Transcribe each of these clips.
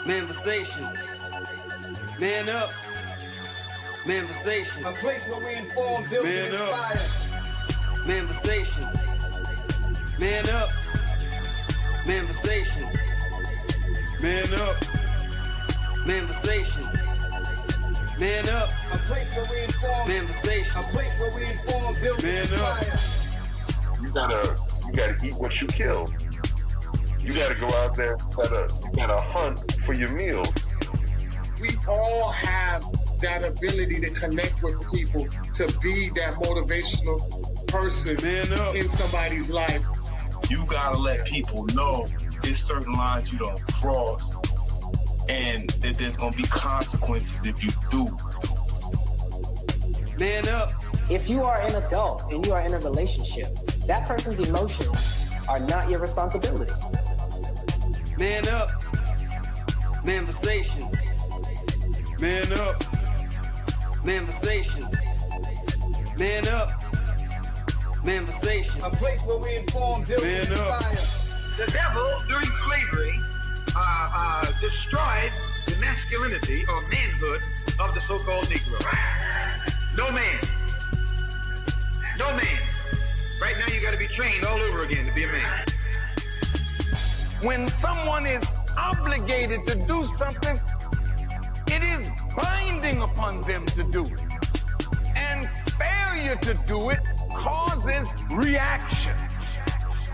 Manifestation. Man up. Manifestation. A place where we inform, build, and inspire. Manifestation. Man up. Manifestation. Man up. Manifestation. Man up. A place where we inform. Manifestation. A place where we inform, build, and inspire. You gotta eat what you kill. You gotta go out there. You gotta hunt for your meals. We all have that ability to connect with people, to be that motivational person in somebody's life. You gotta let people know there's certain lines you don't cross, and that there's gonna be consequences if you do. Man up. If you are an adult and you are in a relationship, that person's emotions are not your responsibility. Man up. Manifestation. Man up. Manifestation. Man up. Manifestation. A place where we inform, build, and inspire. The devil, during slavery, destroyed the masculinity or manhood of the so-called Negro. No man. No man. Right now you got to be trained all over again to be a man. When someone is obligated to do something, it is binding upon them to do it. And failure to do it causes reaction.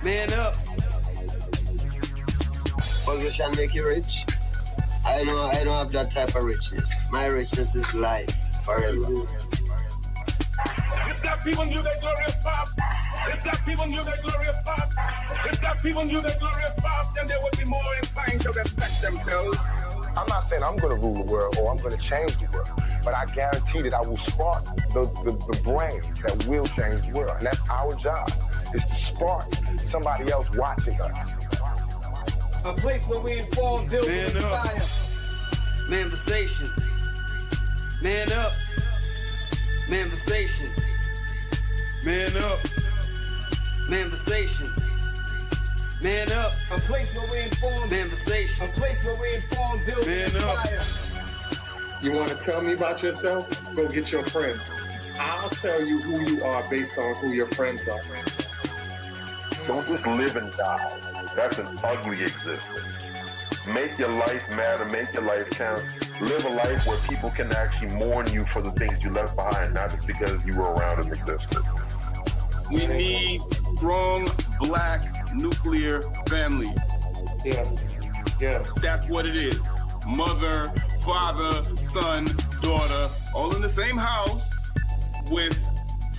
Man up. Position make you rich. I don't have that type of richness. My richness is life forever. If that people knew that glorious pop, if that people knew that glorious pop, if that people knew that glorious pop, then they would be more inclined to respect themselves. I'm not saying I'm going to rule the world or I'm going to change the world, but I guarantee that I will spark the brain that will change the world. And that's our job, is to spark somebody else watching us. A place where we inform, build, and inspire. Manifestation. Man up. Manifestation. Man up. Manifestation. Man up. A place where we inform. Manifestation. A place where we inform, build, and inspire. You want to tell me about yourself? Go get your friends. I'll tell you who you are based on who your friends are. Don't just live and die. That's an ugly existence. Make your life matter. Make your life count. Live a life where people can actually mourn you for the things you left behind, not just because you were around and existed. We need strong black nuclear family. Yes. That's what it is. Mother, father, son, daughter, all in the same house with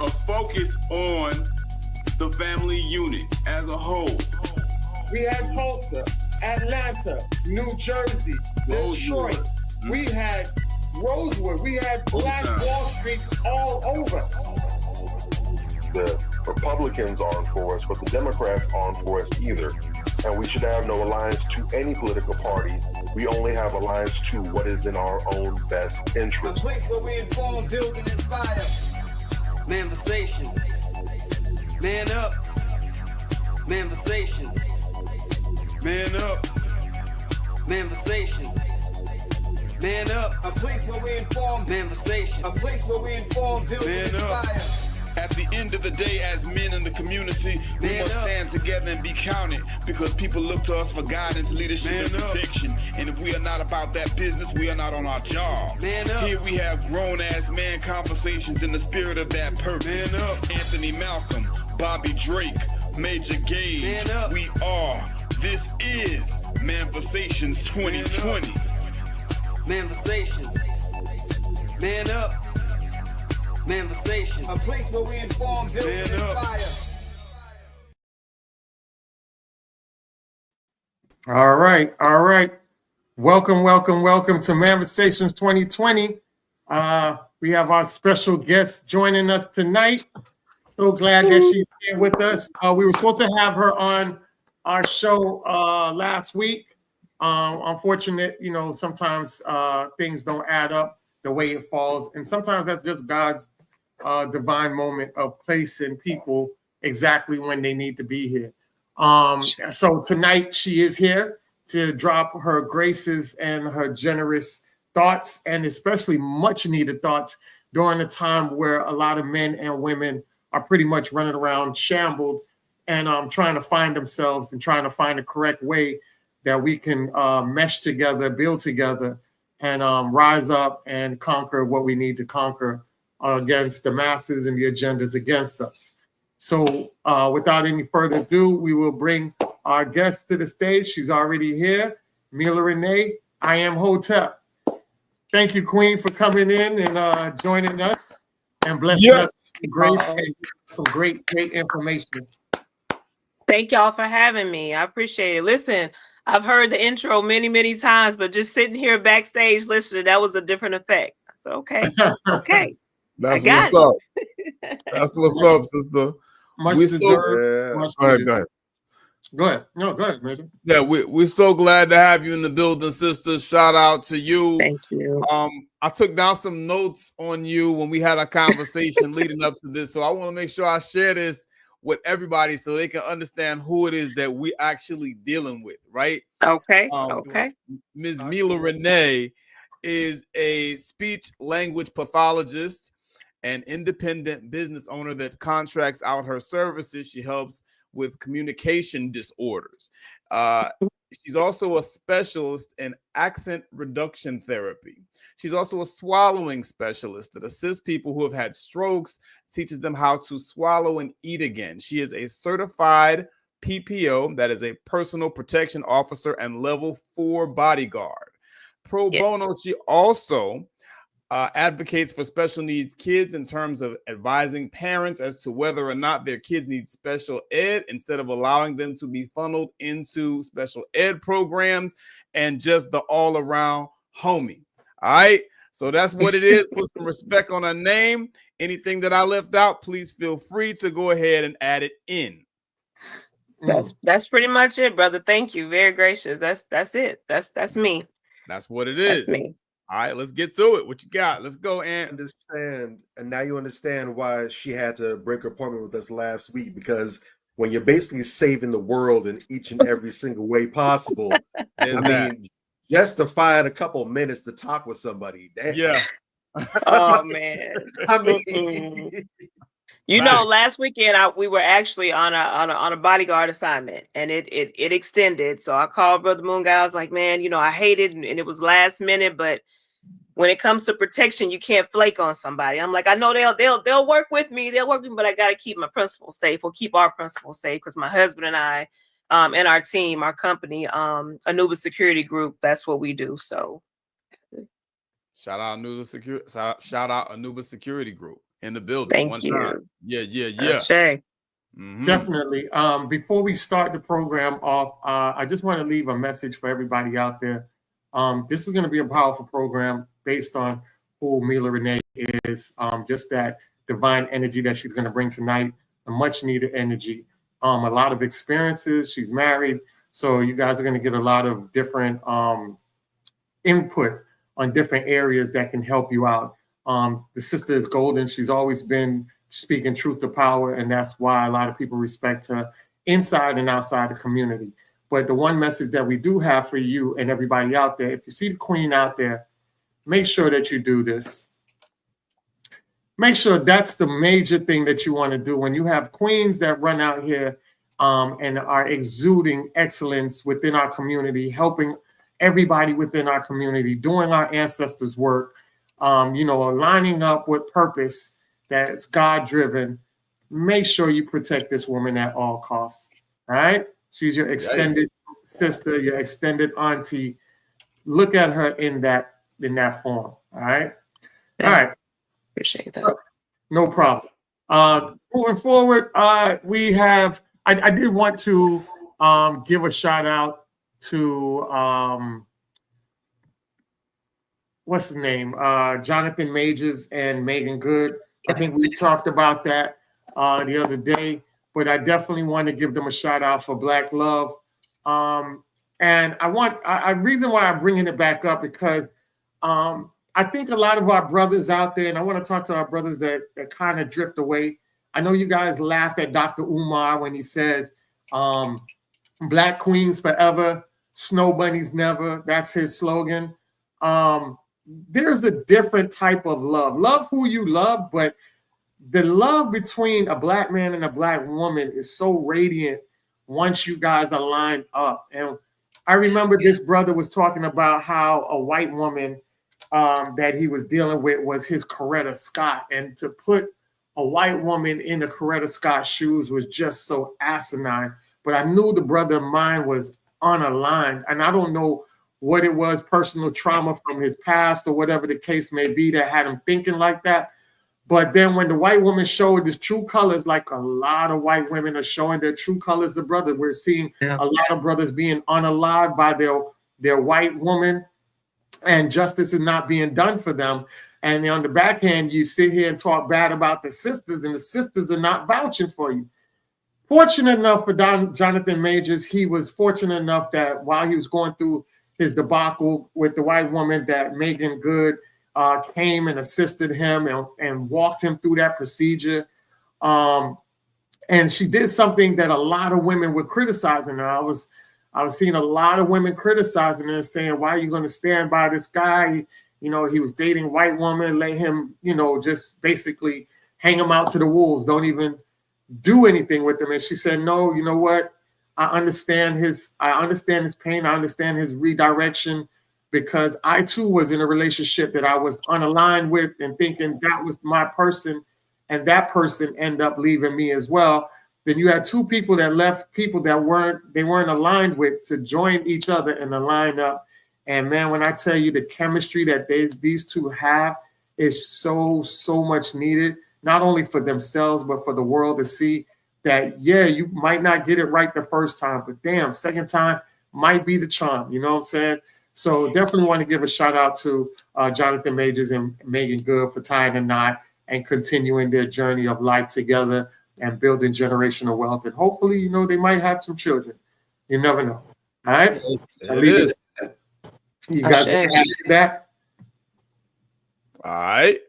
a focus on the family unit as a whole. We had Tulsa, Atlanta, New Jersey, Detroit. We had Rosewood. We had Black Wall Streets all over. The Republicans aren't for us, but the Democrats aren't for us either. And we should have no alliance to any political party. We only have alliance to what is in our own best interest. A place where we inform, build, and inspire. Manifestation. Man up. Manifestation. Man up. Manifestation. Man up. A place where we inform. Manifestation. A place where we inform, build, and inspire. At the end of the day, as men in the community, we must stand together and be counted, because people look to us for guidance, leadership, and protection. And if we are not about that business, we are not on our job. Here we have grown-ass man conversations in the spirit of that purpose. Anthony Malcolm, Bobby Drake, Major Gage. We are. This is Manifestations 2020. Manifestation. Man up. Manifestation. A place where we inform, build, and inspire. All right. Welcome to Manifestations 2020. We have our special guest joining us tonight. So glad that she's here with us. We were supposed to have her on our show last week. Unfortunate, sometimes things don't add up the way it falls. And sometimes that's just God's divine moment of placing people exactly when they need to be here. So tonight she is here. to drop her graces and her generous thoughts, and especially much needed thoughts during a time where a lot of men and women are pretty much running around shambled and trying to find themselves and trying to find the correct way that we can mesh together, build together, and rise up and conquer what we need to conquer against the masses and the agendas against us. So without any further ado, we will bring our guest to the stage. She's already here, Milah Renee, I Am Hotep. Thank you, Queen, for coming in and joining us and blessing us with grace and some great information. Thank y'all for having me. I appreciate it. Listen, I've heard the intro many, many times, but just sitting here backstage listening, that was a different effect. So, okay. That's what's up. That's what's up, sister. Much deserved. Much go ahead. Go ahead. No, go ahead, Major. Yeah, we're so glad to have you in the building, sister. Shout out to you. Thank you. I took down some notes on you when we had a conversation leading up to this, so I want to make sure I share this with everybody so they can understand who it is that we actually dealing with, right? Okay. Ms. Milah Renee is a speech language pathologist and independent business owner that contracts out her services. She helps with communication disorders. She's also a specialist in accent reduction therapy. She's also a swallowing specialist that assists people who have had strokes, teaches them how to swallow and eat again. She is a certified PPO, that is a personal protection officer, and level 4 bodyguard. Pro bono, she also advocates for special needs kids in terms of advising parents as to whether or not their kids need special ed instead of allowing them to be funneled into special ed programs, and just the all-around homie. All right, so that's what it is. Put some respect on her name. Anything that I left out, please feel free to go ahead and add it in. That's pretty much it, brother. Thank you. Very gracious. That's it. That's me. That's what it is. That's me. All right, let's get to it. What you got? Let's go, Ant. And now you understand why she had to break her appointment with us last week, because when you're basically saving the world in each and every single way possible, I mean, just to find a couple of minutes to talk with somebody. Damn. Yeah. Oh man. I mean, you know, last weekend we were actually on a bodyguard assignment, and it extended. So I called Brother Moon Guy. I was like, man, you know, I hate it, and it was last minute, but when it comes to protection, you can't flake on somebody. I'm like, I know they'll work with me, but I gotta keep my principles safe, or keep our principles safe, because my husband and I, and our team, our company, Anubis Security Group, that's what we do. So shout out Anubis Security Group in the building. Thank one you. time. Yeah. Shay. Definitely. Before we start the program off, I just want to leave a message for everybody out there. This is going to be a powerful program based on who Milah Renee is. Just that divine energy that she's going to bring tonight, a much needed energy. A lot of experiences. She's married, so you guys are going to get a lot of different input on different areas that can help you out. The sister is golden. She's always been speaking truth to power, and that's why a lot of people respect her inside and outside the community. But the one message that we do have for you and everybody out there, if you see the queen out there, make sure that you do this. Make sure that's the major thing that you want to do. When you have queens that run out here and are exuding excellence within our community, helping everybody within our community, doing our ancestors' work, lining up with purpose that's God-driven, make sure you protect this woman at all costs. All right? She's your extended sister, your extended auntie. Look at her in that form. All right? All right. Appreciate that. No problem. Moving forward, we have, I did want to give a shout out to what's his name? Jonathan Majors and Megan Good. I think we talked about that the other day, but I definitely want to give them a shout out for Black Love. And reason why I'm bringing it back up, because I think a lot of our brothers out there, and I want to talk to our brothers that kind of drift away. I know you guys laugh at Dr. Umar when he says, Black queens forever. Snow bunnies never. That's his slogan. There's a different type of love. Love who you love, but the love between a black man and a black woman is so radiant once you guys are lined up. And I remember this brother was talking about how a white woman that he was dealing with was his Coretta Scott. And to put a white woman in the Coretta Scott shoes was just so asinine. But I knew the brother of mine was unaligned. And I don't know what it was, personal trauma from his past or whatever the case may be that had him thinking like that. But then when the white woman showed his true colors, like a lot of white women are showing their true colors of brother, we're seeing a lot of brothers being unalived by their white woman, and justice is not being done for them. And on the backhand, you sit here and talk bad about the sisters, and the sisters are not vouching for you. Fortunate enough for Jonathan Majors, he was fortunate enough that while he was going through his debacle with the white woman, that Megan Good came and assisted him and walked him through that procedure. And she did something that a lot of women were criticizing her. I was seeing a lot of women criticizing her, saying, why are you going to stand by this guy? You know, he was dating a white woman, let him, you know, just basically hang him out to the wolves. Don't even do anything with him. And she said, no, you know what? I understand his pain. I understand his redirection, because I too was in a relationship that I was unaligned with and thinking that was my person, and that person ended up leaving me as well. Then you had two people that left people that weren't aligned with to join each other and align up. And man, when I tell you the chemistry that these two have is so much needed, not only for themselves, but for the world to see that, yeah, you might not get it right the first time, but damn, second time might be the charm. You know what I'm saying? So definitely want to give a shout out to Jonathan Majors and Megan Good for tying the knot and continuing their journey of life together and building generational wealth. And hopefully, you know, they might have some children. You never know. All right? I'll leave it at that. You guys want to add to that? All right.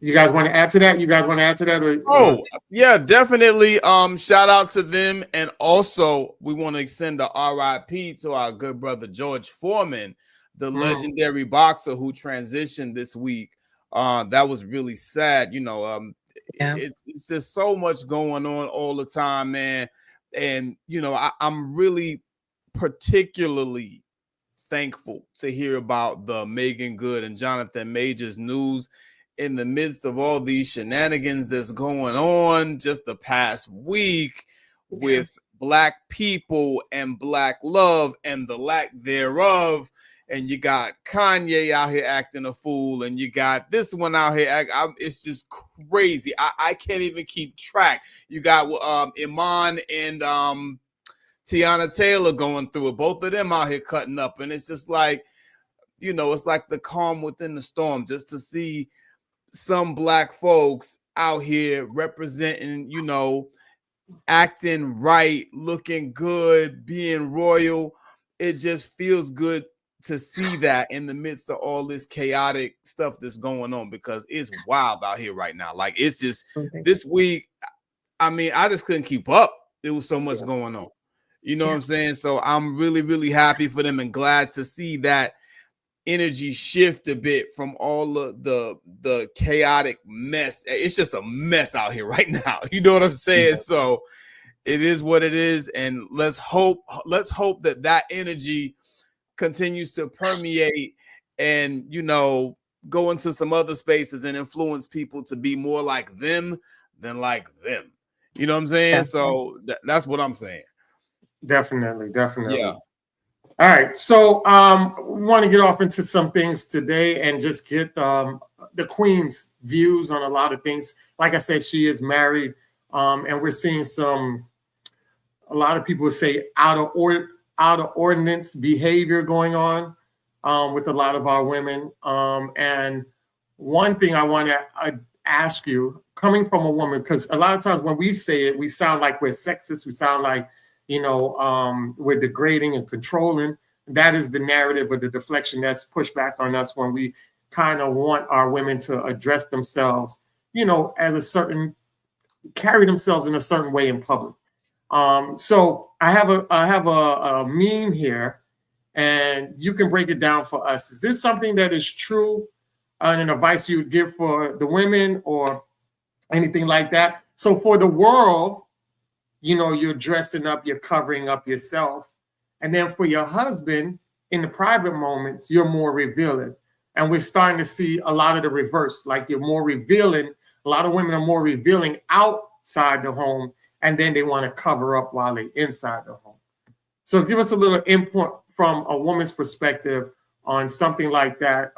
You guys want to add to that? Oh, yeah, definitely. Shout out to them. And also, we want to extend a RIP to our good brother George Foreman, the legendary boxer who transitioned this week. That was really sad. You know, it's just so much going on all the time, man. And, you know, I'm really particularly thankful to hear about the Megan Good and Jonathan Majors news in the midst of all these shenanigans that's going on just the past week with Black people and Black love and the lack thereof. And you got Kanye out here acting a fool, and you got this one out here. It's just crazy. I can't even keep track. You got Iman and Tiana Taylor going through it. Both of them out here cutting up. And it's just like, you know, it's like the calm within the storm, just to see some Black folks out here representing, you know, acting right, looking good, being royal. It just feels good to see that in the midst of all this chaotic stuff that's going on, because it's wild out here right now. Like, it's just this week, I mean, I just couldn't keep up. There was so much going on. You know what I'm saying? So I'm really, really happy for them and glad to see that energy shift a bit from all of the chaotic mess. It's just a mess out here right now. You know what I'm saying? So it is what it is, and let's hope that energy continues to permeate and, you know, go into some other spaces and influence people to be more like them than like them. You know what I'm saying? So that's what I'm saying. Definitely. Yeah. All right, so we want to get off into some things today and just get the Queen's views on a lot of things. Like I said, she is married, and we're seeing a lot of people say out of ordinance behavior going on with a lot of our women. And one thing I want to ask you, coming from a woman, because a lot of times when we say it, we sound like we're sexist. We sound like, you know, we're degrading and controlling. That is the narrative or the deflection that's pushed back on us when we kind of want our women to address themselves, you know, carry themselves in a certain way in public. So I have a meme here, and you can break it down for us. Is this something that is true and an advice you would give for the women or anything like that? So for the world, you know, you're dressing up, you're covering up yourself. And then for your husband, in the private moments, you're more revealing. And we're starting to see a lot of the reverse, like you're more revealing. A lot of women are more revealing outside the home, and then they want to cover up while they're inside the home. So give us a little input from a woman's perspective on something like that,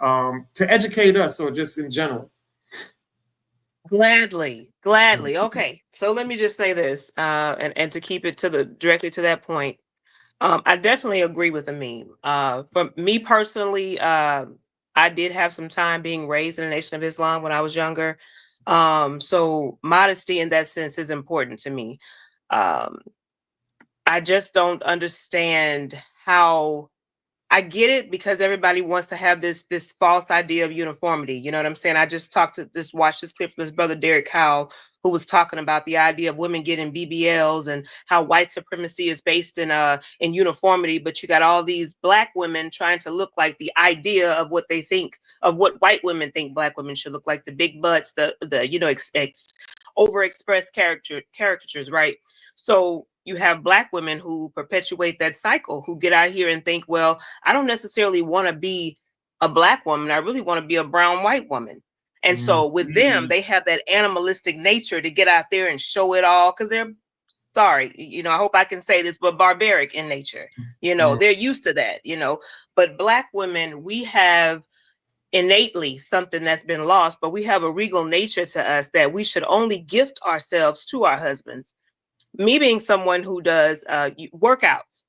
to educate us or just in general. Gladly. Okay, so let me just say this, and to keep it directly to that point. I definitely agree with the meme. For me personally, I did have some time being raised in the Nation of Islam when I was younger. So modesty in that sense is important to me. I just don't understand how. I get it because everybody wants to have this false idea of uniformity. You know what I'm saying? I just watched this clip from this brother Derek Cowell, who was talking about the idea of women getting BBLs and how white supremacy is based in uniformity. But you got all these black women trying to look like the idea of what they think of what white women think black women should look like, the big butts, the overexpressed caricatures, right? So you have black women who perpetuate that cycle, who get out here and think, well, I don't necessarily want to be a black woman. I really want to be a brown white woman. And so with them, they have that animalistic nature to get out there and show it all because they're, sorry, you know, I hope I can say this, but barbaric in nature. You know, they're used to that, you know. But black women, we have innately something that's been lost, but we have a regal nature to us that we should only gift ourselves to our husbands. Me being someone who does workouts,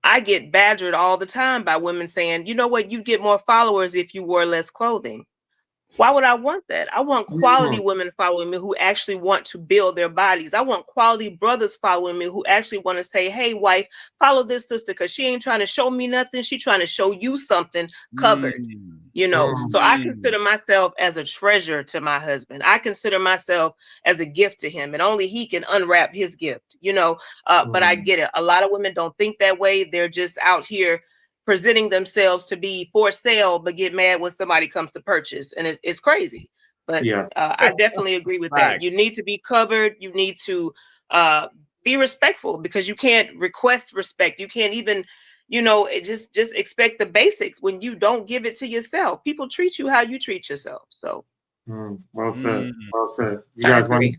I get badgered all the time by women saying, you know what, you get more followers if you wore less clothing. Why would I want that? I want quality women following me who actually want to build their bodies. I want quality brothers following me who actually want to say, hey, wife, follow this sister because she ain't trying to show me nothing. She's trying to show you something covered. You know, so I consider myself as a treasure to my husband. I consider myself as a gift to him, and only he can unwrap his gift, you know. But I get it. A lot of women don't think that way. They're just out here presenting themselves to be for sale, but get mad when somebody comes to purchase. And it's crazy. But I definitely agree with that. You need to be covered. You need to be respectful because you can't request respect. You can't even, you know, just expect the basics when you don't give it to yourself. People treat you how you treat yourself. So well said. Well said. You guys want to,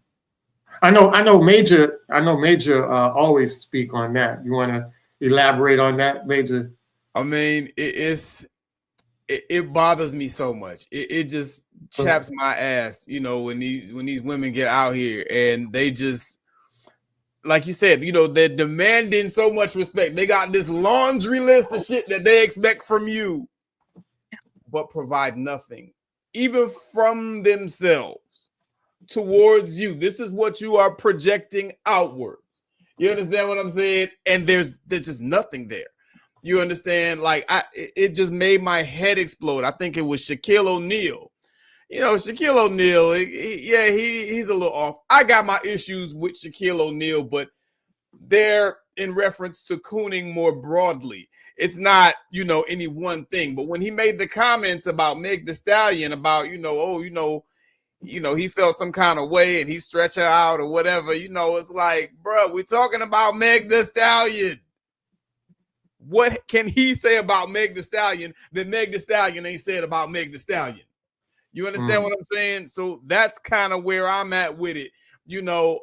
I know Major always speak on that. You want to elaborate on that, Major? I mean, it bothers me so much. It just chaps my ass, you know, when these women get out here and they just, like you said, you know, they're demanding so much respect. They got this laundry list of shit that they expect from you, but provide nothing, even from themselves towards you. This is what you are projecting outwards. You understand what I'm saying? And there's just nothing there. You understand? Like, it just made my head explode. I think it was Shaquille O'Neal. You know, Shaquille O'Neal, he's a little off. I got my issues with Shaquille O'Neal, but they're in reference to cooning more broadly. It's not, you know, any one thing. But when he made the comments about Meg Thee Stallion, about, he felt some kind of way and he stretched her out or whatever, you know, it's like, bro, we're talking about Meg Thee Stallion. What can he say about Meg Thee Stallion that Meg Thee Stallion ain't said about Meg Thee Stallion? You understand what I'm saying? So that's kind of where I'm at with it. You know,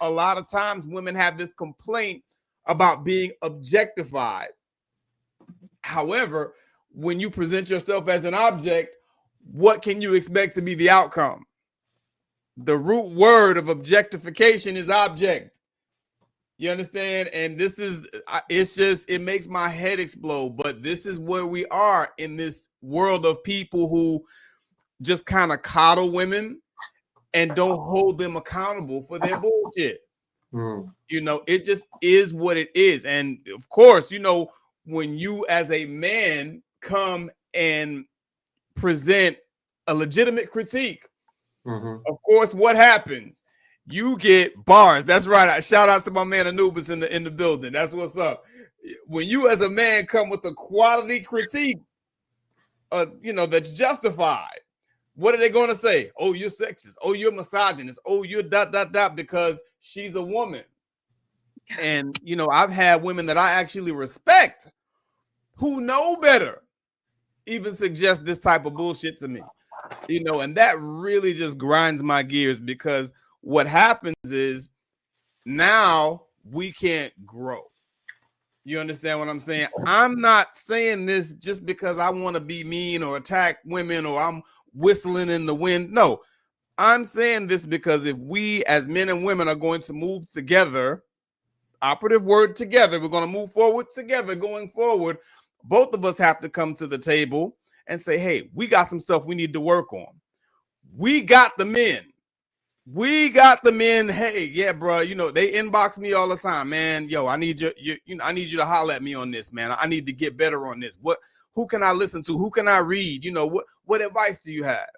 a lot of times women have this complaint about being objectified. However, when you present yourself as an object, what can you expect to be the outcome? The root word of objectification is object. You understand? And it makes my head explode. But this is where we are in this world of people who just kind of coddle women and don't hold them accountable for their bullshit. You know, it just is what it is. And of course, you know, when you as a man come and present a legitimate critique, of course, what happens? You get bars. That's right. I shout out to my man Anubis in the building. That's what's up. when you as a man come with a quality critique, that's justified, what are they going to say? Oh, you're sexist. Oh, you're misogynist. Oh, you're ... because she's a woman. And, I've had women that I actually respect who know better even suggest this type of bullshit to me, and that really just grinds my gears, because what happens is now we can't grow. You understand what I'm saying? I'm not saying this just because I want to be mean or attack women or I'm whistling in the wind. No, I'm saying this because if we as men and women are going to move together, operative word together, we're going to move forward together going forward, both of us have to come to the table and say, hey, we got some stuff we need to work on. We got the men. Hey, yeah, bro. They inbox me all the time, man. Yo, I need you. I need you to holler at me on this, man. I need to get better on this. Who can I listen to? Who can I read? What advice do you have?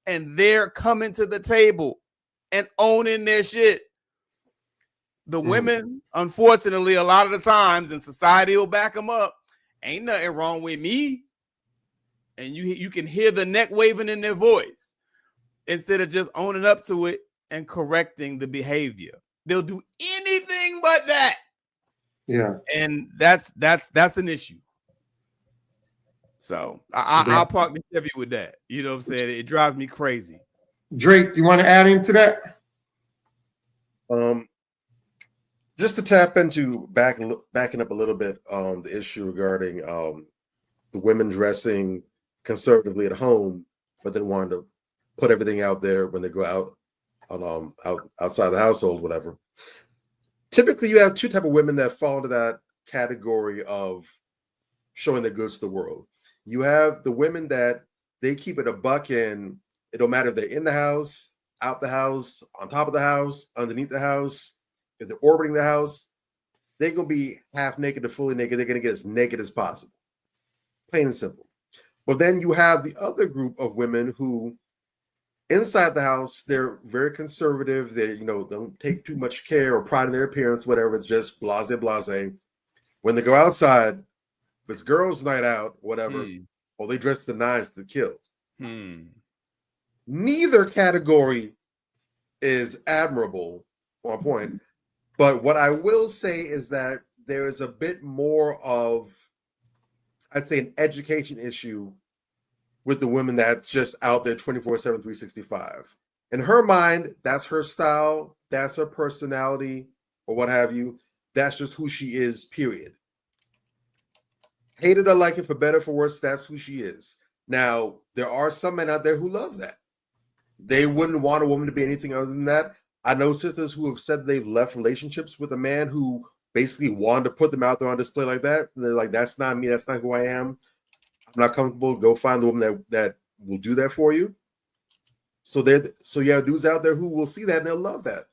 And they're coming to the table and owning their shit. The women, unfortunately, a lot of the times, and society will back them up, ain't nothing wrong with me. And you can hear the neck waving in their voice instead of just owning up to it and correcting the behavior. They'll do anything but that. Yeah. And that's an issue. So I'll park the Chevy with that. You know what I'm saying? It drives me crazy. Drake, do you want to add into that? Just to tap into backing up a little bit on the issue regarding the women dressing conservatively at home, but then wanting to put everything out there when they go out outside the household, whatever. Typically, you have two type of women that fall into that category of showing their goods to the world. You have the women that they keep it a buck, and it don't matter if they're in the house, out the house, on top of the house, underneath the house, if they're orbiting the house, they're gonna be half naked to fully naked. They're gonna get as naked as possible, plain and simple. But then you have the other group of women who, inside the house, they're very conservative. They, don't take too much care or pride in their appearance, whatever. It's just blase. When they go outside, if it's girls' night out, whatever, or they dress to the nines to kill. Neither category is admirable on point. But what I will say is that there is a bit more of, I'd say, an education issue with the women that's just out there 24/7, 365. In her mind, that's her style, that's her personality, or what have you. That's just who she is, period. Hate it or like it, for better or for worse, that's who she is. Now, there are some men out there who love that. They wouldn't want a woman to be anything other than that. I know sisters who have said they've left relationships with a man who basically wanted to put them out there on display like that. They're like, that's not me. That's not who I am. I'm not comfortable. Go find the woman that will do that for you. So you have dudes out there who will see that and they'll love that.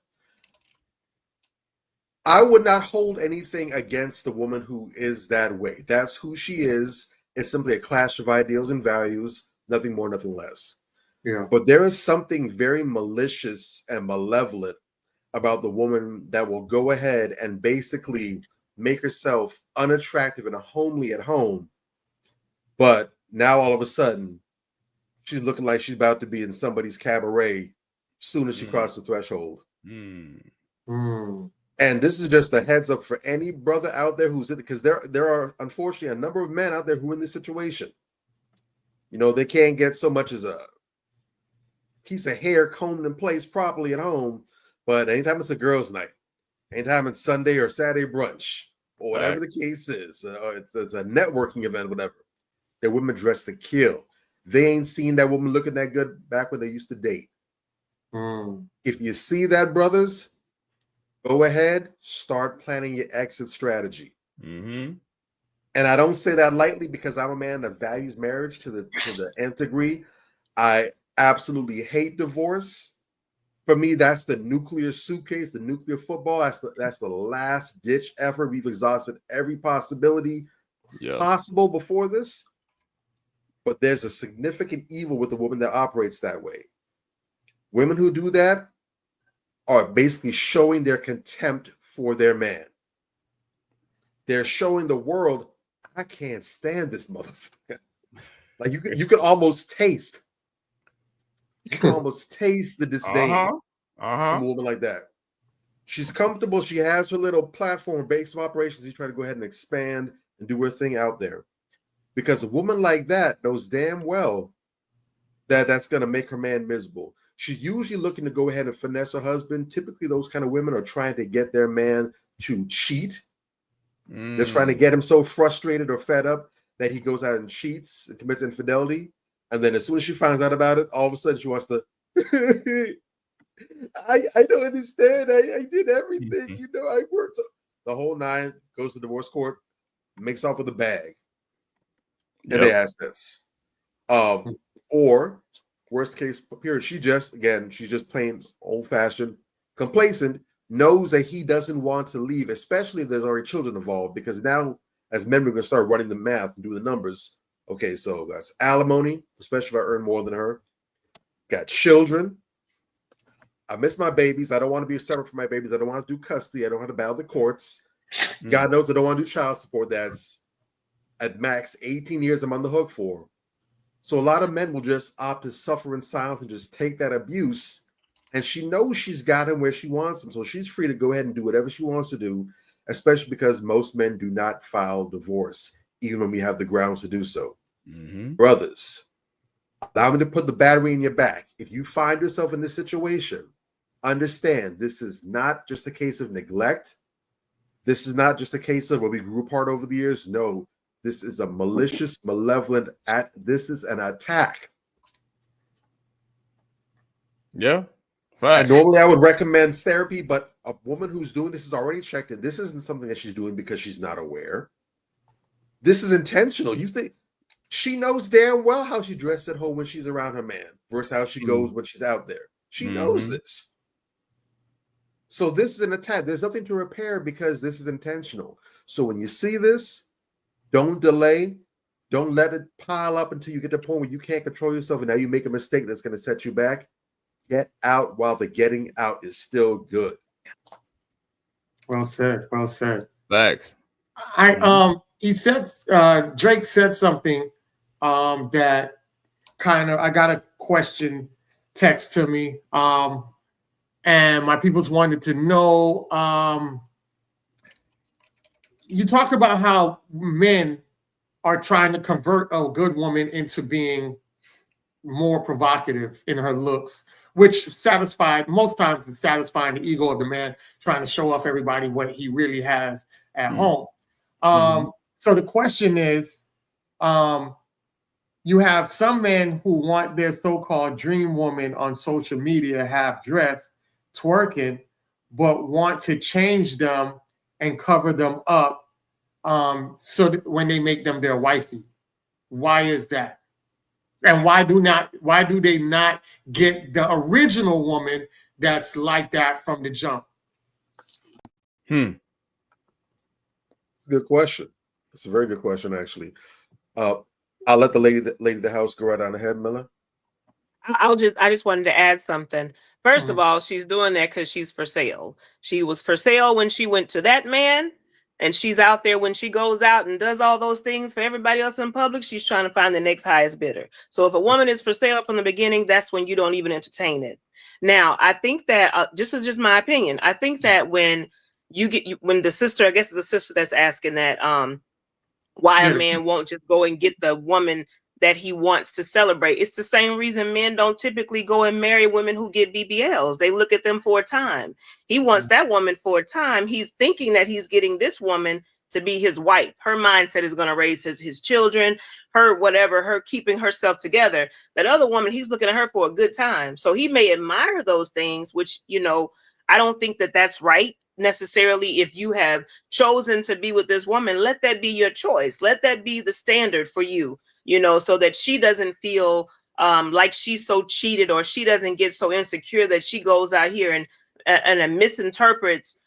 I would not hold anything against the woman who is that way. That's who she is. It's simply a clash of ideals and values, nothing more, nothing less. Yeah. But there is something very malicious and malevolent about the woman that will go ahead and basically make herself unattractive and homely at home. But now all of a sudden, she's looking like she's about to be in somebody's cabaret as soon as she crosses the threshold. And this is just a heads up for any brother out there who's in it, because there are unfortunately a number of men out there who are in this situation. They can't get so much as a piece of hair combed in place properly at home, but anytime it's a girls' night, anytime it's Sunday or Saturday brunch, or whatever the case is, it's a networking event, whatever, that women dress to kill. They ain't seen that woman looking that good back when they used to date. If you see that, brothers, go ahead, start planning your exit strategy. And I don't say that lightly, because I'm a man that values marriage to the nth degree. I absolutely hate divorce. For me, that's the nuclear suitcase, the nuclear football. That's the last ditch effort. We've exhausted every possibility possible before this. But there's a significant evil with the woman that operates that way. Women who do that are basically showing their contempt for their man. they're showing the world, I can't stand this motherfucker. Like you can almost taste. You can almost taste the disdain from a woman like that. She's comfortable. She has her little platform, base of operations. She's trying to go ahead and expand and do her thing out there. Because a woman like that knows damn well that that's going to make her man miserable. She's usually looking to go ahead and finesse her husband. Typically, those kind of women are trying to get their man to cheat. They're trying to get him so frustrated or fed up that he goes out and cheats and commits infidelity. And then as soon as she finds out about it, all of a sudden she wants to, I don't understand. I did everything. You know, I worked. The whole nine, goes to divorce court, makes off with a bag and the assets. Or worst case appears, she's just plain old-fashioned, complacent, knows that he doesn't want to leave, especially if there's already children involved, because now as men, we're going to start running the math and do the numbers. Okay, so that's alimony, especially if I earn more than her. Got children. I miss my babies. I don't want to be separate from my babies. I don't want to do custody. I don't want to battle the courts. God knows I don't want to do child support. That's at max 18 years I'm on the hook for. So a lot of men will just opt to suffer in silence and just take that abuse. And she knows she's got him where she wants him. So she's free to go ahead and do whatever she wants to do, especially because most men do not file divorce, even when we have the grounds to do so. Brothers, allow me to put the battery in your back. If you find yourself in this situation, understand this is not just a case of neglect. This is not just a case of where we grew apart over the years. No, this is a malicious, malevolent act. This is an attack. Yeah. And normally I would recommend therapy, but a woman who's doing this is already checked in. This isn't something that she's doing because she's not aware. This is intentional. You think she knows damn well how she dresses at home when she's around her man versus how she goes when she's out there. She knows this. So this is an attack. There's nothing to repair because this is intentional. So when you see this, don't delay. Don't let it pile up until you get to the point where you can't control yourself and now you make a mistake that's going to set you back. Get out while the getting out is still good. Well said. Well said. Thanks. He said Drake said something that kind of I got a question text to me. And my peoples wanted to know. You talked about how men are trying to convert a good woman into being more provocative in her looks, which most times is satisfying the ego of the man trying to show off everybody what he really has at home. So the question is, you have some men who want their so-called dream woman on social media half dressed, twerking, but want to change them and cover them up so that when they make them their wifey. Why is that? And why do they not get the original woman that's like that from the jump? It's a good question. It's a very good question, actually. I'll let the lady of the house go right on ahead, Milah. I just wanted to add something. First of all, she's doing that because she's for sale. She was for sale when she went to that man, and she's out there when she goes out and does all those things for everybody else in public. She's trying to find the next highest bidder. So if a woman is for sale from the beginning, that's when you don't even entertain it. Now, I think that this is just my opinion. I think that when when the sister, I guess it's the sister that's asking that, why a man won't just go and get the woman that he wants to celebrate. It's the same reason men don't typically go and marry women who get BBLs. They look at them for a time. He wants that woman for a time. He's thinking that he's getting this woman to be his wife. Her mindset is going to raise his children, her keeping herself together. That other woman, he's looking at her for a good time. So he may admire those things, which, I don't think that that's right necessarily. If you have chosen to be with this woman, let that be your choice. Let that be the standard for you. So that she doesn't feel like she's so cheated, or she doesn't get so insecure that she goes out here and misinterprets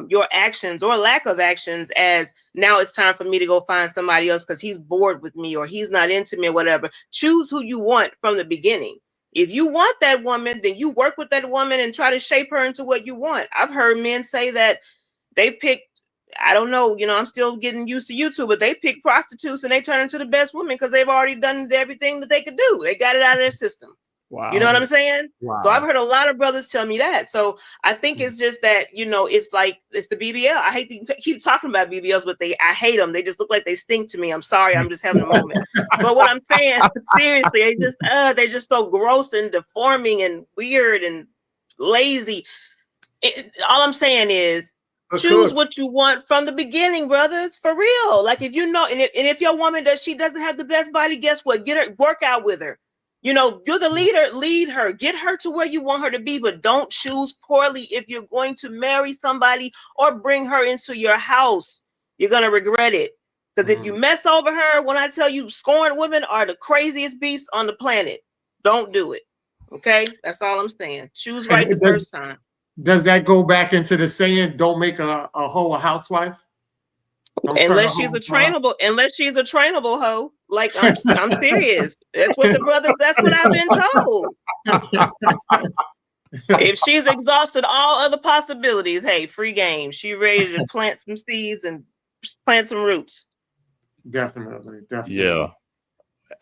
your actions or lack of actions as now it's time for me to go find somebody else because he's bored with me or he's not into me or whatever. Choose who you want from the beginning. If you want that woman, then you work with that woman and try to shape her into what you want. I've heard men say that they picked I don't know, I'm still getting used to YouTube, but they pick prostitutes and they turn into the best women because they've already done everything that they could do. They got it out of their system. Wow. You know what I'm saying? Wow. So I've heard a lot of brothers tell me that. So I think it's just that, it's the BBL. I hate to keep talking about BBLs, but I hate them. They just look like they stink to me. I'm sorry. I'm just having a moment. But what I'm saying, seriously, they're just so gross and deforming and weird and lazy. All I'm saying is choose what you want from the beginning, brothers, for real. Like if if your woman she doesn't have the best body, guess what? Get her, work out with her. You're the leader, lead her, get her to where you want her to be, but don't choose poorly. If you're going to marry somebody or bring her into your house, you're going to regret it. Because if you mess over her, when I tell you scorned women are the craziest beasts on the planet, don't do it. Okay? That's all I'm saying. Choose right the first time. Does that go back into the saying, don't make a hoe a housewife? Unless she's a trainable hoe. Like I'm serious. That's what I've been told. If she's exhausted all other possibilities, hey, free game. She ready to plant some seeds and plant some roots. Definitely. Yeah.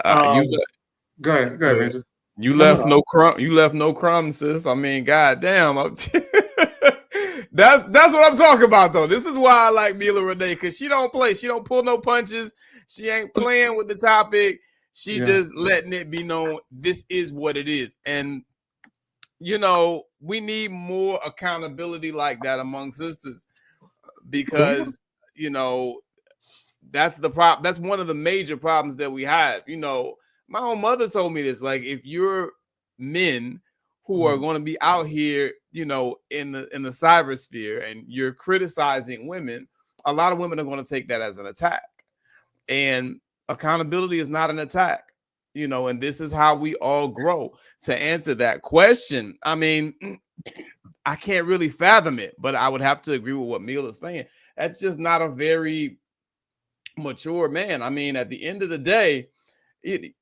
Go ahead, Richard. You left no crumb. You left no crumbs, sis. I mean, goddamn. That's what I'm talking about, though. This is why I like Milah Renee, because she don't play. She don't pull no punches. She ain't playing with the topic. She just letting it be known this is what it is. And we need more accountability like that among sisters, because that's the problem. That's one of the major problems that we have. My own mother told me this. Like, if you're men who are going to be out here, in the cybersphere, and you're criticizing women, a lot of women are going to take that as an attack. And accountability is not an attack, and this is how we all grow. To answer that question, I mean, I can't really fathom it, but I would have to agree with what Milah is saying. That's just not a very mature man. I mean, at the end of the day,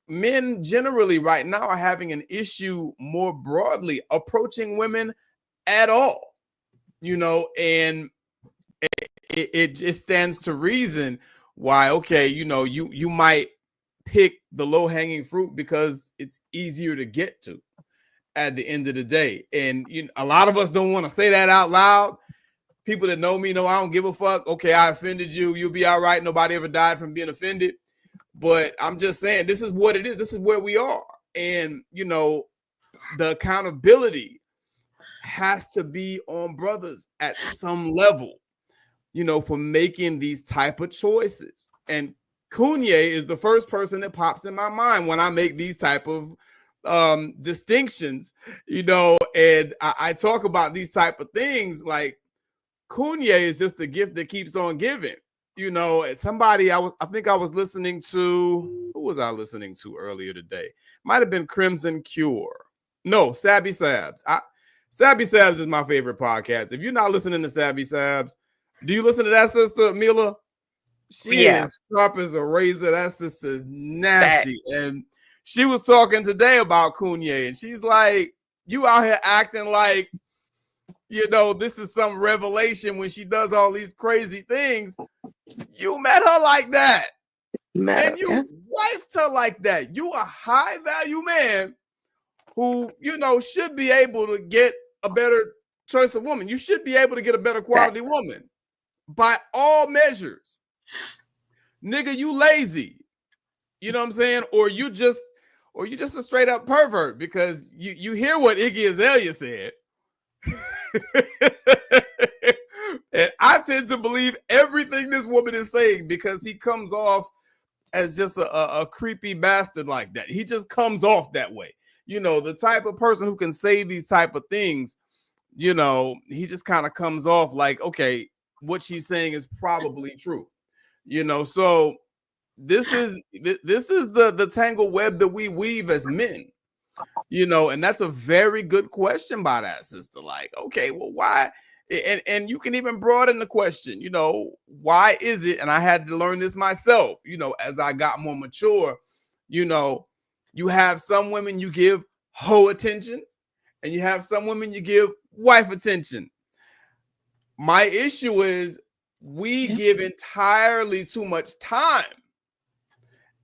men generally right now are having an issue more broadly approaching women at all, and it just stands to reason why, okay, you might pick the low-hanging fruit because it's easier to get to at the end of the day. And a lot of us don't want to say that out loud. People that know me know I don't give a fuck. Okay, I offended you. You'll be all right. Nobody ever died from being offended. But I'm just saying, this is what it is. This is where we are. And, the accountability has to be on brothers at some level, for making these type of choices. And Kanye is the first person that pops in my mind when I make these type of distinctions, and I talk about these type of things. Like, Kanye is just the gift that keeps on giving. Somebody I think I was listening to. Who was I listening to earlier today? Might have been Crimson Cure. No, Sabby Sabs. Sabby Sabs is my favorite podcast. If you're not listening to Sabby Sabs, do you listen to that sister, Milah? She is sharp as a razor. That sister is nasty. And she was talking today about Kanye, and she's like, you out here acting like, this is some revelation when she does all these crazy things. You met her like that. And you wifed her like that. You a high value man who, should be able to get a better choice of woman. You should be able to get a better quality woman by all measures. Nigga, you lazy. You know what I'm saying? Or you just a straight up pervert, because you hear what Iggy Azalea said. And I tend to believe everything this woman is saying, because he comes off as just a creepy bastard like that. He just comes off that way. The type of person who can say these type of things, he just kind of comes off like, okay, what she's saying is probably true. So this is the tangled web that we weave as men. And that's a very good question by that sister. Like, okay, well, why? And you can even broaden the question, why is it? And I had to learn this myself, as I got more mature. You have some women you give hoe attention, and you have some women you give wife attention. My issue is we give entirely too much time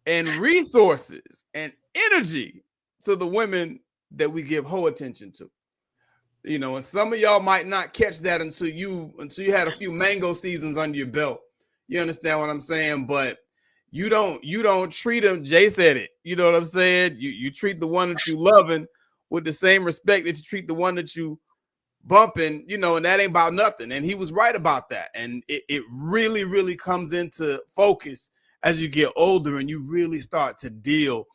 and resources and energy to the women that we give whole attention to. You know, and some of y'all might not catch that until you had a few mango seasons under your belt. You understand what I'm saying? But you don't treat them. Jay said it. You know what I'm saying? You treat the one that you loving with the same respect that you treat the one that you bumping, you know, and that ain't about nothing. And he was right about that. And it really, really comes into focus as you get older and you really start to deal.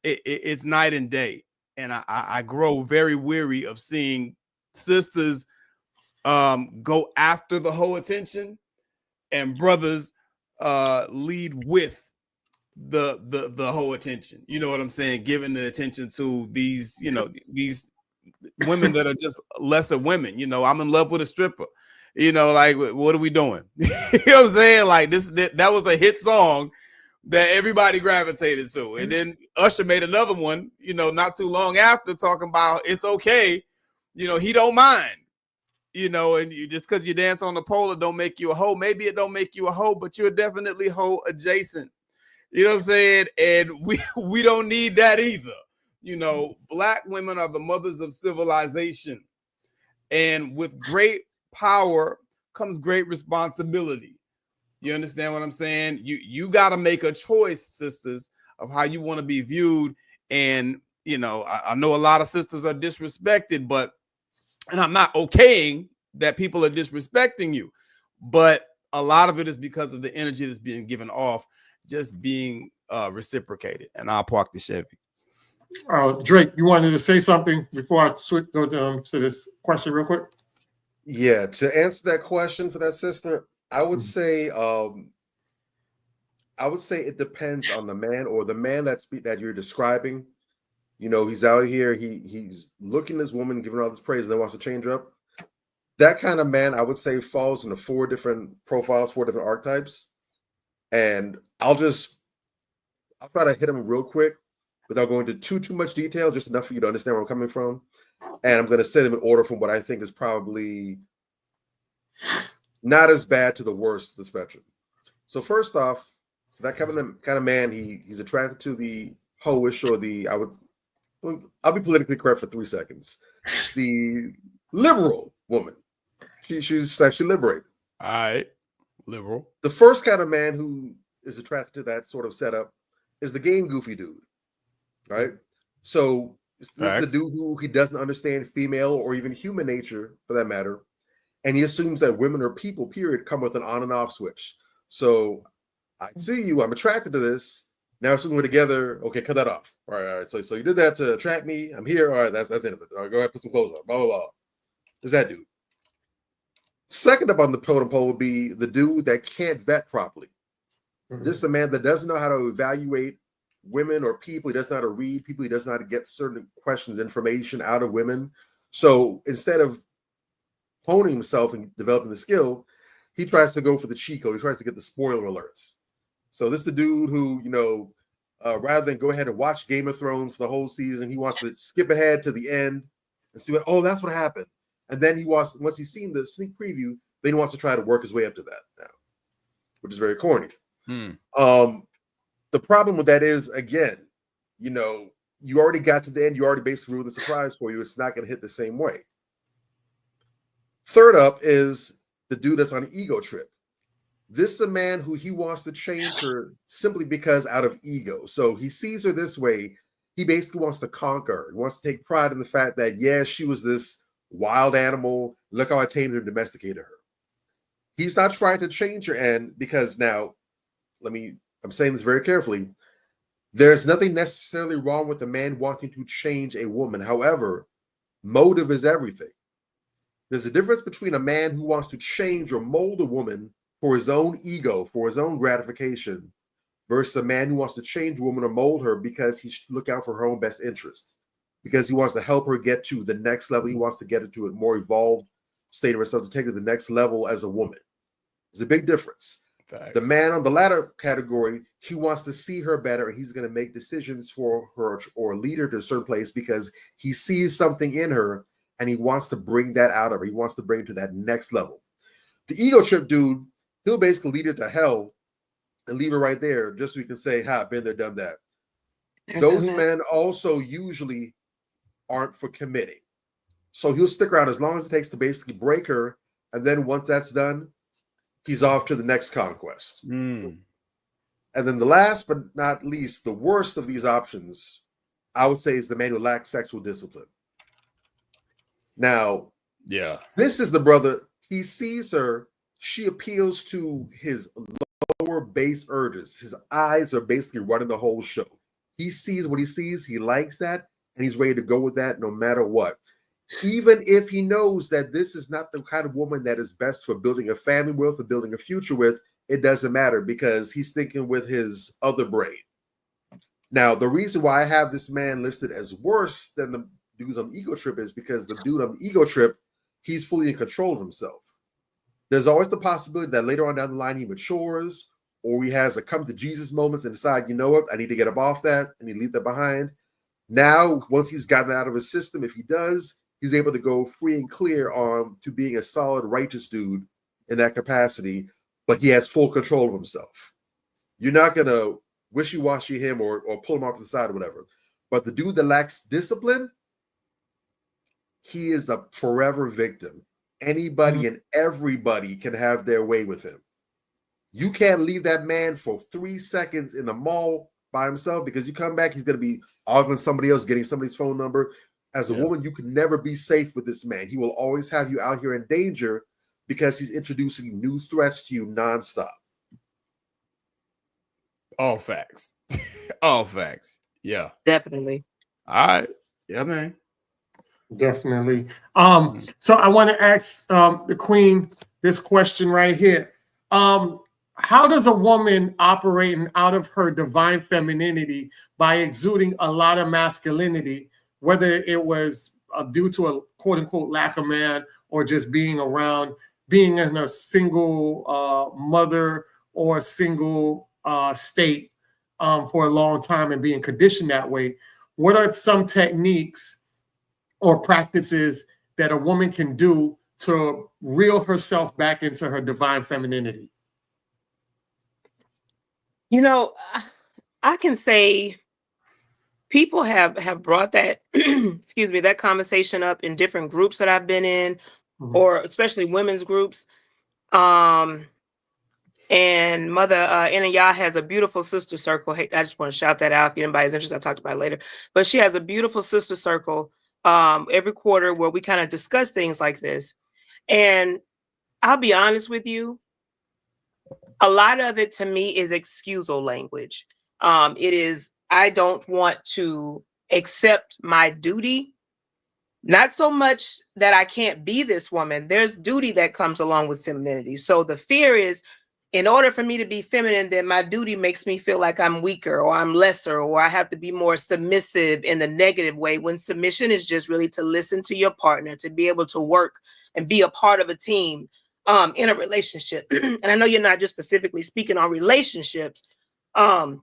It's night and day. And I grow very weary of seeing sisters go after the whole attention and brothers lead with the whole attention. You know what I'm saying? Giving the attention to these, you know, these women that are just lesser women. You know, I'm in love with a stripper. You know, like, what are we doing? You know what I'm saying? Like, that was a hit song that everybody gravitated to. And then Usher made another one, you know, not too long after, talking about it's okay. You know, he don't mind. You know, and you just because you dance on the pole, it don't make you a hoe. Maybe it don't make you a hoe, but you're definitely hoe adjacent. You know what I'm saying? And we don't need that either. You know, Black women are the mothers of civilization. And with great power comes great responsibility. You understand what I'm saying? You got to make a choice, sisters, of how you want to be viewed. And, you know, I know a lot of sisters are disrespected, and I'm not okaying that people are disrespecting you, but a lot of it is because of the energy that's being given off, just being reciprocated. And I'll park the Chevy. Drake, you wanted to say something before I go to this question real quick? Yeah, to answer that question for that sister, I would say it depends on the man, or the man that you're describing. You know, he's out here, he's looking at this woman, giving her all this praise, and then wants to change her up. That kind of man, I would say, falls into 4 different profiles, 4 different archetypes. And I'll try to hit them real quick without going into too much detail, just enough for you to understand where I'm coming from. And I'm going to say them in order from what I think is probably not as bad to the worst of the spectrum. So first off, that kind of man, he's attracted to the hoish, or I'll be politically correct for 3 seconds. The liberal woman. She's sexually liberated. All right. Liberal. The first kind of man who is attracted to that sort of setup is the game goofy dude. Right? So this is a dude who he doesn't understand female or even human nature, for that matter. And he assumes that women or people, period, come with an on and off switch. So I see you, I'm attracted to this. Now as soon as we're together, okay, cut that off. All right. So you did that to attract me. I'm here. All right, that's the end of it. All right, go ahead, put some clothes on. Blah, blah, blah. There's that dude. Second up on the totem pole would be the dude that can't vet properly. This is a man that doesn't know how to evaluate women or people. He doesn't know how to read people. He doesn't know how to get certain questions, information out of women. So instead of honing himself and developing the skill, he tries to go for the cheat code. He tries to get the spoiler alerts. So this is the dude who, you know, rather than go ahead and watch Game of Thrones for the whole season, he wants to skip ahead to the end and see that's what happened. And then once he's seen the sneak preview, then he wants to try to work his way up to that now, which is very corny. The problem with that is, again, you know, you already got to the end. You already basically ruined the surprise for you. It's not going to hit the same way. Third up is the dude that's on an ego trip. This is a man who he wants to change her simply because out of ego. So he sees her this way. He basically wants to conquer her. He wants to take pride in the fact that, yes, she was this wild animal. Look how I tamed her and domesticated her. He's not trying to change her. And because now, I'm saying this very carefully, there's nothing necessarily wrong with a man wanting to change a woman. However, motive is everything. There's a difference between a man who wants to change or mold a woman for his own ego, for his own gratification, versus a man who wants to change a woman or mold her because he's looking out for her own best interest, because he wants to help her get to the next level. He wants to get her to a more evolved state of herself, to take her to the next level as a woman. There's a big difference. Facts. The man on the latter category, he wants to see her better, and he's going to make decisions for her or lead her to a certain place because he sees something in her and he wants to bring that out of her. He wants to bring her to that next level. The ego trip dude, he'll basically lead it to hell and leave it right there just so we can say, ha, been there, done that. Those men also usually aren't for committing. So he'll stick around as long as it takes to basically break her. And then once that's done, he's off to the next conquest. And then the last but not least, the worst of these options, I would say, is the man who lacks sexual discipline. Now, this is the brother. He sees her. She appeals to his lower base urges. His eyes are basically running the whole show. He sees what he sees. He likes that, and he's ready to go with that no matter what. Even if he knows that this is not the kind of woman that is best for building a family with or building a future with, it doesn't matter because he's thinking with his other brain. Now, the reason why I have this man listed as worse than the dudes on the ego trip is because the dude on the ego trip, he's fully in control of himself. There's always the possibility that later on down the line he matures or he has a come to Jesus moments and decide, you know what, I need to get up off that and he leave that behind. Now, once he's gotten out of his system, if he does, he's able to go free and clear on to being a solid, righteous dude in that capacity, but he has full control of himself. You're not going to wishy-washy him or pull him off to the side or whatever. But the dude that lacks discipline, he is a forever victim. Anybody and everybody can have their way with him. You can't leave that man for 3 seconds in the mall by himself because you come back, he's going to be ogling somebody else, getting somebody's phone number. As a woman, you can never be safe with this man. He will always have you out here in danger because he's introducing new threats to you nonstop. All facts. All facts. Yeah. Definitely. All right. Yeah, man. Definitely. So I want to ask the queen this question right here. How does a woman operating out of her divine femininity by exuding a lot of masculinity, whether it was due to a quote unquote lack of man or just being around, being in a single mother or single state for a long time and being conditioned that way? What are some techniques or practices that a woman can do to reel herself back into her divine femininity? You know, I can say people have brought that, excuse me, that conversation up in different groups that I've been in, or especially women's groups. And Mother Inaya has a beautiful sister circle. Hey, I just want to shout that out if anybody's interested. I'll talk about it later. But she has a beautiful sister circle every quarter where we kind of discuss things like this. And I'll be honest with you, a lot of it to me is excusal language. It is, I don't want to accept my duty. Not so much that I can't be this woman. There's duty that comes along with femininity. So the fear is, in order for me to be feminine, then my duty makes me feel like I'm weaker or I'm lesser or I have to be more submissive in the negative way, when submission is just really to listen to your partner, to be able to work and be a part of a team in a relationship. And I know you're not just specifically speaking on relationships, but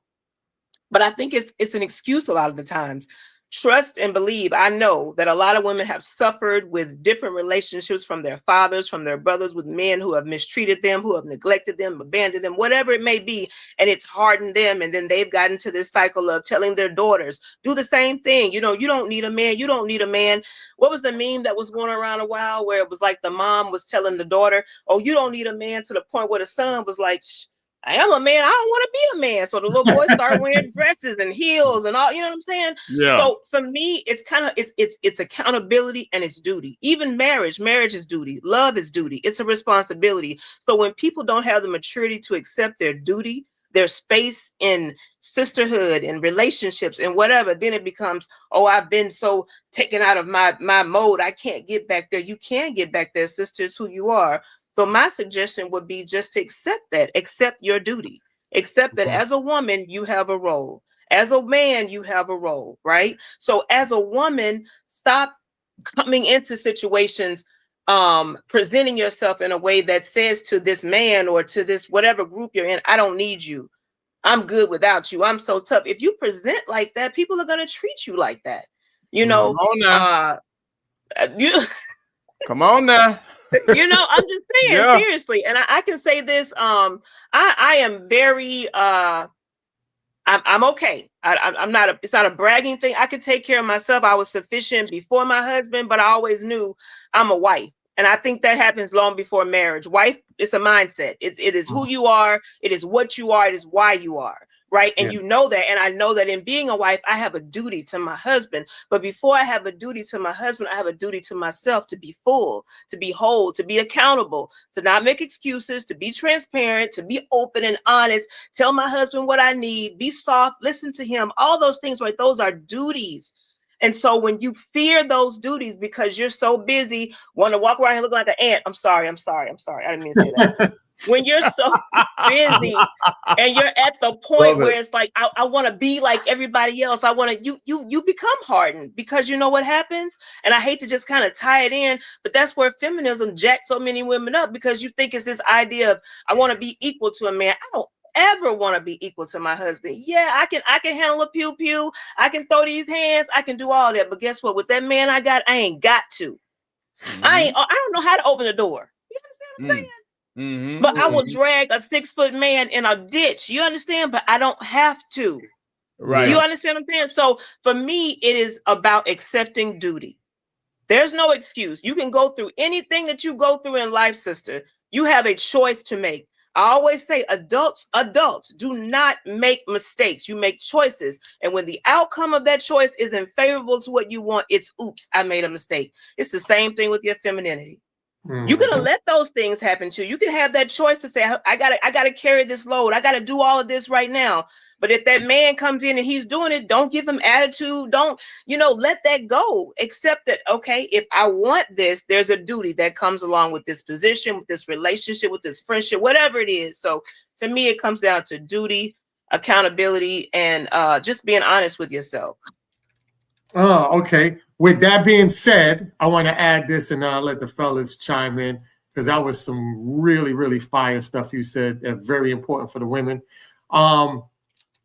I think it's an excuse a lot of the times. Trust and believe. I know that a lot of women have suffered with different relationships from their fathers, from their brothers, with men who have mistreated them, who have neglected them, abandoned them, whatever it may be. And it's hardened them. And then they've gotten to this cycle of telling their daughters, do the same thing. You know, you don't need a man. You don't need a man. What was the meme that was going around a while where it was like the mom was telling the daughter, oh, you don't need a man, to the point where the son was like, shh, I am a man. I don't want to be a man. So the little boys start wearing dresses and heels and all, you know what I'm saying? Yeah. So for me, it's kind of, it's accountability and it's duty. Even marriage is duty. Love is duty. It's a responsibility. So when people don't have the maturity to accept their duty, their space in sisterhood and relationships and whatever, then it becomes, oh, I've been so taken out of my mode, I can't get back there. You can get back there, sisters, who you are. So my suggestion would be just to accept your duty, accept that as a woman, you have a role. As a man, you have a role, right? So as a woman, stop coming into situations, presenting yourself in a way that says to this man or to this whatever group you're in, I don't need you. I'm good without you. I'm so tough. If you present like that, people are going to treat you like that. You know, Come on now. You know, I'm just saying, seriously. And I can say this. I am very I'm okay. I'm not it's not a bragging thing. I could take care of myself. I was sufficient before my husband, but I always knew I'm a wife. And I think that happens long before marriage. Wife, it's a mindset. It is who you are. It is what you are. It is why you are. Right. And you know that. And I know that in being a wife, I have a duty to my husband. But before I have a duty to my husband, I have a duty to myself to be full, to be whole, to be accountable, to not make excuses, to be transparent, to be open and honest, tell my husband what I need, be soft, listen to him, all those things, right? Those are duties. And so when you fear those duties because you're so busy, want to walk around and look like an ant. I'm sorry. I didn't mean to say that. When you're so busy and you're at the point where it's like, I want to be like everybody else. I want to, you become hardened because you know what happens. And I hate to just kind of tie it in, but that's where feminism jacked so many women up, because you think it's this idea of, I want to be equal to a man. I don't ever want to be equal to my husband. Yeah, I can handle a pew pew. I can throw these hands. I can do all that. But guess what? With that man I got, I ain't got to. I don't know how to open the door. You understand what I'm saying? But I will drag a 6-foot man in a ditch. You understand? But I don't have to. Right. You understand what I'm saying? So for me, it is about accepting duty. There's no excuse. You can go through anything that you go through in life, sister. You have a choice to make. I always say adults do not make mistakes. You make choices. And when the outcome of that choice isn't favorable to what you want, it's oops, I made a mistake. It's the same thing with your femininity. You're gonna let those things happen too. You can have that choice to say, I gotta carry this load. I gotta do all of this right now. But if that man comes in and he's doing it, don't give him attitude. Don't, let that go. Accept that, okay, if I want this, there's a duty that comes along with this position, with this relationship, with this friendship, whatever it is. So to me, it comes down to duty, accountability, and just being honest with yourself. Oh, okay. With that being said, I want to add this, and I'll let the fellas chime in, because that was some really, really fire stuff you said. Very important for the women.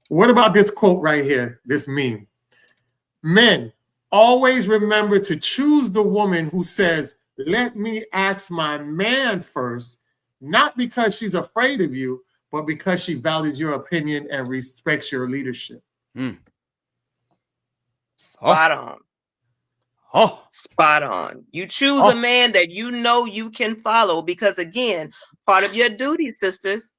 What about this quote right here, this meme? Men, always remember to choose the woman who says, let me ask my man first, not because she's afraid of you, but because she values your opinion and respects your leadership. Spot on. Spot on. You choose a man that you know you can follow, because again, part of your duty, sisters,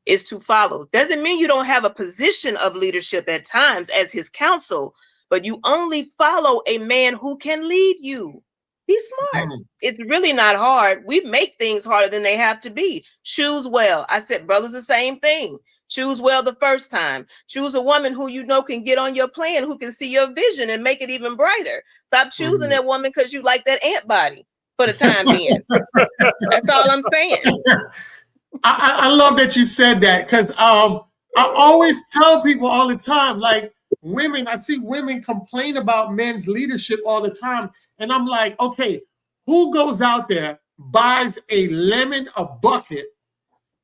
is to follow. Doesn't mean you don't have a position of leadership at times as his counsel, but you only follow a man who can lead you. Be smart. It's really not hard. We make things harder than they have to be. Choose well. I said, brothers, the same thing. Choose well the first time. Choose a woman who you know can get on your plan, who can see your vision and make it even brighter. Stop choosing that woman because you like that ant body for the time being. That's all I'm saying. I love that you said that, because I always tell people all the time, like women, I see women complain about men's leadership all the time. And I'm like, okay, who goes out there, buys a lemon a bucket,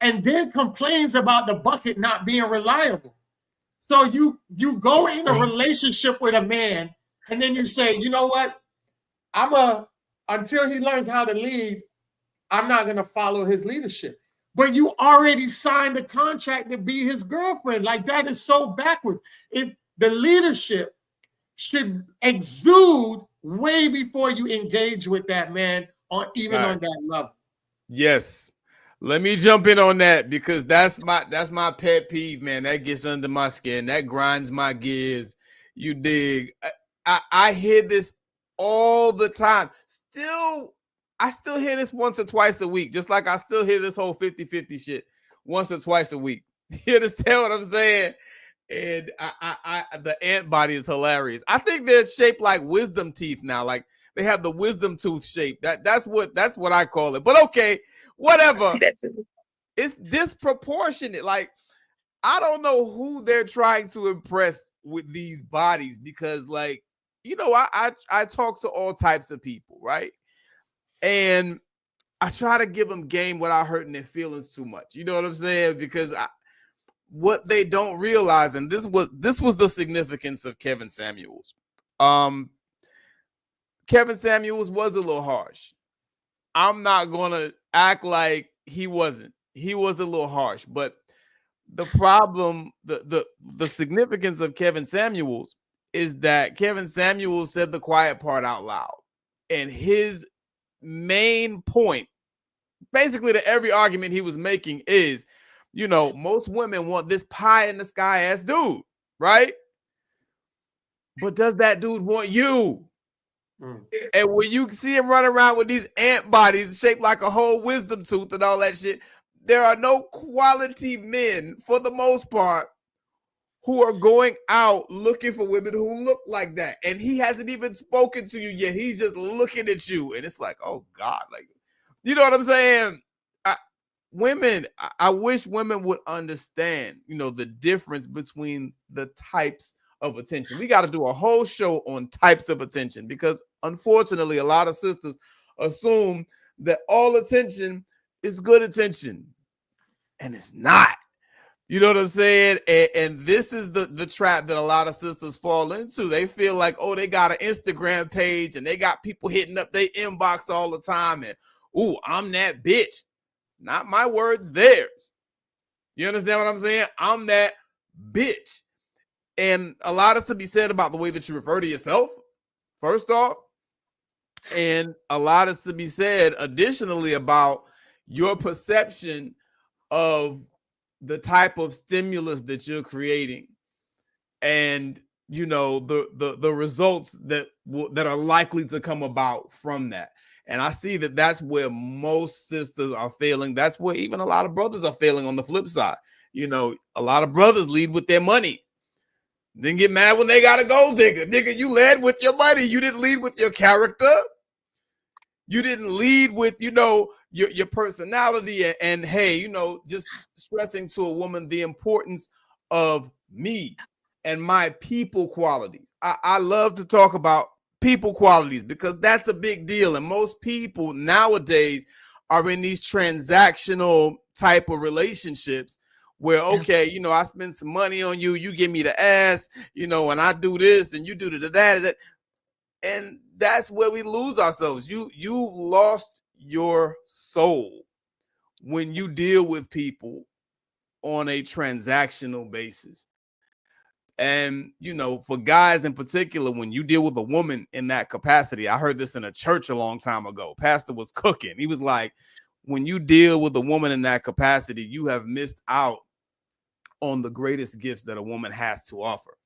and then complains about the bucket not being reliable? So you go in a relationship with a man, and then you say, you know what? Until he learns how to lead, I'm not gonna follow his leadership. But you already signed the contract to be his girlfriend. Like, that is so backwards. If the leadership should exude way before you engage with that man on that level. Yes. Let me jump in on that, because that's my pet peeve, man. That gets under my skin. That grinds my gears. You dig? I hear this all the time. I still hear this once or twice a week, just like I still hear this whole 50-50 shit once or twice a week. You understand what I'm saying? And I the ant body is hilarious. I think they're shaped like wisdom teeth now. Like, they have the wisdom tooth shape. That's what I call it. But okay, whatever. It's disproportionate. Like, I don't know who they're trying to impress with these bodies, because, like, I talk to all types of people, right? And I try to give them game without hurting their feelings too much. You know what I'm saying? Because what they don't realize, and this was the significance of Kevin Samuels. Kevin Samuels was a little harsh. I'm not gonna act like he wasn't. He was a little harsh, but the problem, the significance of Kevin Samuels is that Kevin Samuels said the quiet part out loud. And his main point, basically to every argument he was making, is, most women want this pie in the sky ass dude, right? But does that dude want you? And when you see him running around with these ant bodies shaped like a whole wisdom tooth and all that shit, there are no quality men, for the most part, who are going out looking for women who look like that. And he hasn't even spoken to you yet. He's just looking at you. And it's like, oh God, like, you know what I'm saying? I wish women would understand, the difference between the types of attention. We got to do a whole show on types of attention, because unfortunately, a lot of sisters assume that all attention is good attention, and it's not. You know what I'm saying? And this is the trap that a lot of sisters fall into. They feel like, oh, they got an Instagram page and they got people hitting up their inbox all the time, and ooh, I'm that bitch. Not my words, theirs. You understand what I'm saying? I'm that bitch. And a lot is to be said about the way that you refer to yourself, first off. And a lot is to be said additionally about your perception of the type of stimulus that you're creating, and the results that are likely to come about from that. And I see that that's where most sisters are failing. That's where even a lot of brothers are failing on the flip side. A lot of brothers lead with their money, then get mad when they got a gold digger. Nigga, you led with your money. You didn't lead with your character. You didn't lead with, your personality and hey, just stressing to a woman the importance of me and my people qualities. I love to talk about people qualities because that's a big deal. And most people nowadays are in these transactional type of relationships where, okay, I spend some money on you, you give me the ass, and I do this and you do that. And that's where we lose ourselves. You've lost your soul when you deal with people on a transactional basis. And, for guys in particular, when you deal with a woman in that capacity, I heard this in a church a long time ago. Pastor was cooking. He was like, when you deal with a woman in that capacity, you have missed out on the greatest gifts that a woman has to offer.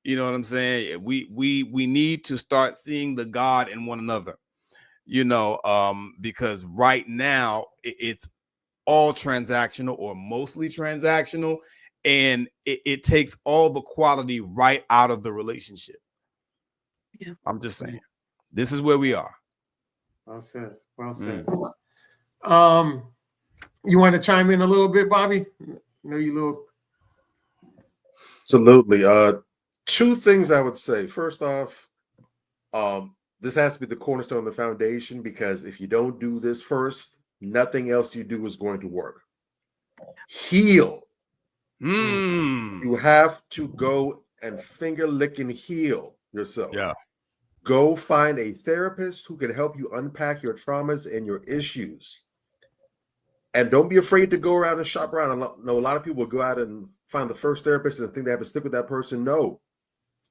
You know what I'm saying? We need to start seeing the God in one another, because right now it's all transactional or mostly transactional, and it takes all the quality right out of the relationship. Yeah. I'm just saying, this is where we are. Well said. Well said. You want to chime in a little bit, Bobby? Absolutely. Two things I would say. First off, this has to be the cornerstone of the foundation, because if you don't do this first, nothing else you do is going to work. Heal. You have to go and finger lick and heal yourself. Yeah. Go find a therapist who can help you unpack your traumas and your issues. And don't be afraid to go around and shop around. I know a lot of people go out and find the first therapist and think they have to stick with that person. No.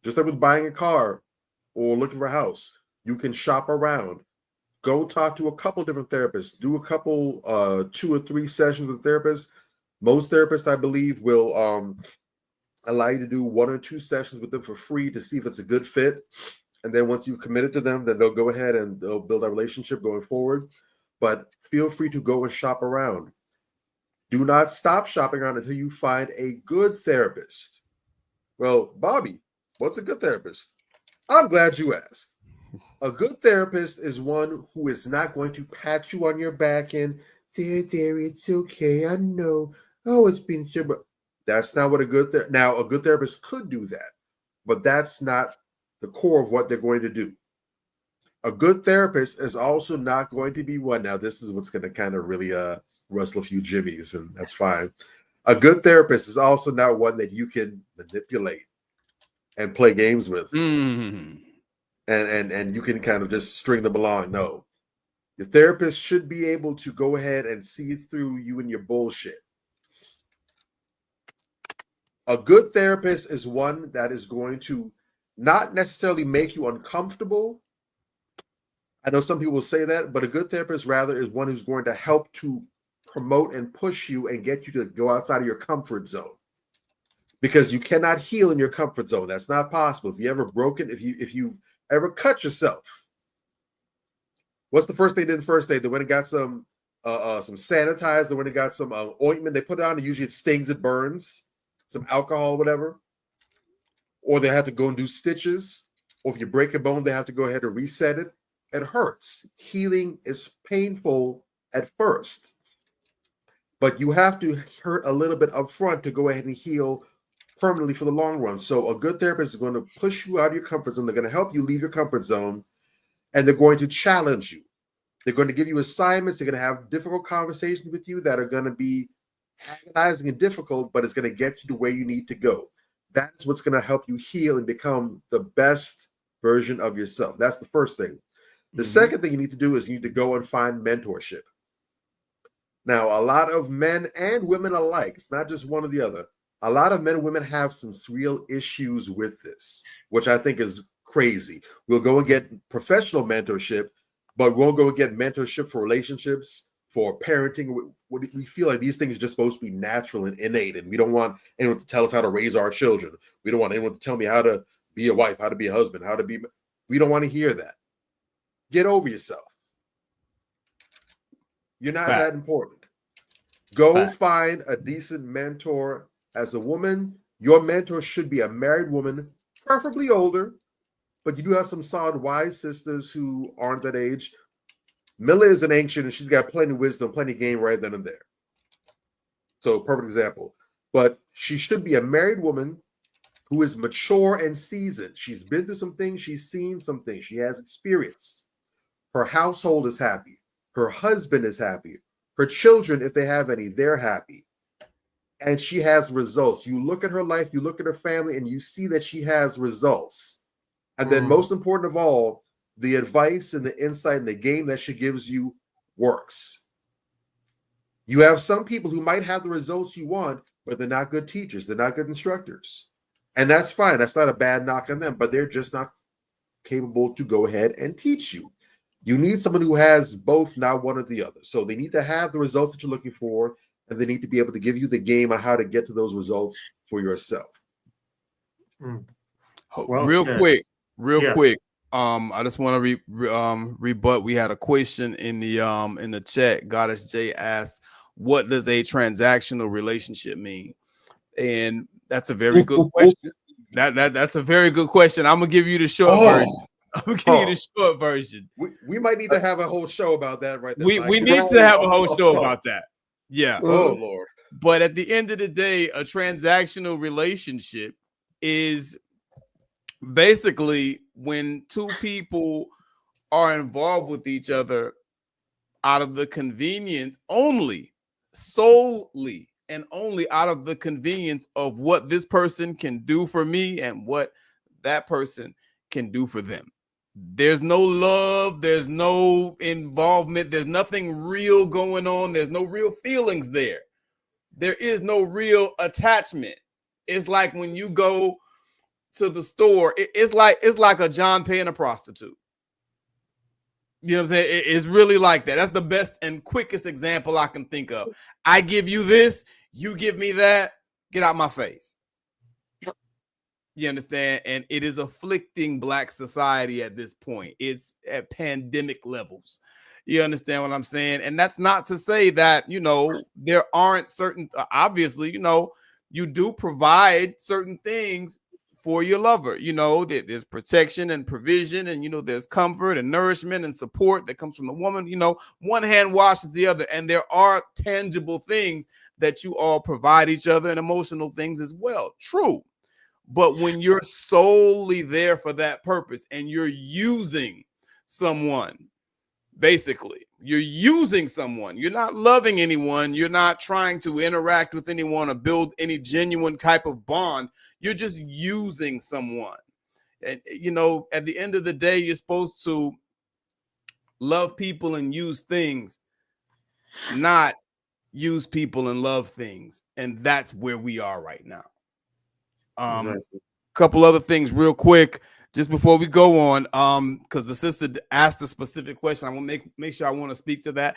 Just like with buying a car or looking for a house, you can shop around. Go talk to a couple different therapists. Do a couple, 2 or 3 sessions with therapists. Most therapists, I believe, will allow you to do 1 or 2 sessions with them for free to see if it's a good fit. And then once you've committed to them, then they'll go ahead and they'll build a relationship going forward. But feel free to go and shop around. Do not stop shopping around until you find a good therapist. Well, Bobby, what's a good therapist? I'm glad you asked. A good therapist is one who is not going to pat you on your back and, there, it's okay, I know. Oh, it's been so, but that's not what a good now, a good therapist could do that, but that's not the core of what they're going to do. A good therapist is also not going to be one. Now, this is what's going to kind of really rustle a few jimmies, and that's fine. A good therapist is also not one that you can manipulate and play games with. And you can kind of just string them along. No. Your therapist should be able to go ahead and see through you and your bullshit. A good therapist is one that is going to not necessarily make you uncomfortable. I know some people will say that, but a good therapist rather is one who's going to help to promote and push you and get you to go outside of your comfort zone. Because you cannot heal in your comfort zone. That's not possible. If you ever broken, if you ever cut yourself, what's the first thing they did first day? They went and got some sanitizer. They went and got some ointment. They put it on. Usually it stings, it burns. Some alcohol, whatever. Or they have to go and do stitches. Or if you break a bone, they have to go ahead and reset it. It hurts. Healing is painful at first. But you have to hurt a little bit up front to go ahead and heal permanently for the long run. So a good therapist is going to push you out of your comfort zone. They're going to help you leave your comfort zone. And they're going to challenge you. They're going to give you assignments. They're going to have difficult conversations with you that are going to be agonizing and difficult, but it's going to get you to where you need to go. That's what's going to help you heal and become the best version of yourself. That's the first thing. The second thing you need to do is you need to go and find mentorship. Now, a lot of men and women alike, it's not just one or the other. A lot of men and women have some real issues with this, which I think is crazy. We'll go and get professional mentorship, but we won't go and get mentorship for relationships, for parenting. We feel like these things are just supposed to be natural and innate, and we don't want anyone to tell us how to raise our children. We don't want anyone to tell me how to be a wife, how to be a husband, how to be. We don't want to hear that. Get over yourself. You're not that important. Go find a decent mentor. As a woman, your mentor should be a married woman, preferably older, but you do have some solid wise sisters who aren't that age. Milah is an ancient, and she's got plenty of wisdom, plenty of game right then and there. So, perfect example. But she should be a married woman who is mature and seasoned. She's been through some things. She's seen some things. She has experience. Her household is happy. Her husband is happy. Her children, if they have any, they're happy. And she has results. You look at her life, you look at her family, and you see that she has results. And then most important of all, the advice and the insight and the game that she gives you works. You have some people who might have the results you want, but they're not good teachers. They're not good instructors. And that's fine. That's not a bad knock on them, but they're just not capable to go ahead and teach you. You need someone who has both, not one or the other. So they need to have the results that you're looking for, and they need to be able to give you the game on how to get to those results for yourself. Well real said. quick. Yes. I just want to rebut. We had a question in the chat. Goddess J asked, "What does a transactional relationship mean?" And that's a very good question. That's a very good question. I'm gonna give you the short version. I'm gonna give you the short version. We might need to have a whole show about that right there. We need to have a whole show about that. Yeah. Oh Lord. But at the end of the day, a transactional relationship is basically when two people are involved with each other out of the convenience only, solely and only out of the convenience of what this person can do for me and what that person can do for them. There's no love, there's no involvement, there's nothing real going on, there's no real feelings there. There is no real attachment. It's like when you go to the store, it's like a John paying a prostitute. You know what I'm saying? It's really like that. That's the best and quickest example I can think of. I give you this, you give me that, get out my face. You understand? And it is afflicting Black society at this point. It's at pandemic levels. You understand what I'm saying? And that's not to say that, you know, there aren't certain, obviously, you know, you do provide certain things for your lover. You know, there's protection and provision, and, you know, there's comfort and nourishment and support that comes from the woman. You know, one hand washes the other, and there are tangible things that you all provide each other and emotional things as well. True. But when you're solely there for that purpose and you're using someone, basically, you're using someone, you're not loving anyone, you're not trying to interact with anyone or build any genuine type of bond, you're just using someone. And, you know, at the end of the day, you're supposed to love people and use things, not use people and love things. And that's where we are right now. Exactly. Couple other things real quick just before we go on, because the sister asked a specific question. I want to make sure I want to speak to that.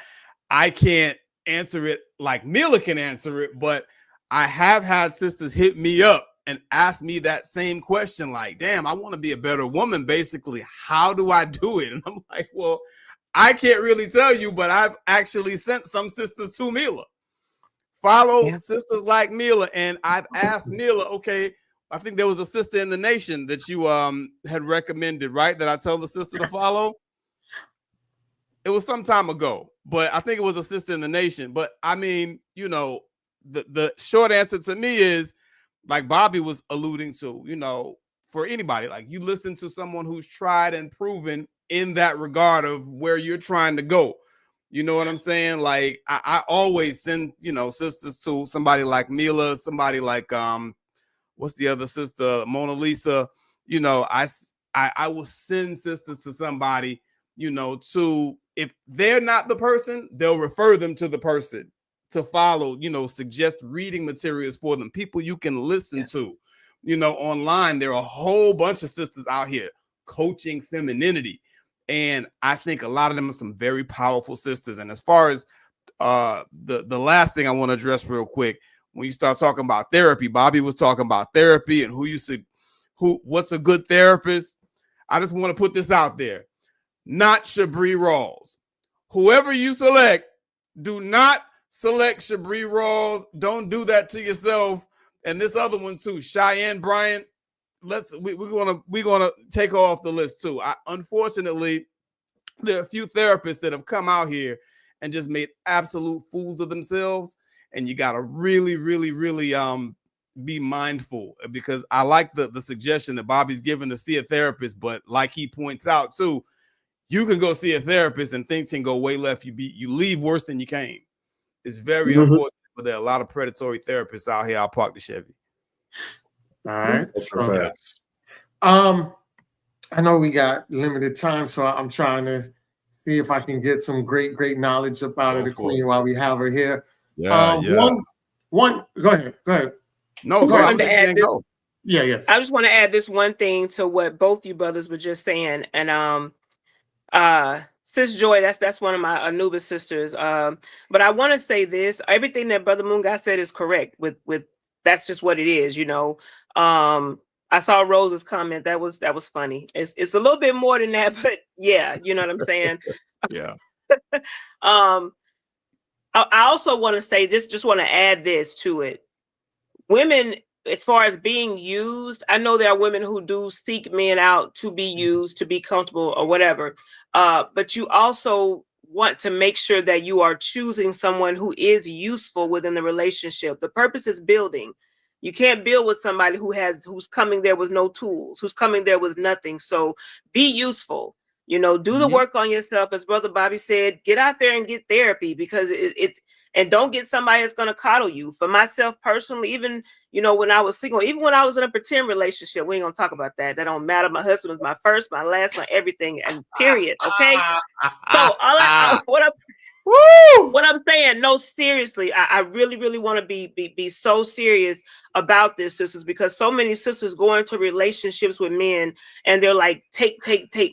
I can't answer it like Milah can answer it, but I have had sisters hit me up and ask me that same question, like, damn, I want to be a better woman, basically. How do I do it? And I'm like, well, I can't really tell you, but I've actually sent some sisters to Milah. Follow sisters like Milah. And I've asked Milah, okay, I think there was a sister in the nation that you had recommended, right? That I told the sister to follow. It was some time ago, but I think it was a sister in the nation. But I mean, you know, the short answer to me is, like Bobby was alluding to, you know, for anybody, like you listen to someone who's tried and proven in that regard of where you're trying to go. You know what I'm saying? Like I always send, you know, sisters to somebody like Milah, somebody like what's the other sister, Mona Lisa. You know, I will send sisters to somebody, you know, to, if they're not the person, they'll refer them to the person to follow, you know, suggest reading materials for them, people you can listen to, you know, online. There are a whole bunch of sisters out here coaching femininity. And I think a lot of them are some very powerful sisters. And as far as the last thing I want to address real quick, when you start talking about therapy, Bobby was talking about therapy and what's a good therapist. I just want to put this out there. Not Shabri Rawls. Whoever you select, do not select Shabri Rawls. Don't do that to yourself. And this other one too, Cheyenne Bryant. We're gonna take her off the list too. Unfortunately, there are a few therapists that have come out here and just made absolute fools of themselves. And you gotta really, really, really be mindful, because I like the suggestion that Bobby's given to see a therapist, but like he points out too, you can go see a therapist and things can go way left. You leave worse than you came. It's very unfortunate, but there are a lot of predatory therapists out here. I'll park the Chevy. All right. So, I know we got limited time, so I'm trying to see if I can get some great knowledge about the queen while we have her here. One. Go ahead. No, go ahead. Yes. I just want to add this one thing to what both you brothers were just saying, and Sis Joy, that's one of my Anubis sisters. But I want to say this: everything that Brother Moongas said is correct. With that's just what it is, you know. I saw Rose's comment. That was funny. It's a little bit more than that, but yeah, you know what I'm saying. Yeah. I also want to say this. Just want to add this to it. Women, as far as being used, I know there are women who do seek men out to be used, to be comfortable or whatever. But you also want to make sure that you are choosing someone who is useful within the relationship. The purpose is building. You can't build with somebody who's coming there with no tools, who's coming there with nothing. So be useful. You know, do the work on yourself. As Brother Bobby said, get out there and get therapy, because it's and don't get somebody that's going to coddle you. For myself personally, even, you know, when I was single, even when I was in a pretend relationship, we ain't going to talk about that. That don't matter. My husband was my first, my last, my everything, and period. Okay. So what I'm saying, no, seriously, I really, really want to be so serious about this, sisters, because so many sisters go into relationships with men and they're like, take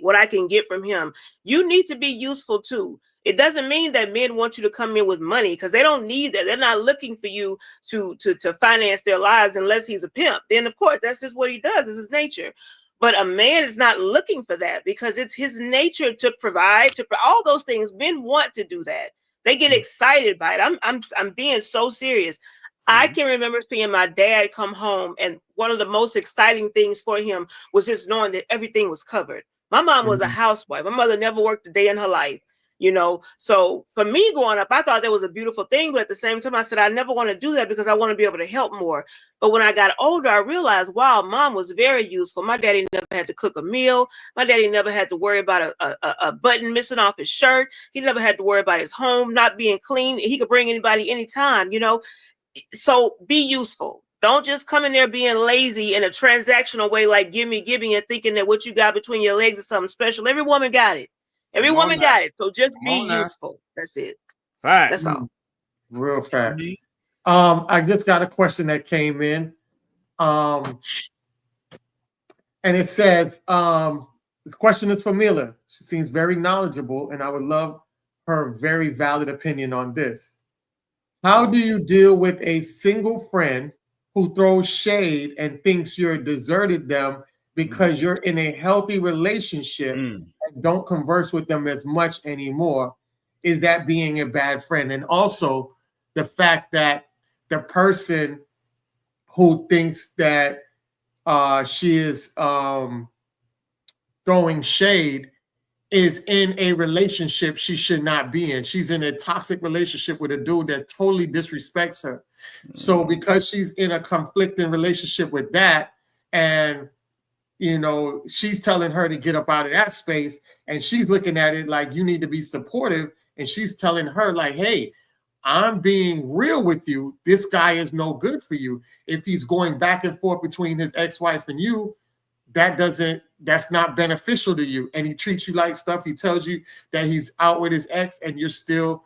what I can get from him. You need to be useful too. It doesn't mean that men want you to come in with money, because they don't need that. They're not looking for you to finance their lives unless he's a pimp. Then of course that's just what he does. It's his nature. But a man is not looking for that, because it's his nature to provide, all those things. Men want to do that. They get excited by it. I'm being so serious. I can remember seeing my dad come home, and one of the most exciting things for him was just knowing that everything was covered. My mom was a housewife. My mother never worked a day in her life. You know, so for me growing up, I thought that was a beautiful thing. But at the same time, I said, I never want to do that, because I want to be able to help more. But when I got older, I realized, wow, mom was very useful. My daddy never had to cook a meal. My daddy never had to worry about a button missing off his shirt. He never had to worry about his home not being clean. He could bring anybody anytime, you know. So be useful. Don't just come in there being lazy in a transactional way, like give me, and thinking that what you got between your legs is something special. Every woman got it. Every woman got it. So just be useful. That's it. Facts. That's all. Real facts. I just got a question that came in. And it says, this question is for Milah. She seems very knowledgeable, and I would love her very valid opinion on this. How do you deal with a single friend who throws shade and thinks you're deserted them because you're in a healthy relationship and don't converse with them as much anymore? Is that being a bad friend? And also the fact that the person who thinks that she is throwing shade is in a relationship she should not be in. She's in a toxic relationship with a dude that totally disrespects her. So because she's in a conflicting relationship with that, and you know, she's telling her to get up out of that space, and she's looking at it like you need to be supportive, and she's telling her like, hey, I'm being real with you. This guy is no good for you. If he's going back and forth between his ex-wife and you, that's not beneficial to you. And he treats you like stuff. He tells you that he's out with his ex and you're still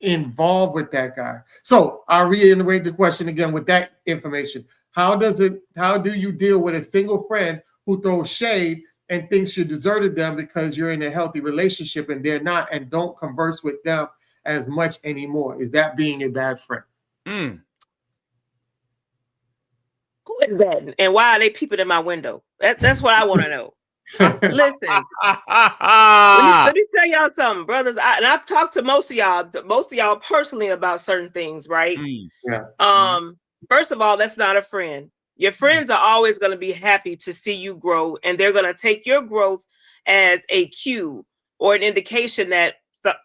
involved with that guy. So I'll reiterate the question again with that information. How do you deal with a single friend who throws shade and thinks you deserted them because you're in a healthy relationship and they're not, and don't converse with them as much anymore? Is that being a bad friend? Who is that? And why are they peeping in my window? That's what I want to know. Listen, let me tell y'all something, brothers. I've talked to most of y'all personally about certain things, right? Yeah. First of all, that's not a friend. Your friends are always going to be happy to see you grow, and they're going to take your growth as a cue or an indication that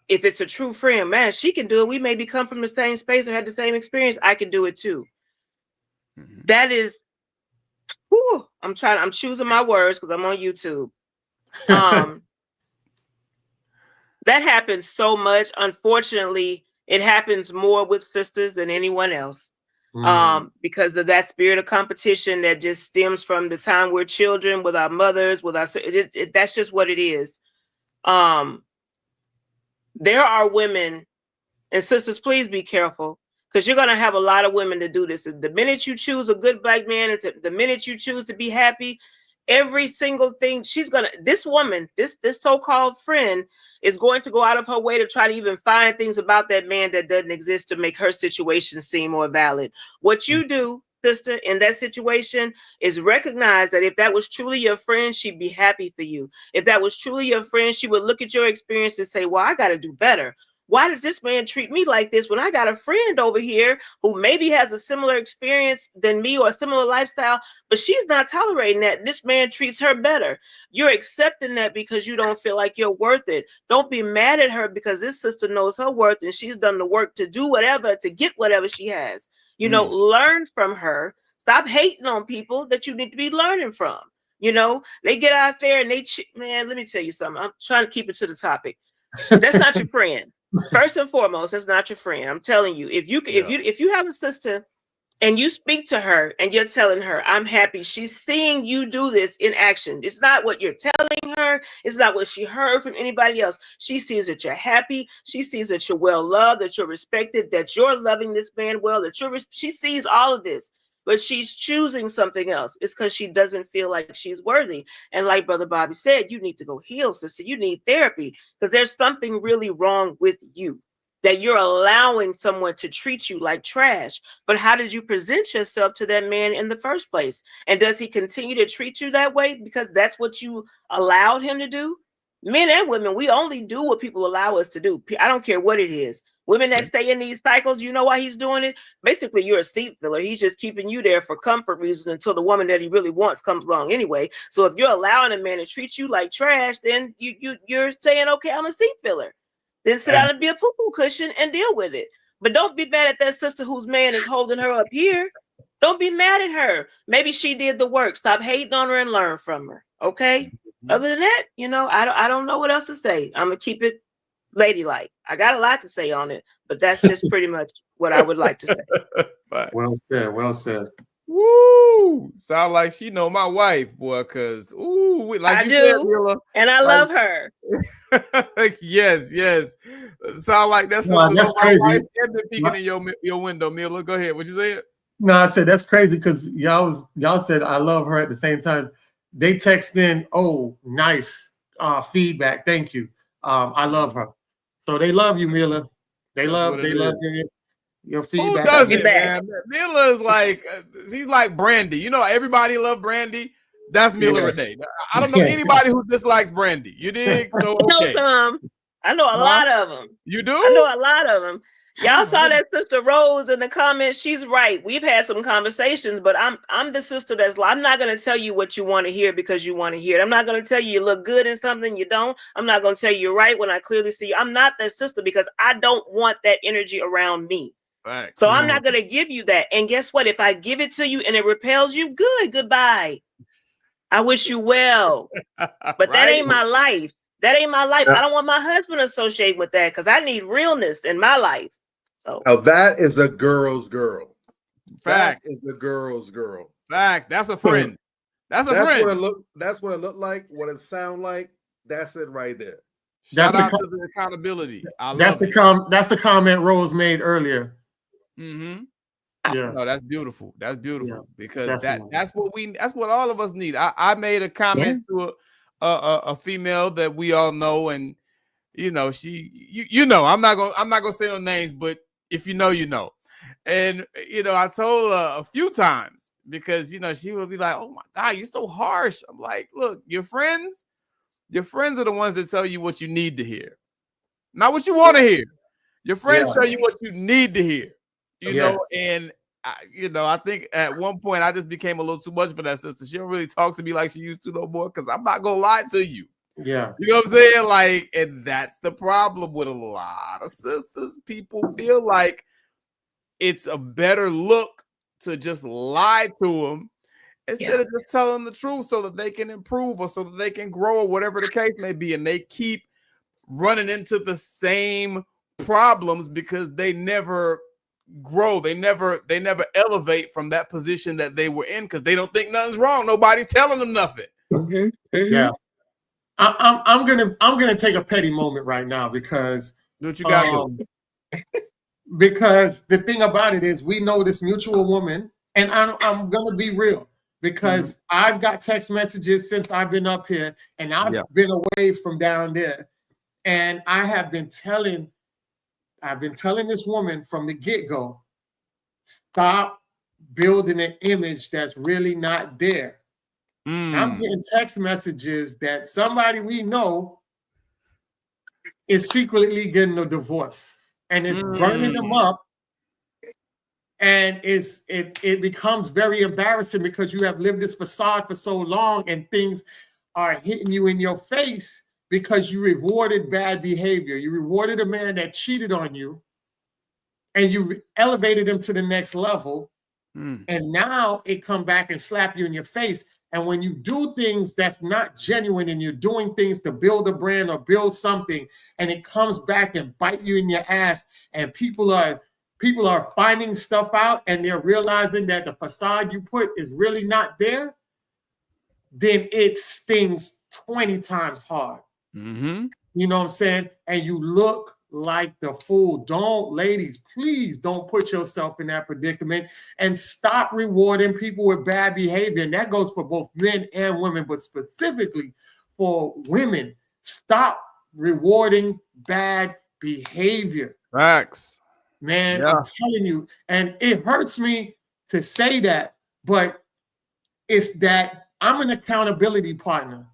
if it's a true friend, man, she can do it. We maybe come from the same space or had the same experience. I can do it too. That is, I'm choosing my words because I'm on YouTube. That happens so much. Unfortunately, it happens more with sisters than anyone else. Because of that spirit of competition that just stems from the time we're children with our mothers, that's just what it is. There are women, and sisters, please be careful, because you're going to have a lot of women to do this. The minute you choose a good black man, the minute you choose to be happy, every single thing this woman, this so-called friend, is going to go out of her way to try to even find things about that man that doesn't exist to make her situation seem more valid. What you do, sister, in that situation is recognize that if that was truly your friend, she'd be happy for you. If that was truly your friend, she would look at your experience and say, well, I got to do better. Why does this man treat me like this when I got a friend over here who maybe has a similar experience than me or a similar lifestyle, but she's not tolerating that? This man treats her better. You're accepting that because you don't feel like you're worth it. Don't be mad at her because this sister knows her worth and she's done the work to do whatever, to get whatever she has. You know, learn from her. Stop hating on people that you need to be learning from. You know, they get out there and man, let me tell you something. I'm trying to keep it to the topic. That's not your friend. First and foremost, that's not your friend. I'm telling you, if you have a sister and you speak to her and you're telling her, I'm happy, she's seeing you do this in action. It's not what you're telling her. It's not what she heard from anybody else. She sees that you're happy. She sees that you're well loved, that you're respected, that you're loving this man well, she sees all of this. But she's choosing something else. It's because she doesn't feel like she's worthy. And like Brother Bobby said, you need to go heal, sister. You need therapy because there's something really wrong with you, that you're allowing someone to treat you like trash. But how did you present yourself to that man in the first place? And does he continue to treat you that way because that's what you allowed him to do? Men and women, we only do what people allow us to do. I don't care what it is. Women that stay in these cycles, you know why he's doing it? Basically, you're a seat filler. He's just keeping you there for comfort reasons until the woman that he really wants comes along anyway. So if you're allowing a man to treat you like trash, then you're saying, okay, I'm a seat filler. Then sit down and be a poo-poo cushion and deal with it. But don't be mad at that sister whose man is holding her up here. Don't be mad at her. Maybe she did the work. Stop hating on her and learn from her. Okay? Other than that, you know, I don't know what else to say. I'm going to keep it ladylike. I got a lot to say on it, but that's just pretty much what I would like to say. Well said. Well said. Woo! Sound like she know my wife, boy. Cause like I you do, said, Milah, and I love her. Yes. Sound like that's that's crazy. Wife peeking in your window, Milah. Go ahead. What you saying? No, I said that's crazy because y'all said I love her at the same time. They text in, oh, nice feedback. Thank you. I love her. So they love you, Milah. They love your feedback. Who doesn't, man? Milah is like she's like Brandy. You know, everybody love Brandy. That's Milah Renee. I don't know anybody who dislikes Brandy. You dig? So okay. I know a lot of them. You do? I know a lot of them. Y'all saw that Sister Rose in the comments. She's right. We've had some conversations, but I'm the sister that's like, I'm not going to tell you what you want to hear because you want to hear it. I'm not going to tell you look good in something you don't. I'm not going to tell you you're right when I clearly see you. I'm not that sister because I don't want that energy around me. Right. So I'm not going to give you that. And guess what? If I give it to you and it repels you, goodbye. I wish you well. But that ain't my life. That ain't my life. I don't want my husband associated with that because I need realness in my life. So that is a girl's girl. Fact. That is a girl's girl. Fact. That's a friend. That's a friend. That's what it looked like. What it sound like. That's it right there. Shout out to the accountability. That's the comment Rose made earlier. Mm-hmm. Yeah. No, that's beautiful. That's beautiful because that's what all of us need. I made a comment to a female that we all know, and you know, you know, I'm not gonna say no names, but if you know, you know. And you know, I told her a few times because you know she would be like, "Oh my God, you're so harsh." I'm like, "Look, your friends are the ones that tell you what you need to hear, not what you want to hear. Your friends tell you what you need to hear." You know, and I think at one point I just became a little too much for that sister. She don't really talk to me like she used to no more because I'm not gonna lie to you. Yeah. You know what I'm saying? Like, and that's the problem with a lot of sisters. People feel like it's a better look to just lie to them instead of just telling them the truth so that they can improve or so that they can grow or whatever the case may be. And they keep running into the same problems because they never grow. They never elevate from that position that they were in because they don't think nothing's wrong. Nobody's telling them nothing. Yeah. I'm gonna take a petty moment right now because what you got because the thing about it is we know this mutual woman, and I'm gonna be real because I've got text messages since I've been up here and I've been away from down there, and I've been telling this woman from the get-go, stop building an image that's really not there. I'm getting text messages that somebody we know is secretly getting a divorce and it's burning them up. And it becomes very embarrassing because you have lived this facade for so long and things are hitting you in your face because you rewarded bad behavior. You rewarded a man that cheated on you and you elevated him to the next level. And now it come back and slap you in your face. And when you do things that's not genuine and you're doing things to build a brand or build something, and it comes back and bite you in your ass, and people are finding stuff out and they're realizing that the facade you put is really not there, then it stings 20 times hard. You know what I'm saying? And you look like the fool. Ladies, please don't put yourself in that predicament and stop rewarding people with bad behavior. And that goes for both men and women, but specifically for women. Stop rewarding bad behavior. Facts. Man, I'm telling you, and it hurts me to say that, but it's that I'm an accountability partner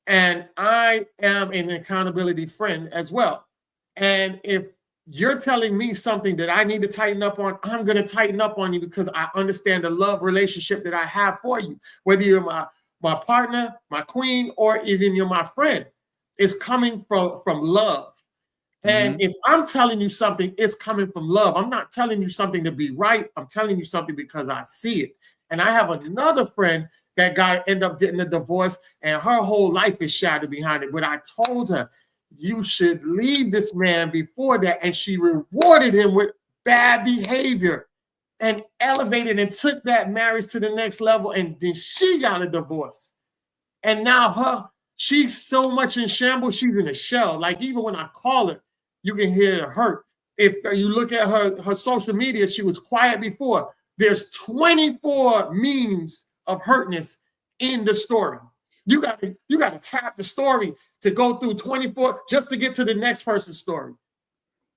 and I am an accountability friend as well. And if you're telling me something that I need to tighten up on, I'm going to tighten up on you because I understand the love relationship that I have for you. Whether you're my partner, my queen, or even you're my friend, it's coming from love. And if I'm telling you something, it's coming from love. I'm not telling you something to be right. I'm telling you something because I see it. And I have another friend that guy ended up getting a divorce and her whole life is shattered behind it. But I told her, you should leave this man before that. And she rewarded him with bad behavior and elevated and took that marriage to the next level. And then she got a divorce. And now she's so much in shambles, she's in a shell. Like even when I call her, you can hear her hurt. If you look at her social media, she was quiet before. There's 24 memes of hurtness in the story. You gotta tap the story to go through 24 just to get to the next person's story.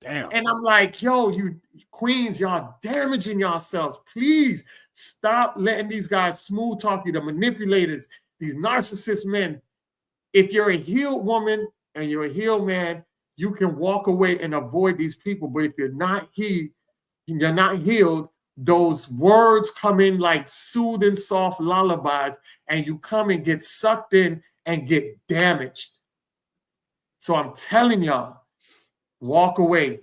Damn. And I'm like, yo, you queens, y'all damaging yourselves. Please stop letting these guys smooth talk you, the manipulators, these narcissist men. If you're a healed woman and you're a healed man, you can walk away and avoid these people. But if you're not healed, those words come in like soothing, soft lullabies, and you come and get sucked in and get damaged. So I'm telling y'all, walk away,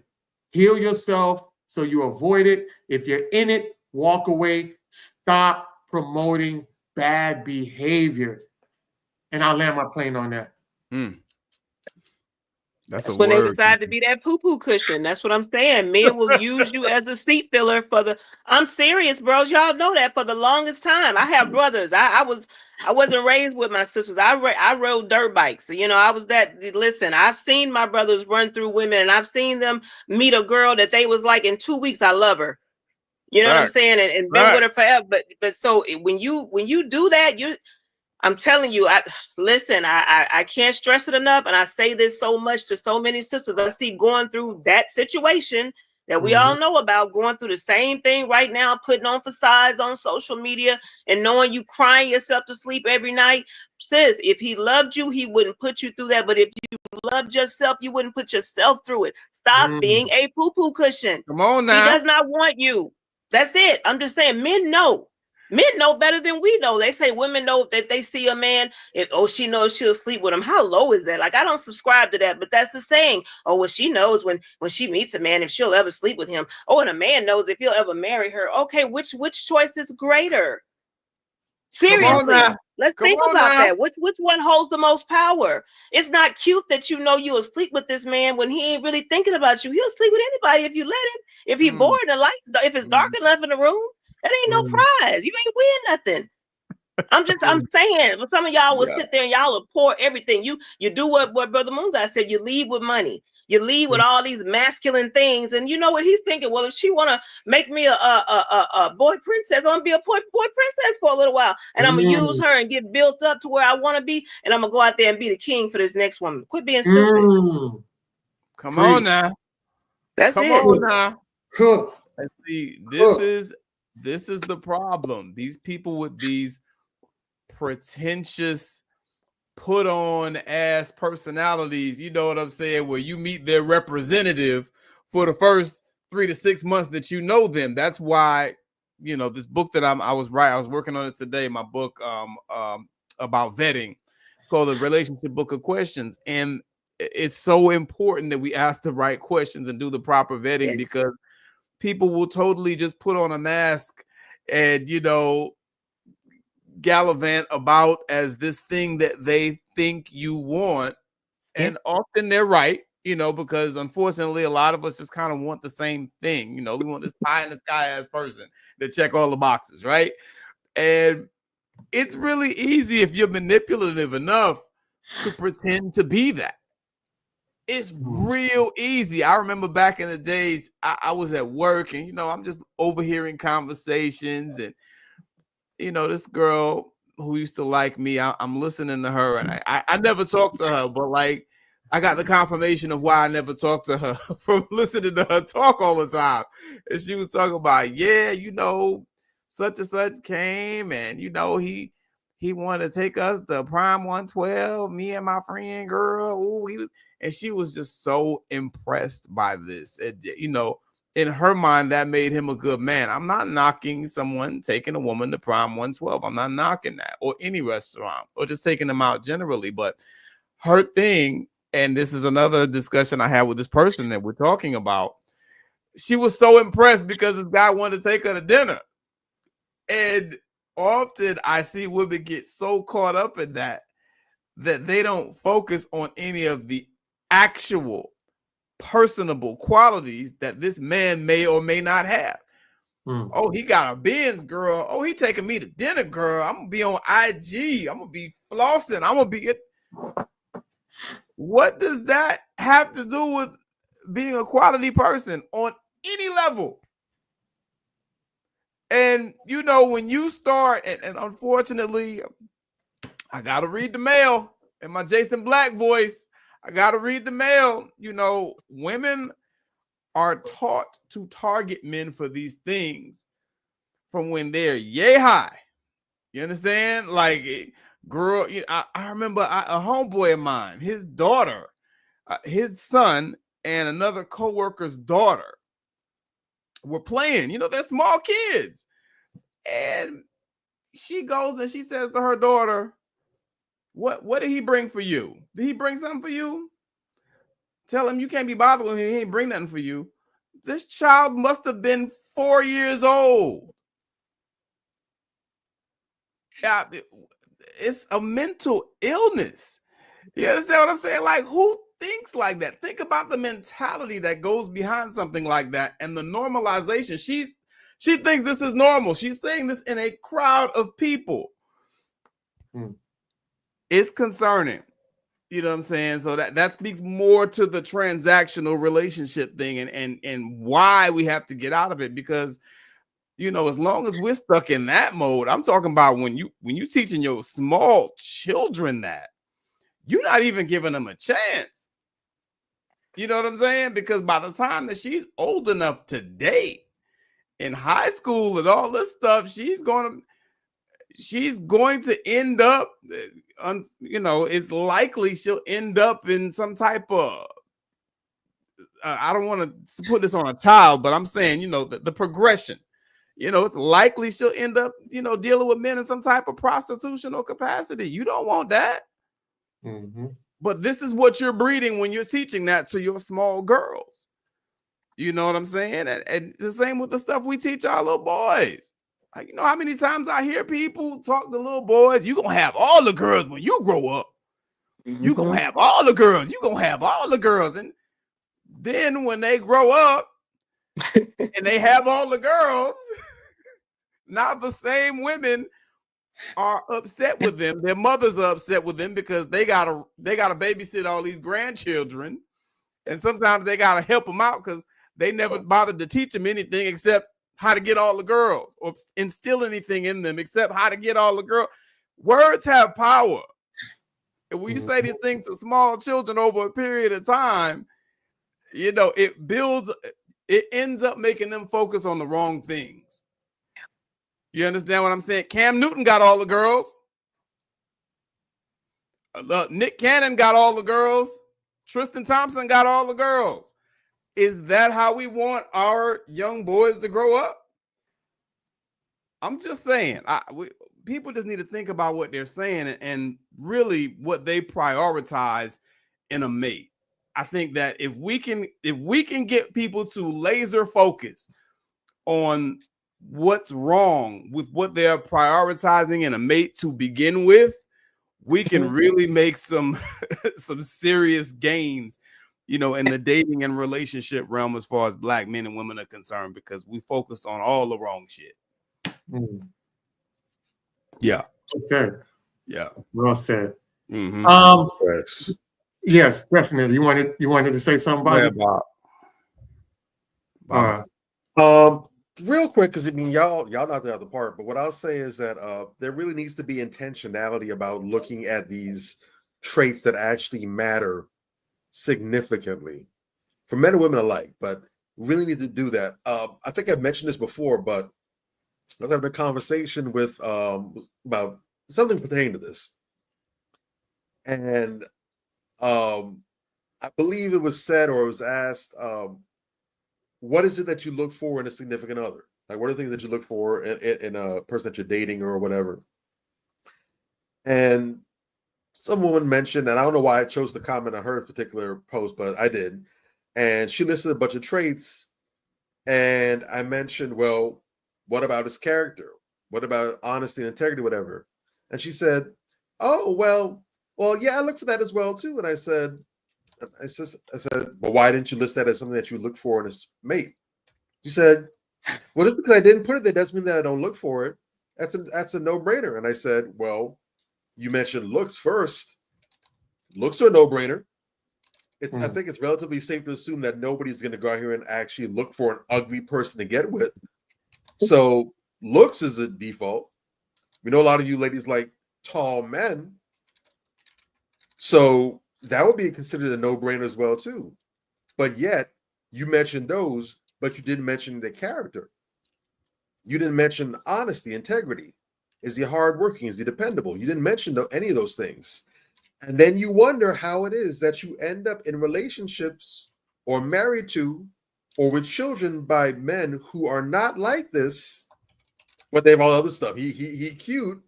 heal yourself so you avoid it. If you're in it, walk away. Stop promoting bad behavior. And I'll land my plane on that. That's when they decide to be that poo-poo cushion. That's what I'm saying. Men will use you as a seat filler I'm serious, bros. Y'all know that for the longest time. I have brothers. I wasn't raised with my sisters. I rode dirt bikes. You know, I was that. Listen, I've seen my brothers run through women, and I've seen them meet a girl that they was like, in 2 weeks, I love her. You know what I'm saying? And been with her forever. But so when you do that, I'm telling you, I can't stress it enough. And I say this so much to so many sisters I see going through that situation that we all know about, going through the same thing right now, putting on facades on social media and knowing you crying yourself to sleep every night. Sis, if he loved you, he wouldn't put you through that. But if you loved yourself, you wouldn't put yourself through it. Stop being a poo-poo cushion. Come on now. He does not want you. That's it. I'm just saying, men know. Men know better than we know. They say women know that they see a man, she knows she'll sleep with him. How low is that? Like, I don't subscribe to that, but that's the saying. Oh, well, she knows when she meets a man if she'll ever sleep with him. Oh, and a man knows if he'll ever marry her. Okay, which choice is greater? Seriously, let's think about that. Which one holds the most power? It's not cute that you know you'll sleep with this man when he ain't really thinking about you. He'll sleep with anybody if you let him. If he's bored and the lights, if it's dark enough in the room. That ain't no prize. You ain't win nothing. I'm saying, but some of y'all will sit there and y'all will pour everything. You do what Brother Moon guy said. You leave with money. You leave with all these masculine things, and you know what he's thinking. Well, if she want to make me a boy princess, I'm gonna be a boy princess for a little while, and I'm gonna use her and get built up to where I want to be, and I'm gonna go out there and be the king for this next woman. Quit being stupid. Come on now. That's Come it. on now. And see, this is the problem. These people with these pretentious, put on ass personalities, you know what I'm saying, where you meet their representative for the first 3 to 6 months that you know them. That's why, you know, this book that I was working on it today, my book about vetting. It's called The Relationship Book of Questions. And it's so important that we ask the right questions and do the proper vetting, because people will totally just put on a mask and, you know, gallivant about as this thing that they think you want. And often they're right, you know, because unfortunately a lot of us just kind of want the same thing. You know, we want this pie in the sky ass person to check all the boxes, right? And it's really easy if you're manipulative enough to pretend to be that. It's real easy. I remember back in the days, I was at work and, you know, I'm just overhearing conversations, and, you know, this girl who used to like me, I'm listening to her, and I never talked to her, but like, I got the confirmation of why I never talked to her from listening to her talk all the time. And she was talking about, yeah, you know, such and such came, and, you know, he wanted to take us to Prime 112, me and my friend girl. Ooh, and she was just so impressed by this. You know, in her mind, that made him a good man. I'm not knocking someone taking a woman to Prime 112. I'm not knocking that, or any restaurant, or just taking them out generally. But her thing, and this is another discussion I had with this person that we're talking about, she was so impressed because this guy wanted to take her to dinner. And often I see women get so caught up in that they don't focus on any of the actual personable qualities that this man may or may not have. Oh, he got a Benz, girl. Oh, he taking me to dinner, girl. I'm gonna be on IG. I'm gonna be flossing. I'm gonna be it. What does that have to do with being a quality person on any level? And you know, when you start, and unfortunately, I gotta read the mail in my Jason Black voice. I gotta read the mail. You know, women are taught to target men for these things from when they're yay high. You understand? Like, girl, you know, I remember a homeboy of mine, his daughter, his son, and another co-worker's daughter were playing. You know, they're small kids. And she goes and she says to her daughter, what did he bring for you? Did he bring something for you? Tell him you can't be bothered with him. He ain't bring nothing for you. This child must have been 4 years old. Yeah, it's a mental illness. You understand what I'm saying? Like, who thinks like that? Think about the mentality that goes behind something like that and the normalization. She thinks this is normal. She's saying this in a crowd of people. It's concerning. You know what I'm saying? So that speaks more to the transactional relationship thing and why we have to get out of it, because you know, as long as we're stuck in that mode, I'm talking about when you teaching your small children that, you're not even giving them a chance. You know what I'm saying? Because by the time that she's old enough to date in high school and all this stuff, she's going to end up, you know, it's likely she'll end up in some type of, I don't want to put this on a child, but I'm saying, you know, the progression. You know, it's likely she'll end up, you know, dealing with men in some type of prostitutional capacity. You don't want that. But this is what you're breeding when you're teaching that to your small girls. You know what I'm saying? And the same with the stuff we teach our little boys. Like, you know how many times I hear people talk to little boys, you're going to have all the girls when you grow up. You're going to have all the girls. You're going to have all the girls. And then when they grow up and they have all the girls, now the same women are upset with them. Their mothers are upset with them because they gotta babysit all these grandchildren, and sometimes they gotta help them out because they never bothered to teach them anything except how to get all the girls, or instill anything in them except how to get all the girls. Words have power, and when you say these things to small children over a period of time, you know, it ends up making them focus on the wrong things. You understand what I'm saying? Cam Newton got all the girls. Nick Cannon got all the girls. Tristan Thompson got all the girls. Is that how we want our young boys to grow up? I'm just saying. People just need to think about what they're saying and really what they prioritize in a mate. I think that if we can get people to laser focus on what's wrong with what they're prioritizing in a mate to begin with, we can really make some serious gains, you know, in the dating and relationship realm as far as Black men and women are concerned, because we focused on all the wrong shit. Yeah. Okay. Yeah. Well said. Yes, definitely. You wanted to say something about it? Bob. Real quick, because I mean, y'all knocked it out of the park. But what I'll say is that there really needs to be intentionality about looking at these traits that actually matter significantly for men and women alike. But really need to do that. I think I've mentioned this before, but I was having a conversation with about something pertaining to this, and I believe it was said or it was asked. What is it that you look for in a significant other? Like, what are the things that you look for in a person that you're dating or whatever? And some woman mentioned, and I don't know why I chose to comment on her particular post, but I did. And she listed a bunch of traits. And I mentioned, well, what about his character? What about honesty and integrity, whatever? And she said, oh, well, yeah, I look for that as well, too. And I said, well, why didn't you list that as something that you look for in a mate? You said, well, just because I didn't put it there doesn't mean that I don't look for it. That's a no-brainer. And I said, well, you mentioned looks first. looks are a no-brainer. I think it's relatively safe to assume that nobody's going to go out here and actually look for an ugly person to get with. So looks is a default. We know a lot of you ladies like tall men. So that would be considered a no-brainer as well, too. But yet, you mentioned those, but you didn't mention the character. You didn't mention honesty, integrity. Is he hardworking? Is he dependable? You didn't mention any of those things. And then you wonder how it is that you end up in relationships or married to or with children by men who are not like this, but they have all other stuff. He cute.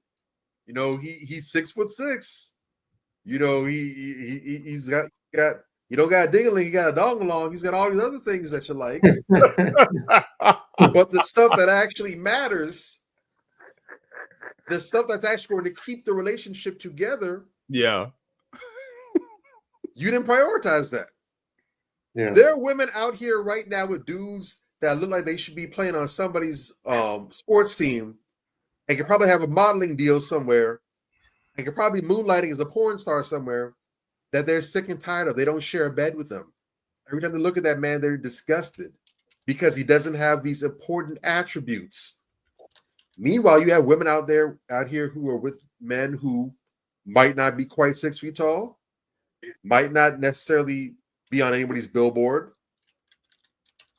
You know, he's 6'6". You know, he's got you don't got a ding-a-ling, he got a dong-along. He's got all these other things that you like. But the stuff that actually matters, the stuff that's actually going to keep the relationship together, yeah, you didn't prioritize that. Yeah. There are women out here right now with dudes that look like they should be playing on somebody's sports team and could probably have a modeling deal somewhere and could probably be moonlighting as a porn star somewhere that they're sick and tired of. They don't share a bed with them. Every time they look at that man, they're disgusted because he doesn't have these important attributes. Meanwhile, you have women out here who are with men who might not be quite 6 feet tall, might not necessarily be on anybody's billboard,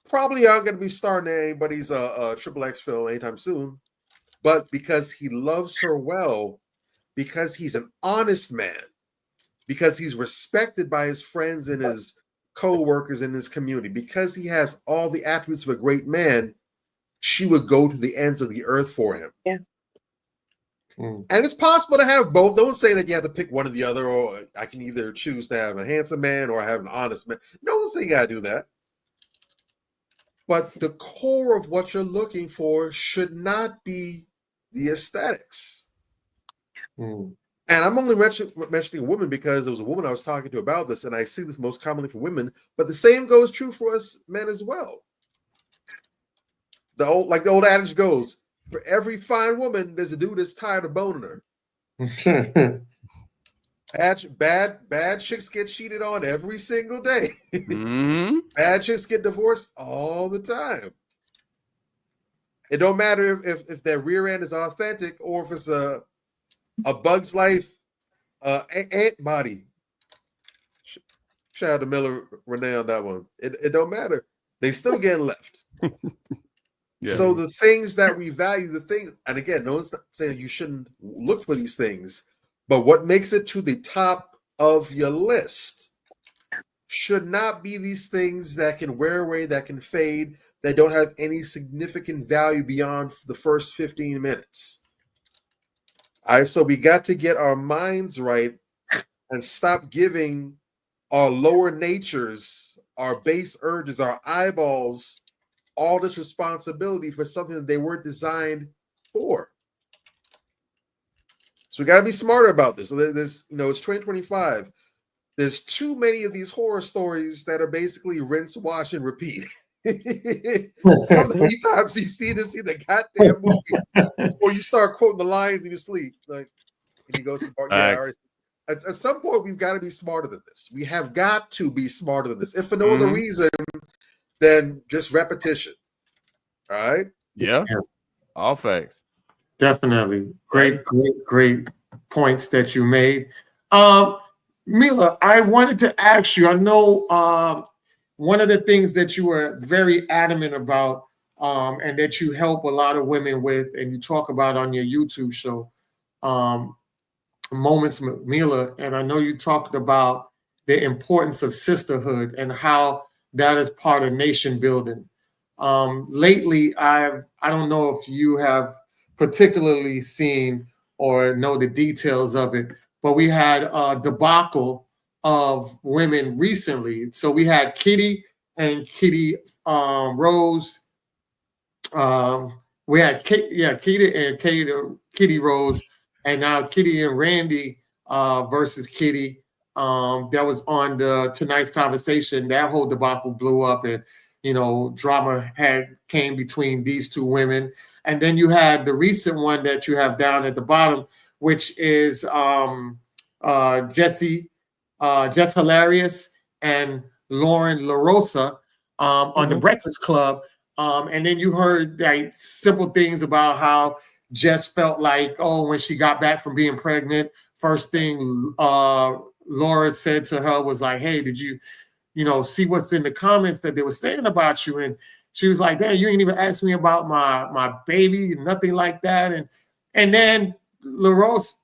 probably aren't going to be starring in anybody's Triple X film anytime soon, but because he loves her well, because he's an honest man, because he's respected by his friends and his co-workers in his community, because he has all the attributes of a great man, she would go to the ends of the earth for him. Yeah. And it's possible to have both. Don't say that you have to pick one or the other, or I can either choose to have a handsome man or have an honest man. No one say you gotta do that. But the core of what you're looking for should not be the aesthetics. And I'm only mentioning a woman because there was a woman I was talking to about this, and I see this most commonly for women, but the same goes true for us men as well. The old adage goes, for every fine woman, there's a dude that's tired of boning her. Bad chicks get cheated on every single day. Bad chicks get divorced all the time. It don't matter if their rear end is authentic or if it's a Bug's Life ant body. Shout out to Miller Renee on that one. It don't matter. They still getting left. Yeah. So the things that we value, and again, no one's saying you shouldn't look for these things, but what makes it to the top of your list should not be these things that can wear away, that can fade, that don't have any significant value beyond the first 15 minutes. All right, so we got to get our minds right and stop giving our lower natures, our base urges, our eyeballs, all this responsibility for something that they weren't designed for. So we got to be smarter about this. So there's, it's 2025. There's too many of these horror stories that are basically rinse, wash, and repeat. How many times you see the goddamn movie before you start quoting the lines in your sleep? Like, and he goes to the bar. Yeah, all right. At some point, we've got to be smarter than this. We have got to be smarter than this. If for no other reason, then just repetition. All right? Yeah. All facts. Definitely. Great points that you made. Milah, I wanted to ask you, I know one of the things that you were very adamant about and that you help a lot of women with, and you talk about on your YouTube show, Moments with Milah, and I know you talked about the importance of sisterhood and how that is part of nation building. Lately, I don't know if you have particularly seen or know the details of it, but we had a debacle of women recently. So we had Kitty and Kitty Rose. We had Kitty Rose, and now Kitty and Randy versus Kitty. That was on the Tonight's Conversation. That whole debacle blew up, and drama came between these two women. And then you had the recent one that you have down at the bottom, which is Jesse Just Hilarious and Lauren LaRosa on the Breakfast Club. And then you heard like simple things about how Jess felt like, oh, when she got back from being pregnant, first thing Laura said to her was like, hey, did you see what's in the comments that they were saying about you? And she was like, damn, you ain't even asked me about my baby, nothing like that. And then LaRosa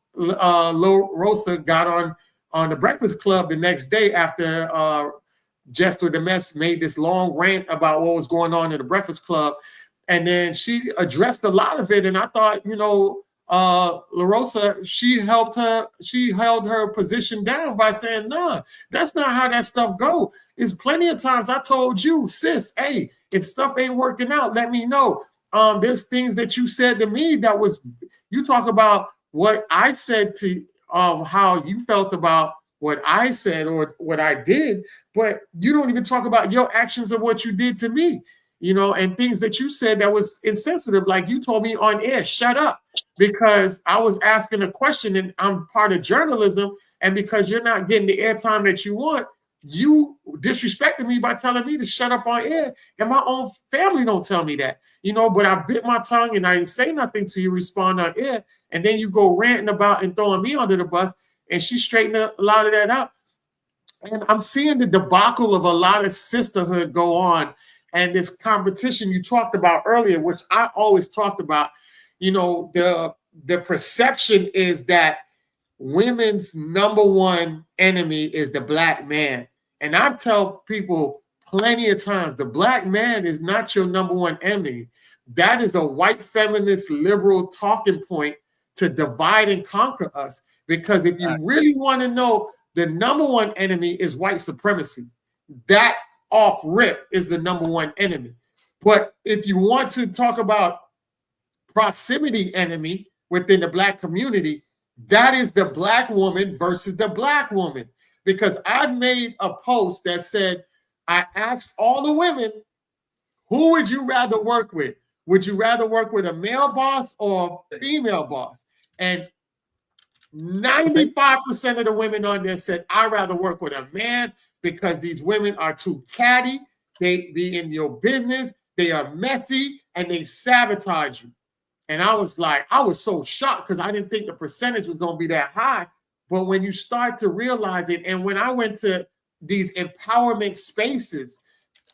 got on the Breakfast Club the next day after Jess with the Mess made this long rant about what was going on in the Breakfast Club. And then she addressed a lot of it. And I thought, LaRosa, she held her position down by saying, nah, that's not how that stuff go. It's plenty of times I told you, sis, hey, if stuff ain't working out, let me know. There's things that you said to me that was, you talk about what I said to how you felt about what I said or what I did, but you don't even talk about your actions of what you did to me, and things that you said that was insensitive. Like you told me on air, shut up, because I was asking a question and I'm part of journalism. And because you're not getting the airtime that you want, you disrespected me by telling me to shut up on air. And my own family don't tell me that, but I bit my tongue and I didn't say nothing to you respond on air. And then you go ranting about and throwing me under the bus. And she straightened a lot of that out. And I'm seeing the debacle of a lot of sisterhood go on. And this competition you talked about earlier, which I always talked about, the perception is that women's number one enemy is the black man. And I tell people plenty of times, the black man is not your number one enemy. That is a white feminist liberal talking point to divide and conquer us. Because if you really want to know, the number one enemy is white supremacy. That off rip is the number one enemy. But if you want to talk about proximity enemy within the black community, that is the black woman versus the black woman. Because I made a post that said, I asked all the women, who would you rather work with? Would you rather work with a male boss or a female boss? And 95% of the women on there said, I'd rather work with a man because these women are too catty. They be in your business. They are messy and they sabotage you. And I was so shocked because I didn't think the percentage was going to be that high. But when you start to realize it, and when I went to these empowerment spaces,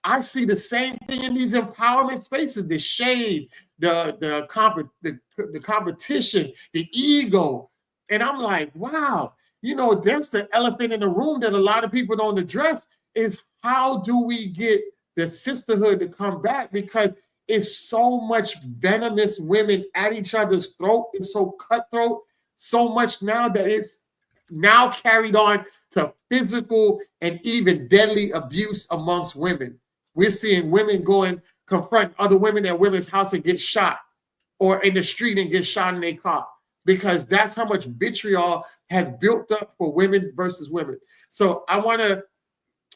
I see the same thing in these empowerment spaces, the shade, the competition, the ego. And I'm like, wow, that's the elephant in the room that a lot of people don't address is how do we get the sisterhood to come back? Because it's so much venomous women at each other's throat. It's so cutthroat, so much now that it's now carried on to physical and even deadly abuse amongst women. We're seeing women confront other women at women's house and get shot, or in the street and get shot in their car. Because that's how much vitriol has built up for women versus women. So I want to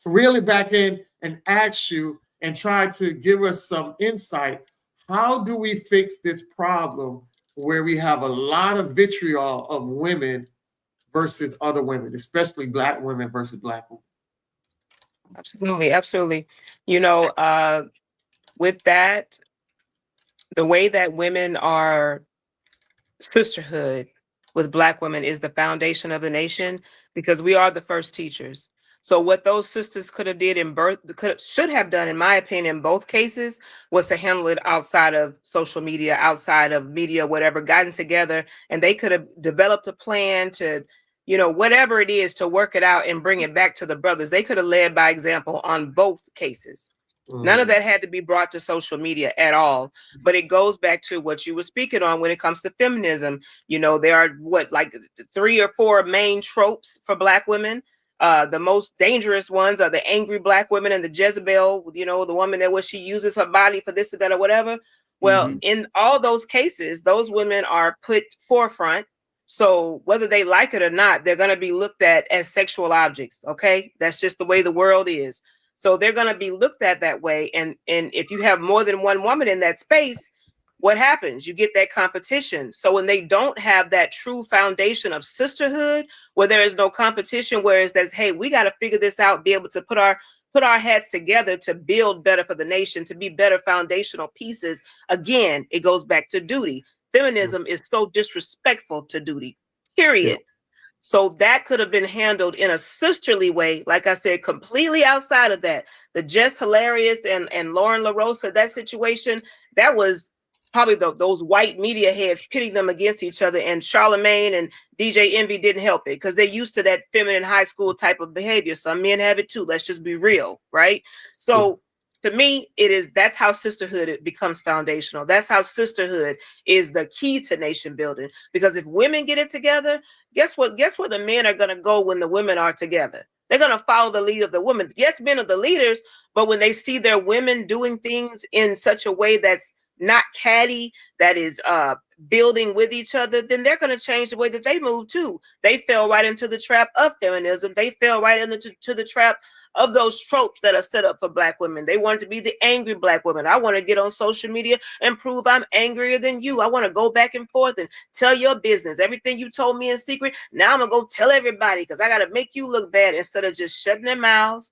reel it back in and ask you and try to give us some insight. How do we fix this problem where we have a lot of vitriol of women versus other women, especially black women versus black women? Absolutely, absolutely. With that, the way that women are sisterhood with black women is the foundation of the nation, because we are the first teachers. So what those sisters could have did should have done, in my opinion, in both cases, was to handle it outside of social media, outside of media, whatever, gotten together, and they could have developed a plan to, whatever it is, to work it out and bring it back to the brothers. They could have led by example on both cases. None of that had to be brought to social media at all. But it goes back to what you were speaking on when it comes to feminism. There are 3 or 4 main tropes for black women. The most dangerous ones are the angry black women and the Jezebel, the woman that she uses her body for this or that or whatever. Well, in all those cases, those women are put forefront. So whether they like it or not, they're going to be looked at as sexual objects. Okay. That's just the way the world is. So they're going to be looked at that way. And if you have more than one woman in that space, what happens? You get that competition. So when they don't have that true foundation of sisterhood, where there is no competition, whereas there's, hey, we got to figure this out, be able to put our heads together to build better for the nation, to be better foundational pieces. Again, it goes back to duty. Feminism is so disrespectful to duty, period. Yeah. So that could have been handled in a sisterly way, like I said, completely outside of that. The Jess Hilarious and Lauren LaRosa, that situation, that was probably those white media heads pitting them against each other, and Charlemagne and DJ Envy didn't help it because they're used to that feminine high school type of behavior. Some men have it too. Let's just be real, right? So to me, that's how sisterhood becomes foundational. That's how sisterhood is the key to nation building. Because if women get it together, guess what? Guess where the men are going to go when the women are together? They're going to follow the lead of the women. Yes, men are the leaders, but when they see their women doing things in such a way that's not catty, that is building with each other, then they're going to change the way that they move too. They fell right into the trap of feminism. They fell right into the trap of those tropes that are set up for Black women. They want to be the angry Black woman. I want to get on social media and prove I'm angrier than you. I want to go back and forth and tell your business. Everything you told me in secret, now I'm going to go tell everybody because I got to make you look bad, instead of just shutting their mouths,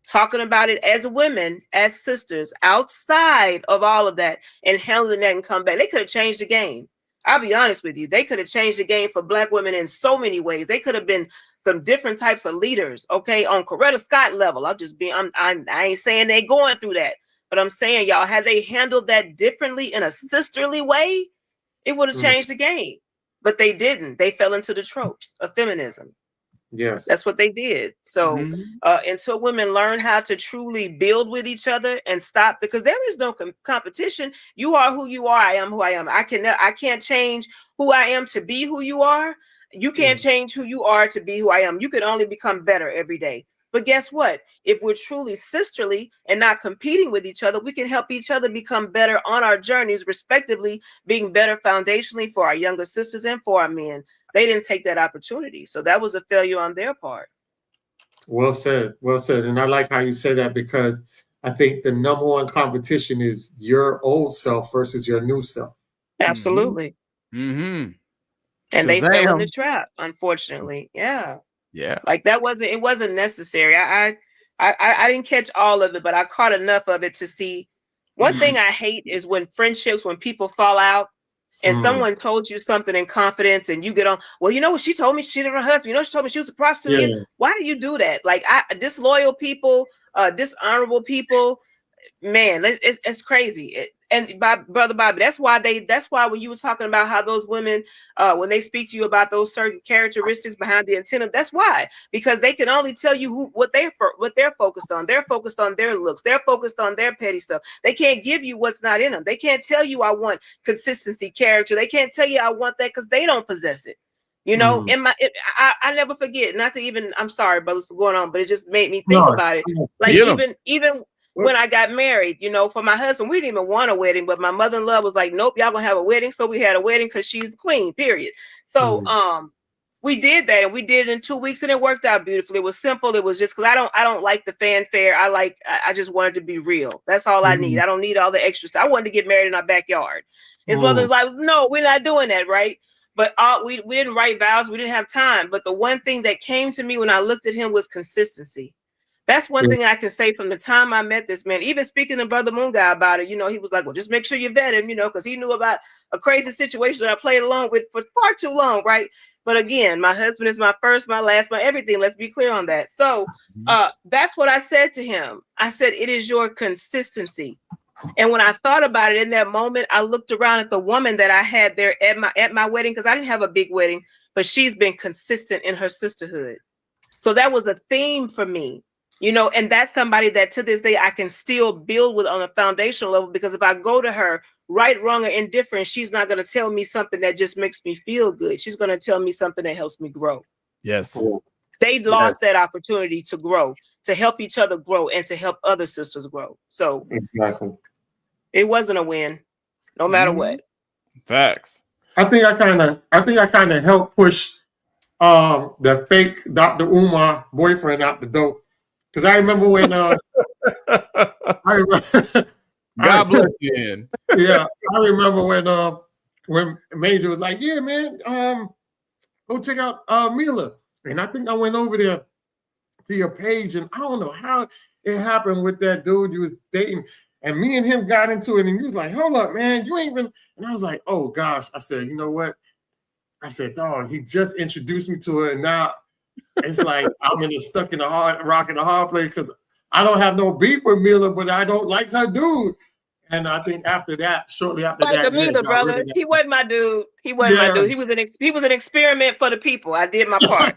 talking about it as women, as sisters, outside of all of that, and handling that and come back. They could have changed the game. I'll be honest with you. They could have changed the game for Black women in so many ways. They could have been some different types of leaders, okay, on Coretta Scott level. I ain't saying they're going through that, but I'm saying, y'all, had they handled that differently in a sisterly way, it would have changed the game. But they didn't. They fell into the tropes of feminism. Yes, that's what they did. So until women learn how to truly build with each other and stop, because there is no competition. You are who you are. I am who I am. I can't change who I am to be who you are. You can't change who you are to be who I am. You can only become better every day. But guess what? If we're truly sisterly and not competing with each other, we can help each other become better on our journeys, respectively, being better foundationally for our younger sisters and for our men. They didn't take that opportunity. So that was a failure on their part. Well said. Well said. And I like how you say that, because I think the number one competition is your old self versus your new self. Absolutely. Mm-hmm. And they fell in the trap, unfortunately. Yeah. Yeah. Like it wasn't necessary. I didn't catch all of it, but I caught enough of it to see. One thing I hate is when people fall out and someone told you something in confidence and you get on, well, you know what she told me? She did her husband. You know, she told me she was a prostitute. Yeah. Why do you do that? Like, disloyal people, dishonorable people, man, it's crazy. Brother Bobby, that's why when you were talking about how those women, when they speak to you about those certain characteristics behind the antenna, that's why, because they can only tell you what they're focused on. They're focused on their looks. They're focused on their petty stuff. They can't give you what's not in them. They can't tell you I want consistency, character. They can't tell you I want that because they don't possess it. You know, I never forget. Not to even, I'm sorry, brothers, for going on, but it just made me think about it. Like even when I got married, you know, for my husband, we didn't even want a wedding, but my mother-in-law was like, nope, y'all gonna have a wedding. So we had a wedding because she's the queen, period. So we did that, and we did it in 2 weeks, and it worked out beautifully. It was simple. It was just because I don't like the fanfare. I just wanted to be real. That's all I need. I don't need all the extra stuff. I wanted to get married in our backyard. His mother was like, no, we're not doing that, right? But we didn't write vows. We didn't have time. But the one thing that came to me when I looked at him was consistency. That's one thing I can say from the time I met this man. Even speaking to Brother Moon Guy about it, you know, he was like, well, just make sure you vet him, you know, because he knew about a crazy situation that I played along with for far too long, right? But again, my husband is my first, my last, my everything. Let's be clear on that. So that's what I said to him. I said, it is your consistency. And when I thought about it in that moment, I looked around at the woman that I had there at my wedding, because I didn't have a big wedding, but she's been consistent in her sisterhood. So that was a theme for me. You know, and that's somebody that to this day I can still build with on a foundational level, because if I go to her, right, wrong, or indifferent, she's not going to tell me something that just makes me feel good. She's going to tell me something that helps me grow. Yes. They lost that opportunity to grow, to help each other grow, and to help other sisters grow. So exactly, it wasn't a win, no matter what. Facts. I think I kind of helped push the fake Dr. Umar boyfriend out the door. Because I remember when God bless you, Ian. Yeah, I remember when Major was like, "Yeah, man, go check out Milah," and I think I went over there to your page, and I don't know how it happened with that dude you was dating, and me and him got into it, and he was like, "Hold up, man, you ain't even," and I was like, "Oh gosh," I said, "You know what?" I said, "Dog, he just introduced me to her, and now it's like I'm stuck in the rock and the hard place because I don't have no beef with Milah, but I don't like her dude." And I think after that, shortly after that, Milah, brother, he wasn't my dude. He wasn't my dude. He was an experiment for the people. I did my part.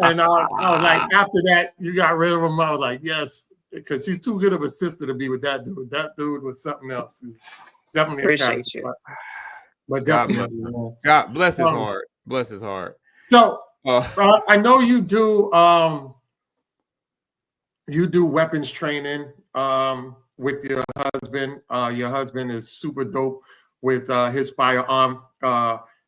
And I was like, after that, you got rid of him. I was like, yes, because she's too good of a sister to be with that dude. That dude was something else. He's definitely appreciate you. But God definitely, bless, God bless his heart. Bless his heart. So I know you do weapons training with your husband. Your husband is super dope with his firearm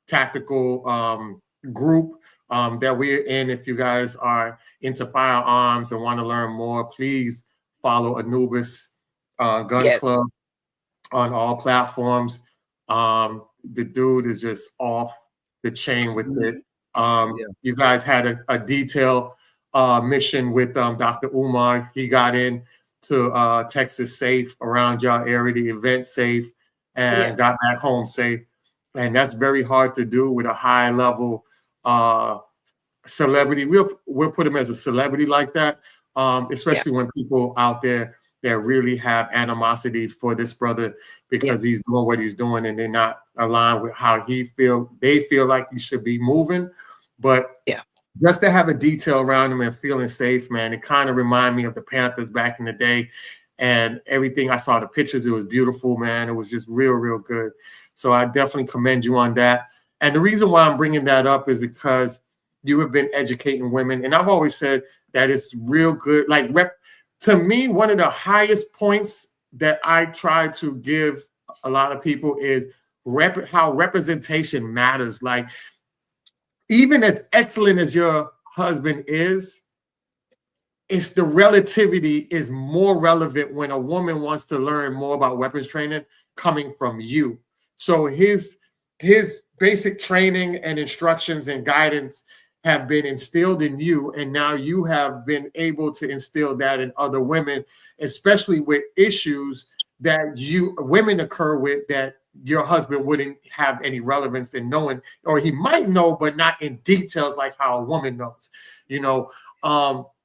tactical group that we're in. If you guys are into firearms and want to learn more, please follow Anubis Gun Club on all platforms. The dude is just off the chain with it. You guys had a detailed mission with Dr. Umar. He got in to Texas safe, around your area, the event safe, and got back home safe. And that's very hard to do with a high level celebrity. We'll put him as a celebrity like that, especially when people out there that really have animosity for this brother because he's doing what he's doing and they're not aligned with how they feel like he should be moving. But just to have a detail around him and feeling safe, man, it kind of reminded me of the Panthers back in the day. And everything, I saw the pictures, it was beautiful, man. It was just real, real good. So I definitely commend you on that. And the reason why I'm bringing that up is because you have been educating women. And I've always said that it's real good. Like, to me, one of the highest points that I try to give a lot of people is how representation matters. Like, even as excellent as your husband is, it's the relativity is more relevant when a woman wants to learn more about weapons training coming from you. So his basic training and instructions and guidance have been instilled in you, and now you have been able to instill that in other women, especially with issues that women occur with that your husband wouldn't have any relevance in knowing, or he might know, but not in details like how a woman knows,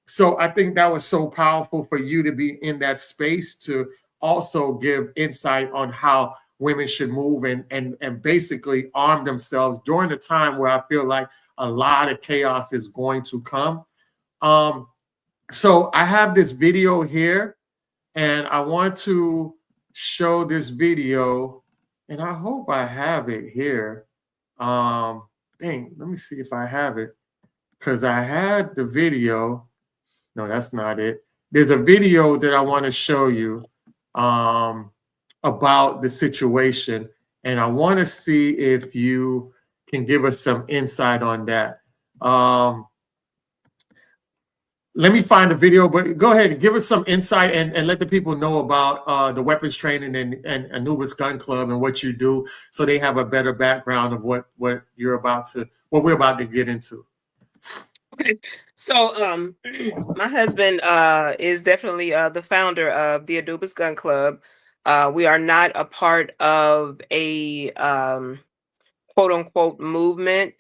So I think that was so powerful for you to be in that space to also give insight on how women should move and basically arm themselves during the time where I feel like a lot of chaos is going to come. So I have this video here, and I want to show this video, and I hope I have it here. Dang, let me see if I have it, because I had the video. No, that's not it. There's a video that I want to show you about the situation, and I want to see if you can give us some insight on that. Let me find the video, but go ahead and give us some insight and let the people know about the weapons training and Anubis Gun Club and what you do, so they have a better background of what we're about to get into. Okay, so my husband is definitely the founder of the Anubis Gun Club. We are not a part of a quote unquote movement.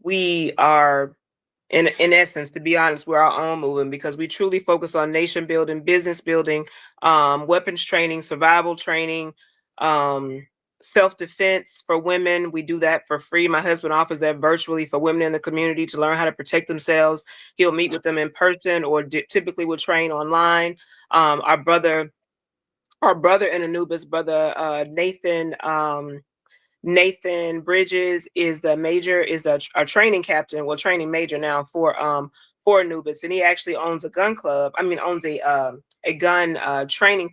We are, in essence, to be honest, we're our own movement because we truly focus on nation building, business building, weapons training, survival training, self-defense for women. We do that for free. My husband offers that virtually for women in the community to learn how to protect themselves. He'll meet with them in person, or typically will train online. Our brother in Anubis, brother Nathan Bridges is our training captain, training major now for Anubis, and he actually owns a gun club. Owns a gun training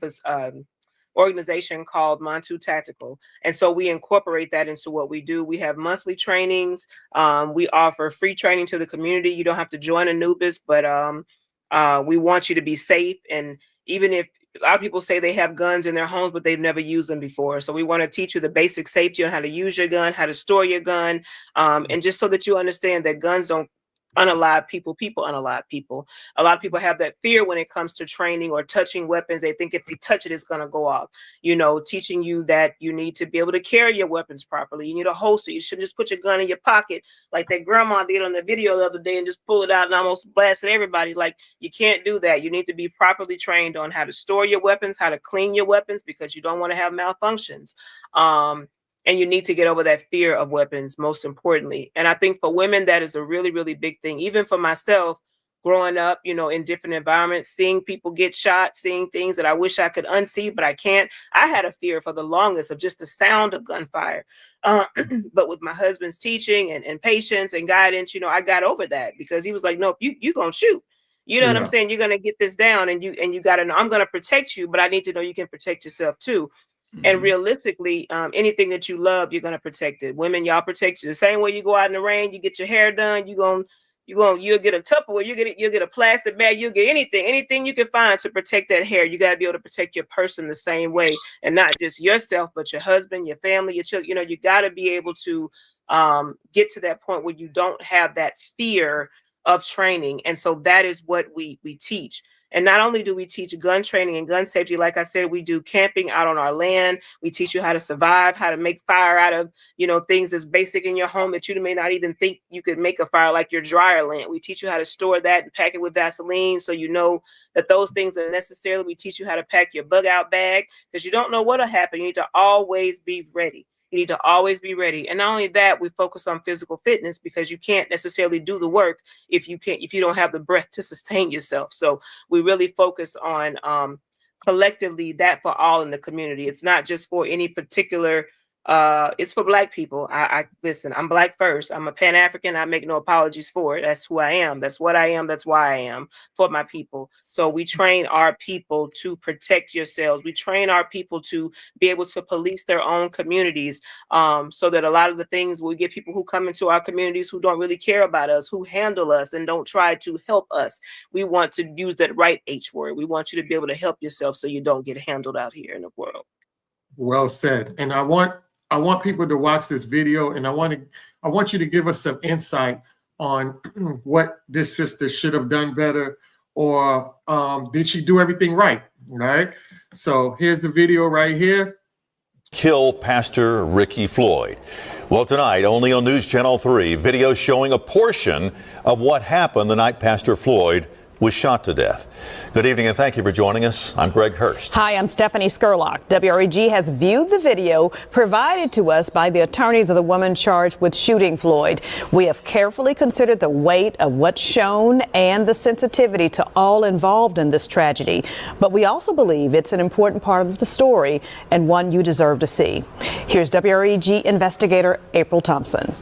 organization called Montu Tactical, and so we incorporate that into what we do. We have monthly trainings. We offer free training to the community. You don't have to join Anubis, but we want you to be safe. And even if a lot of people say they have guns in their homes, but they've never used them before. So we want to teach you the basic safety on how to use your gun, how to store your gun, and just so that you understand that guns don't unalive people, people unalive people. A lot of people have that fear when it comes to training or touching weapons. They think if they touch it, it's going to go off. You know, teaching you that you need to be able to carry your weapons properly. You need a holster. You shouldn't just put your gun in your pocket like that grandma did on the video the other day and just pull it out and almost blasted everybody. Like, you can't do that. You need to be properly trained on how to store your weapons, how to clean your weapons, because you don't want to have malfunctions. And you need to get over that fear of weapons, most importantly. And I think for women, that is a really, really big thing. Even for myself, growing up, you know, in different environments, seeing people get shot, seeing things that I wish I could unsee, but I can't. I had a fear for the longest of just the sound of gunfire. But with my husband's teaching and patience and guidance, you know, I got over that, because he was like, no, you gonna shoot. You know what I'm saying? You're gonna get this down, and you gotta know I'm gonna protect you, but I need to know you can protect yourself too. And realistically, anything that you love, you're gonna protect it. Women, y'all protect you the same way. You go out in the rain, you get your hair done, you'll get a Tupperware, you'll get a plastic bag, you'll get anything you can find to protect that hair. You got to be able to protect your person the same way, and not just yourself, but your husband, your family, your children. You know, you got to be able to get to that point where you don't have that fear of training. And so that is what we teach. And not only do we teach gun training and gun safety, like I said, we do camping out on our land. We teach you how to survive, how to make fire out of, you know, things that's basic in your home that you may not even think you could make a fire, like your dryer lint. We teach you how to store that and pack it with Vaseline, so you know that those things are necessary. We teach you how to pack your bug out bag, because you don't know what'll happen. You need to always be ready. You need to always be ready. And not only that, we focus on physical fitness, because you can't necessarily do the work if you don't have the breath to sustain yourself. So we really focus on collectively that for all in the community. It's not just for any particular it's for Black people. I listen, I'm Black first. I'm a Pan-African. I make no apologies for it. That's who I am. That's what I am. That's why I am, for my people. So we train our people to protect yourselves. We train our people to be able to police their own communities, so that a lot of the things, we get people who come into our communities who don't really care about us, who handle us and don't try to help us. We want to use that right H word. We want you to be able to help yourself so you don't get handled out here in the world. Well said. And I want people to watch this video, and I want you to give us some insight on what this sister should have done better, or did she do everything right? Right. So here's the video right here. Kill Pastor Ricky Floyd. Well, tonight, only on News Channel 3, video showing a portion of what happened the night Pastor Floyd was shot to death. Good evening, and thank you for joining us. I'm Greg Hurst. Hi, I'm Stephanie Skurlock. WREG has viewed the video provided to us by the attorneys of the woman charged with shooting Floyd. We have carefully considered the weight of what's shown and the sensitivity to all involved in this tragedy. But we also believe it's an important part of the story, and one you deserve to see. Here's WREG investigator April Thompson.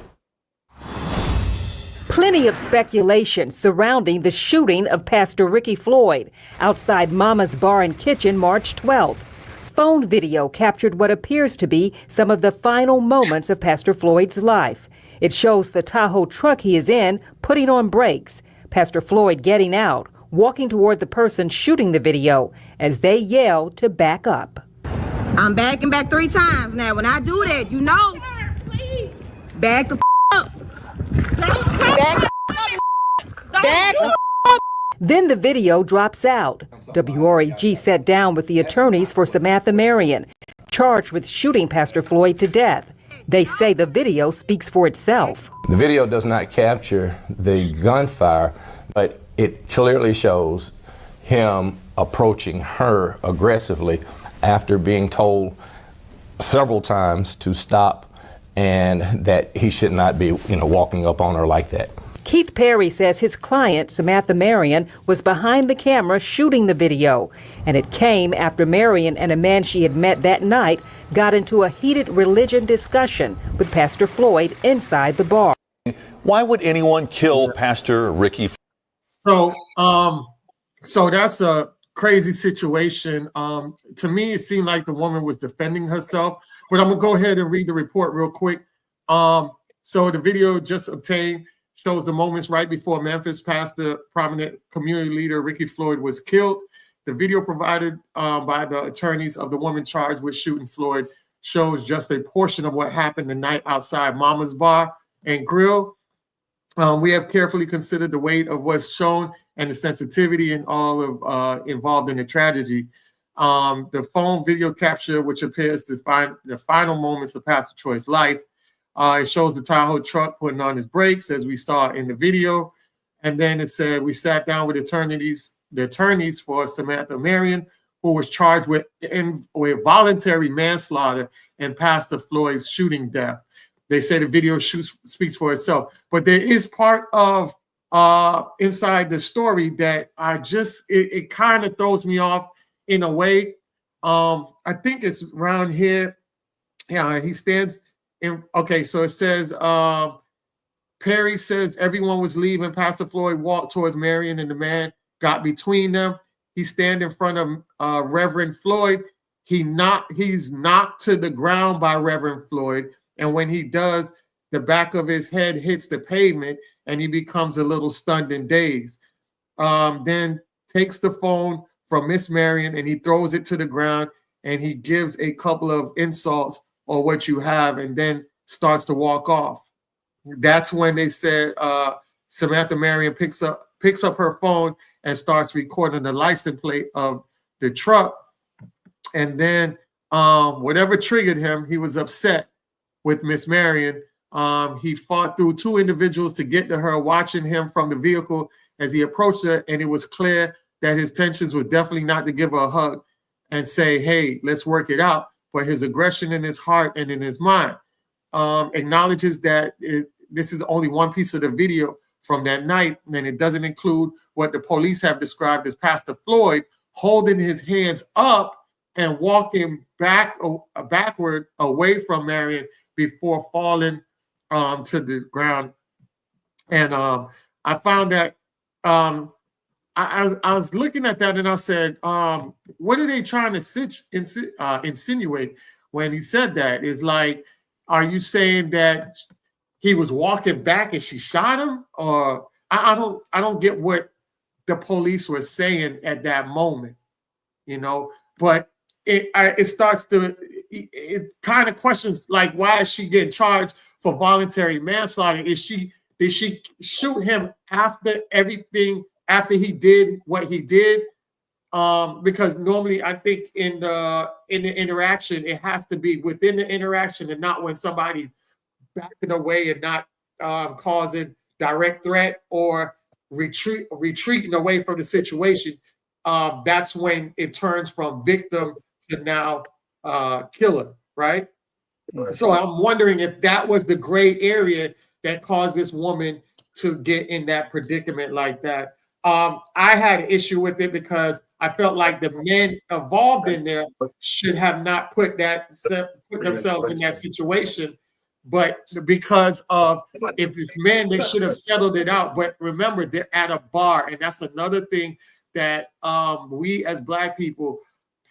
Plenty of speculation surrounding the shooting of Pastor Ricky Floyd outside Mama's Bar and Kitchen March 12th. Phone video captured what appears to be some of the final moments of Pastor Floyd's life. It shows the Tahoe truck he is in putting on brakes, Pastor Floyd getting out, walking toward the person shooting the video as they yell to back up. I'm backing back 3 times now. When I do that, you know, back the up. Then the video drops out. WREG sat down with the attorneys for Samantha Marion, charged with shooting Pastor Floyd to death. They say the video speaks for itself. The video does not capture the gunfire, but it clearly shows him approaching her aggressively after being told several times to stop and that he should not be, walking up on her like that. Keith Perry says his client, Samantha Marion, was behind the camera shooting the video. And it came after Marion and a man she had met that night got into a heated religion discussion with Pastor Floyd inside the bar. Why would anyone kill Pastor Ricky? So that's a crazy situation. To me, it seemed like the woman was defending herself, but I'm gonna go ahead and read the report real quick. So the video just obtained shows the moments right before Memphis pastor, prominent community leader Ricky Floyd was killed. the video provided by the attorneys of the woman charged with shooting Floyd shows just a portion of what happened the night outside Mama's Bar and Grill. We have carefully considered the weight of what's shown and the sensitivity and all of involved in the tragedy. The phone video capture, which appears to find the final moments of Pastor Troy's life. It shows the Tahoe truck putting on his brakes, as we saw in the video. And then it said, we sat down with the attorneys for Samantha Marion, who was charged with voluntary manslaughter in Pastor Floyd's shooting death. They say the video speaks for itself. But there is part of inside the story that it kind of throws me off in a way. I think it's around here. Yeah, he stands in. Okay, so it says, Perry says everyone was leaving. Pastor Floyd walked towards Marion and the man got between them. He stand in front of Reverend Floyd. He's knocked to the ground by Reverend Floyd. And when he does, the back of his head hits the pavement and he becomes a little stunned and dazed. Then takes the phone from Miss Marion and he throws it to the ground and he gives a couple of insults or what you have and then starts to walk off. That's when they said Samantha Marion picks up her phone and starts recording the license plate of the truck. And then whatever triggered him, he was upset with Miss Marion. He fought through two individuals to get to her, watching him from the vehicle as he approached her. And it was clear that his intentions was definitely not to give her a hug and say, hey, let's work it out. But his aggression in his heart and in his mind acknowledges that this is only one piece of the video from that night, and it doesn't include what the police have described as Pastor Floyd holding his hands up and walking backward away from Marion before falling to the ground. And I found that I was looking at that and I said, what are they trying to insinuate when he said that? Is like, are you saying that he was walking back and she shot him? Or I don't get what the police were saying at that moment, you know. But it starts to kind of questions like, why is she getting charged for voluntary manslaughter? Did she shoot him after everything, after he did what he did? Because normally I think in the interaction, it has to be within the interaction and not when somebody's backing away and not causing direct threat or retreating away from the situation. That's when it turns from victim to now killer, right? So I'm wondering if that was the gray area that caused this woman to get in that predicament like that. I had an issue with it because I felt like the men involved in there should have not put themselves in that situation. But because of, if it's men, they should have settled it out. But remember, they're at a bar, and that's another thing that we as Black people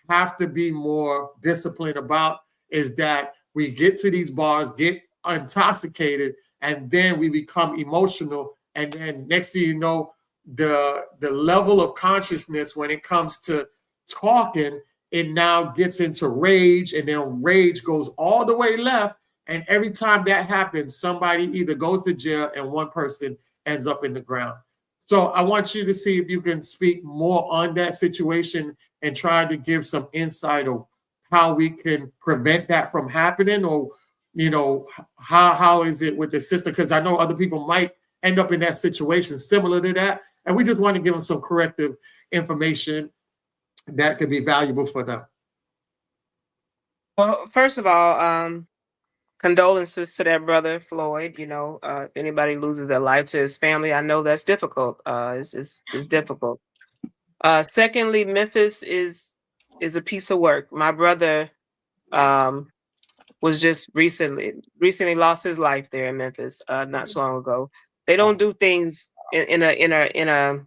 have to be more disciplined about, is that we get to these bars, get intoxicated, and then we become emotional. And then next thing you know, the level of consciousness when it comes to talking, it now gets into rage, and then rage goes all the way left. And every time that happens, somebody either goes to jail and one person ends up in the ground. So I want you to see if you can speak more on that situation and try to give some insight of how we can prevent that from happening, or, you know, how is it with the system? Because I know other people might end up in that situation similar to that. And we just want to give them some corrective information that could be valuable for them. Well, first of all, condolences to that brother Floyd. You know, if anybody loses their life, to his family, I know that's difficult. It's difficult. Secondly, Memphis is a piece of work. My brother was just recently lost his life there in Memphis not so long ago. They don't do things in an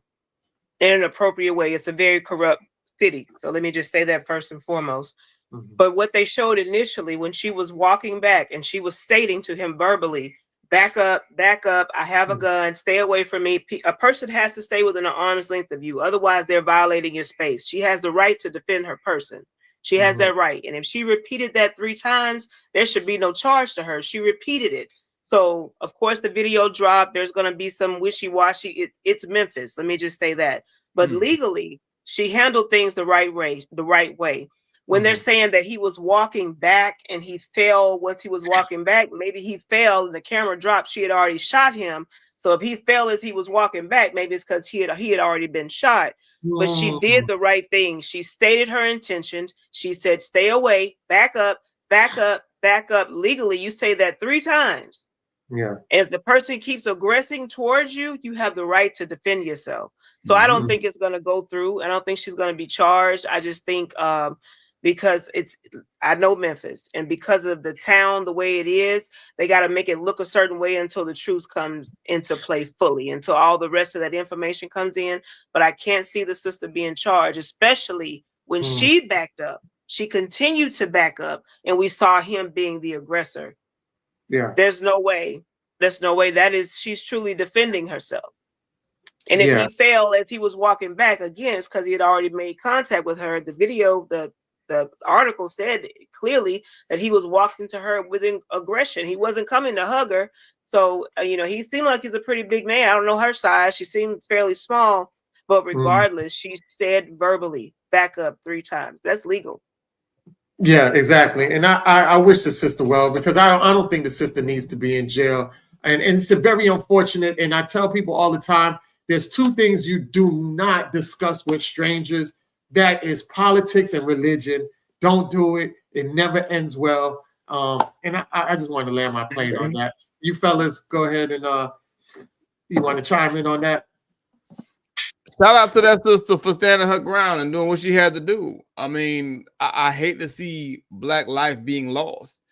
appropriate way. It's a very corrupt city. So let me just say that first and foremost. But what they showed initially, when she was walking back and she was stating to him verbally back up. I have a gun. Stay away from me. A person has to stay within an arm's length of you. Otherwise, they're violating your space. She has the right to defend her person. She has that right. And if she repeated that 3 times, there should be no charge to her. She repeated it. So, of course, the video dropped. There's going to be some wishy-washy. It's Memphis. Let me just say that. But legally, she handled things the right way. When they're saying that he was walking back and he fell once he was walking back, maybe he fell and the camera dropped. She had already shot him. So if he fell as he was walking back, maybe it's because he had already been shot. But she did the right thing. She stated her intentions. She said, stay away, back up, back up, back up. Legally, you say that 3 times. Yeah. And if the person keeps aggressing towards you, you have the right to defend yourself. So I don't think it's going to go through. I don't think she's going to be charged. I just think because I know Memphis, and because of the town, the way it is, they got to make it look a certain way until the truth comes into play fully, until all the rest of that information comes in. But I can't see the sister being charged, especially when she backed up. She continued to back up, and we saw him being the aggressor. Yeah. There's no way. She's truly defending herself. And if he fell as he was walking back, again, it's because he had already made contact with her. The video, the article said clearly that he was walking to her with aggression. He wasn't coming to hug her. So, he seemed like he's a pretty big man. I don't know her size. She seemed fairly small. But regardless, she said verbally, back up 3 times. That's legal. Yeah, exactly. And I wish the sister well, because I don't think the sister needs to be in jail. And it's very unfortunate. And I tell people all the time, there's 2 things you do not discuss with strangers. That is politics and religion. Don't do it. It never ends well. And I just wanted to land my plane on that. You fellas, go ahead and you want to chime in on that? Shout out to that sister for standing her ground and doing what she had to do. I mean, I hate to see Black life being lost.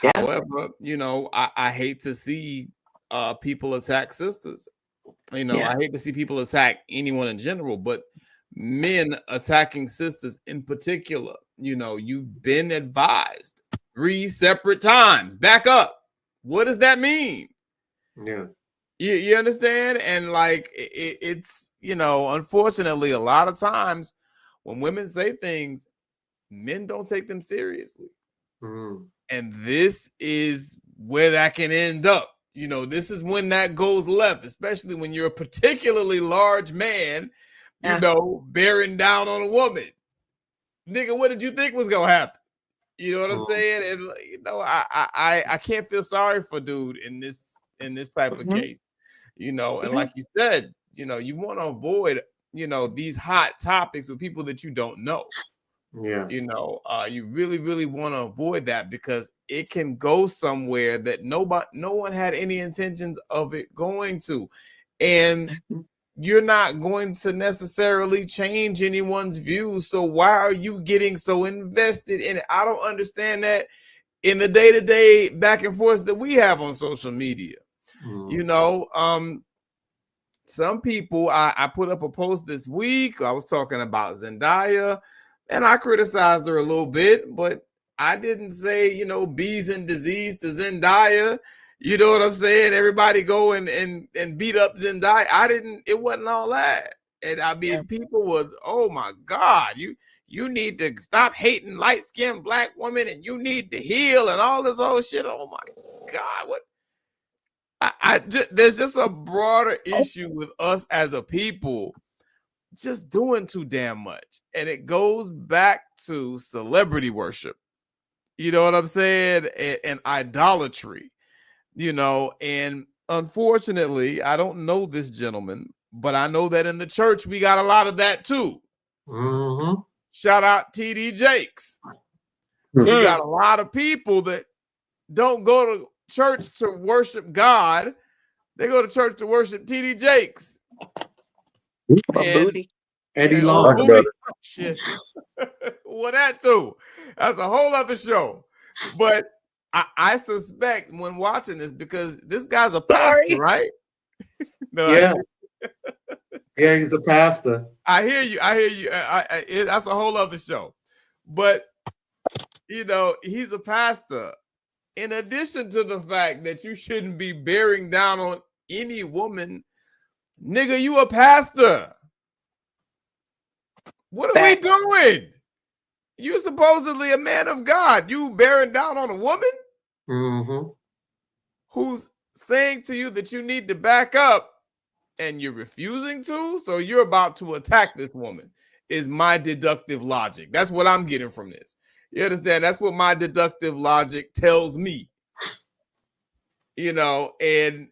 Yeah. However, I hate to see people attack sisters. I hate to see people attack anyone in general, but men attacking sisters in particular, you've been advised 3 separate times. Back up. What does that mean? Yeah. You understand? And it's, unfortunately, a lot of times when women say things, men don't take them seriously. And this is where that can end up. This is when that goes left, especially when you're a particularly large man, bearing down on a woman. Nigga, what did you think was going to happen? You know what I'm saying? And, I can't feel sorry for dude in this type of case. And like you said, you want to avoid, these hot topics with people that you don't know. Yeah. You really, really want to avoid that, because it can go somewhere that no one had any intentions of it going to. And you're not going to necessarily change anyone's views. So why are you getting so invested in it? I don't understand that in the day-to-day back and forth that we have on social media. Some people, I put up a post this week. I was talking about Zendaya, and I criticized her a little bit, but I didn't say, bees and disease to Zendaya. You know what I'm saying? Everybody go and beat up Zendaya. It wasn't all that. And I mean, people was, oh my God, you need to stop hating light-skinned Black women, and you need to heal and all this old shit. Oh my God, what? There's just a broader issue with us as a people just doing too damn much. And it goes back to celebrity worship. You know what I'm saying? And idolatry, and unfortunately, I don't know this gentleman, but I know that in the church, we got a lot of that too. Shout out TD Jakes. We got a lot of people that don't go to church to worship God. They go to church to worship TD Jakes. Booty. Eddie Long. Shit. Well, that too. That's a whole other show. But I suspect when watching this, because this guy's a pastor, right? Yeah. Yeah, he's a pastor. I hear you. That's a whole other show. But, he's a pastor. in addition to the fact that you shouldn't be bearing down on any woman, nigga, you a pastor. What are we doing? You supposedly a man of God. You bearing down on a woman who's saying to you that you need to back up and you're refusing to? So you're about to attack this woman, is my deductive logic. That's what I'm getting from this. You understand? That's what my deductive logic tells me. You know, and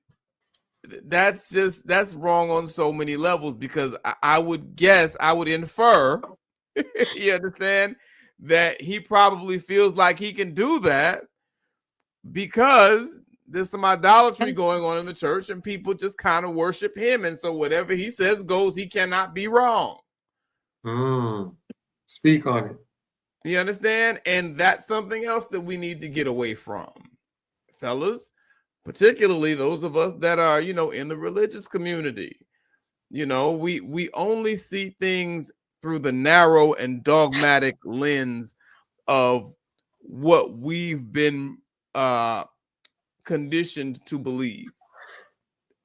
that's wrong on so many levels, because I would infer, you understand, that he probably feels like he can do that because there's some idolatry going on in the church and people just kind of worship him. And so whatever he says goes, he cannot be wrong. Speak on it. You understand? And that's something else that we need to get away from, fellas, particularly those of us that are, you know, in the religious community. You know, we only see things through the narrow and dogmatic lens of what we've been conditioned to believe.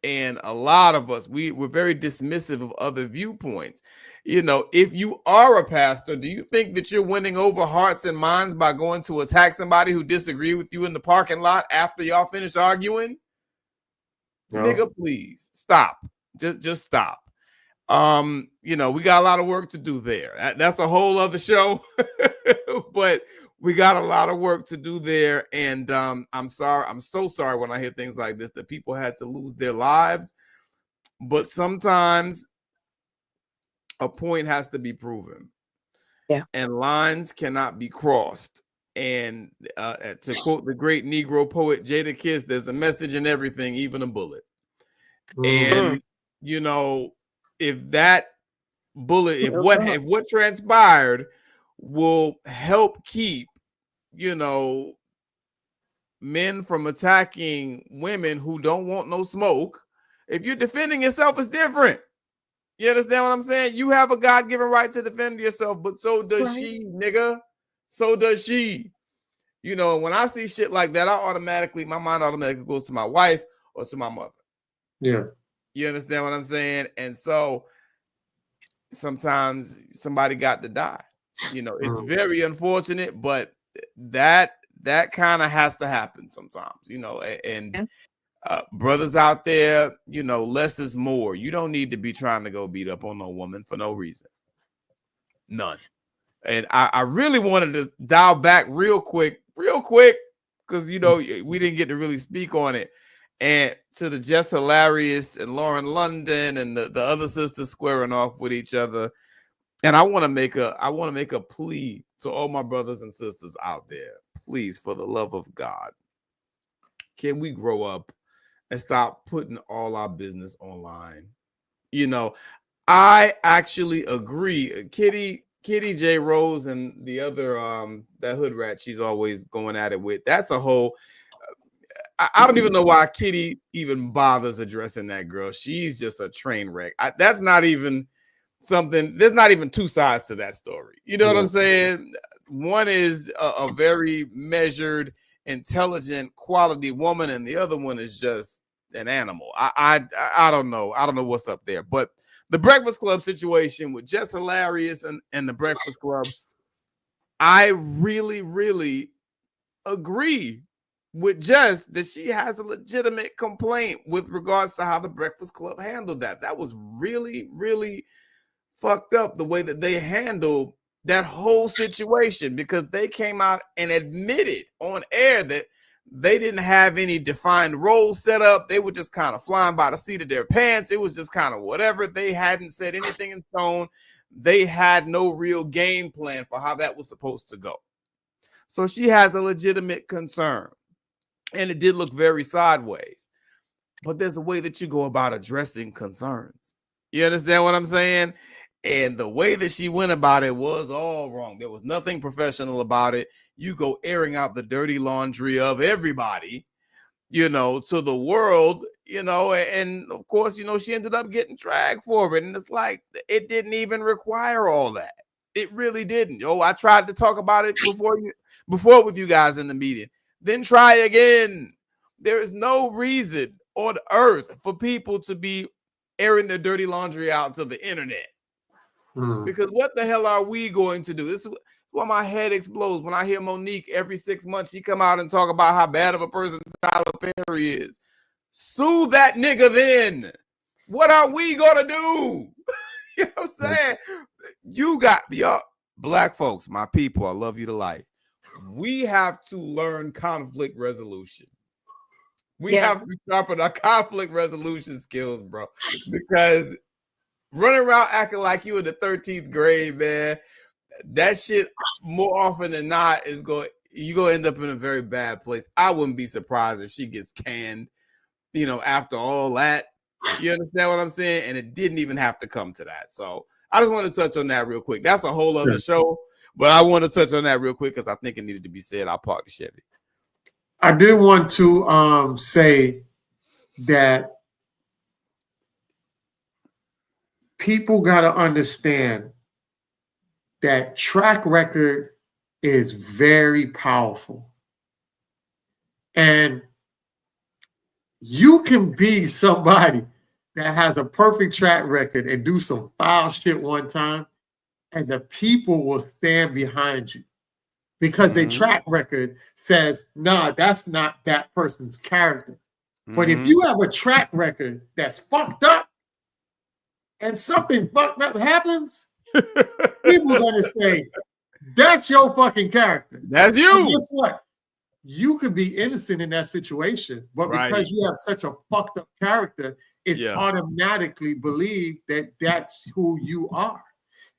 And a lot of us, we're very dismissive of other viewpoints. You know, if you are a pastor, do you think that you're winning over hearts and minds by going to attack somebody who disagree with you in the parking lot after y'all finish arguing? No. Nigga, please stop. Just stop. You know, we got a lot of work to do there. That's a whole other show, but we got a lot of work to do there. And I'm so sorry when I hear things like this, that people had to lose their lives. But sometimes a point has to be proven. Yeah. And lines cannot be crossed. And to quote the great Negro poet Jada Kiss, there's a message in everything, even a bullet. And, you know, if that bullet, if what transpired will help keep, you know, men from attacking women who don't want no smoke, if you're defending yourself, it's different. You understand what I'm saying? You have a God-given right to defend yourself, but so does she, nigga. So does she. You know, when I see shit like that, my mind automatically goes to my wife or to my mother. Yeah. You understand what I'm saying? And so sometimes somebody got to die. You know, it's very unfortunate, but that kind of has to happen sometimes, you know, and brothers out there, you know, less is more. You don't need to be trying to go beat up on no woman for no reason. None. And I really wanted to dial back real quick, because, you know, we didn't get to really speak on it. And to the Just Hilarious and Lauren London and the other sisters squaring off with each other. And I want to make a plea to all my brothers and sisters out there. Please, for the love of God, can we grow up and stop putting all our business online? You know, I actually agree. Kitty J. Rose and the other that hood rat she's always going at it with. That's a whole. I don't even know why Kitty even bothers addressing that girl. She's just a train wreck. That's not even something. There's not even two sides to that story. You know what I'm saying? One is a very measured, intelligent, quality woman, and the other one is just an animal. I don't know. I don't know what's up there. But the Breakfast Club situation with Just Hilarious and the Breakfast Club, I really, really agree with Jess that she has a legitimate complaint with regards to how the Breakfast Club handled that. That was really, really fucked up, the way that they handled that whole situation, because they came out and admitted on air that they didn't have any defined roles set up. They were just kind of flying by the seat of their pants. It was just kind of whatever. They hadn't said anything in stone. They had no real game plan for how that was supposed to go. So she has a legitimate concern. And it did look very sideways. But there's a way that you go about addressing concerns. You understand what I'm saying? And the way that she went about it was all wrong. There was nothing professional about it. You go airing out the dirty laundry of everybody, you know, to the world, you know, and of course, you know, she ended up getting dragged for it. And it's like, it didn't even require all that. It really didn't. I tried to talk about it before with you guys in the meeting. then try again. There is no reason on earth for people to be airing their dirty laundry out to the internet. Because what the hell are we going to do? This is why my head explodes when I hear Monique every 6 months. She come out and talk about how bad of a person Tyler Perry is. Sue that nigga then. What are we gonna do? You know what I'm saying? You got y'all black folks, my people. I love you to life. We have to learn conflict resolution. We have to sharpen our conflict resolution skills, bro. Because running around acting like you in the 13th grade, man, that shit more often than not is you're gonna end up in a very bad place. I wouldn't be surprised if she gets canned, after all that. You understand what I'm saying? And it didn't even have to come to that. So I just want to touch on that real quick. That's a whole other show, but I want to touch on that real quick because I think it needed to be said. I'll park the Chevy. I did want to say that people got to understand that track record is very powerful. And you can be somebody that has a perfect track record and do some foul shit one time, and the people will stand behind you because their track record says, nah, that's not that person's character. But if you have a track record that's fucked up and something fucked up happens, people are going to say, that's your fucking character. That's you. And guess what? You could be innocent in that situation, but because you have such a fucked up character, it's automatically believed that that's who you are.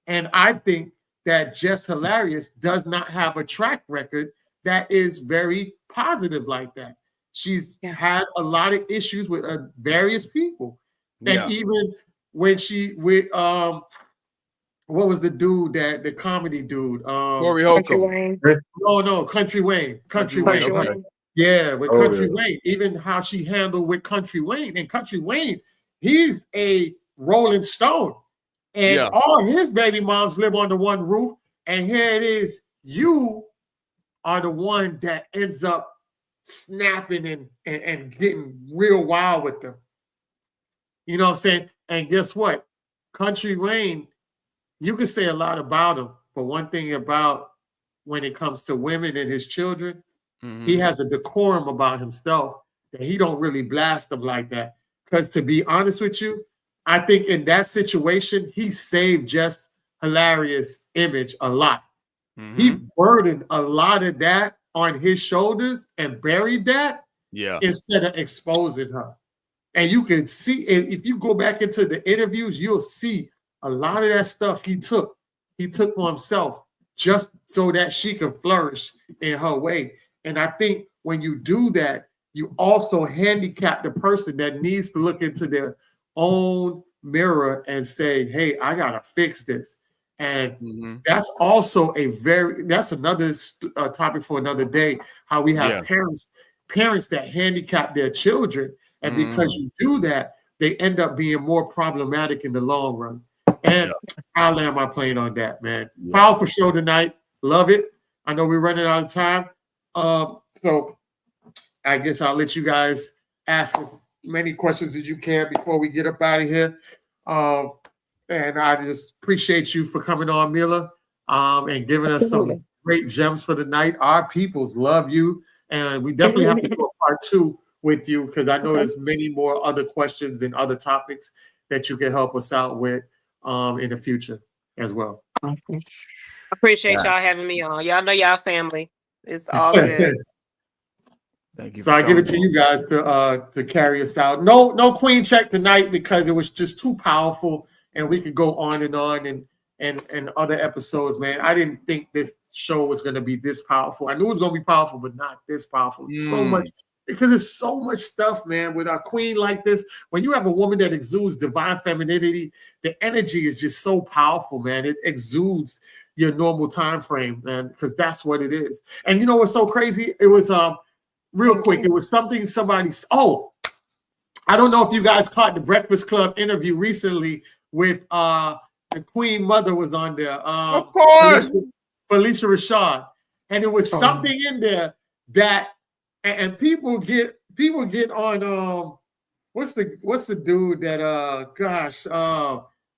And I think that Jess Hilarious does not have a track record that is very positive like that. She's had a lot of issues with various people. And even when she with what was the dude the comedy dude? Corey Holcomb. No, Country Wayne. Country Wayne. Okay. Yeah, with Country Wayne. Even how she handled with Country Wayne. And Country Wayne, he's a Rolling Stone. And all his baby moms live under one roof. And here it is. You are the one that ends up snapping and getting real wild with them. You know what I'm saying? And guess what? Country Wayne, you can say a lot about him, but one thing about when it comes to women and his children, he has a decorum about himself that he don't really blast them like that. Because to be honest with you, I think in that situation, he saved Jess Hilarious' image a lot. He burdened a lot of that on his shoulders and buried that instead of exposing her. And you can see, if you go back into the interviews, you'll see a lot of that stuff he took for himself just so that she can flourish in her way. And I think when you do that, you also handicap the person that needs to look into their own mirror and say, hey, I got to fix this. And that's also that's another topic for another day, how we have parents that handicap their children. And because you do that, they end up being more problematic in the long run. And I'll land my plane on that, man. Powerful show tonight. Love it. I know we're running out of time. So I guess I'll let you guys ask as many questions as you can before we get up out of here. And I just appreciate you for coming on, Milah, and giving us some great gems for the night. Our peoples love you. And we definitely have to do a part 2 with you because I know there's many more other questions than other topics that you can help us out with in the future as well. I appreciate y'all having me on. Y'all know y'all family. It's all good. Thank you. So I give it to you guys to carry us out. No queen check tonight because it was just too powerful, and we could go on and other episodes, man. I didn't think this show was going to be this powerful. I knew it was going to be powerful, but not this powerful. So much. Because there's so much stuff, man, with our queen like this. When you have a woman that exudes divine femininity, the energy is just so powerful, man. It exudes your normal time frame, man, because that's what it is. And you know what's so crazy? It was real quick. It was something somebody. Oh, I don't know if you guys caught the Breakfast Club interview recently with the Queen Mother was on there. Of course, Felicia Rashad, and it was something in there that and people get on what's the dude that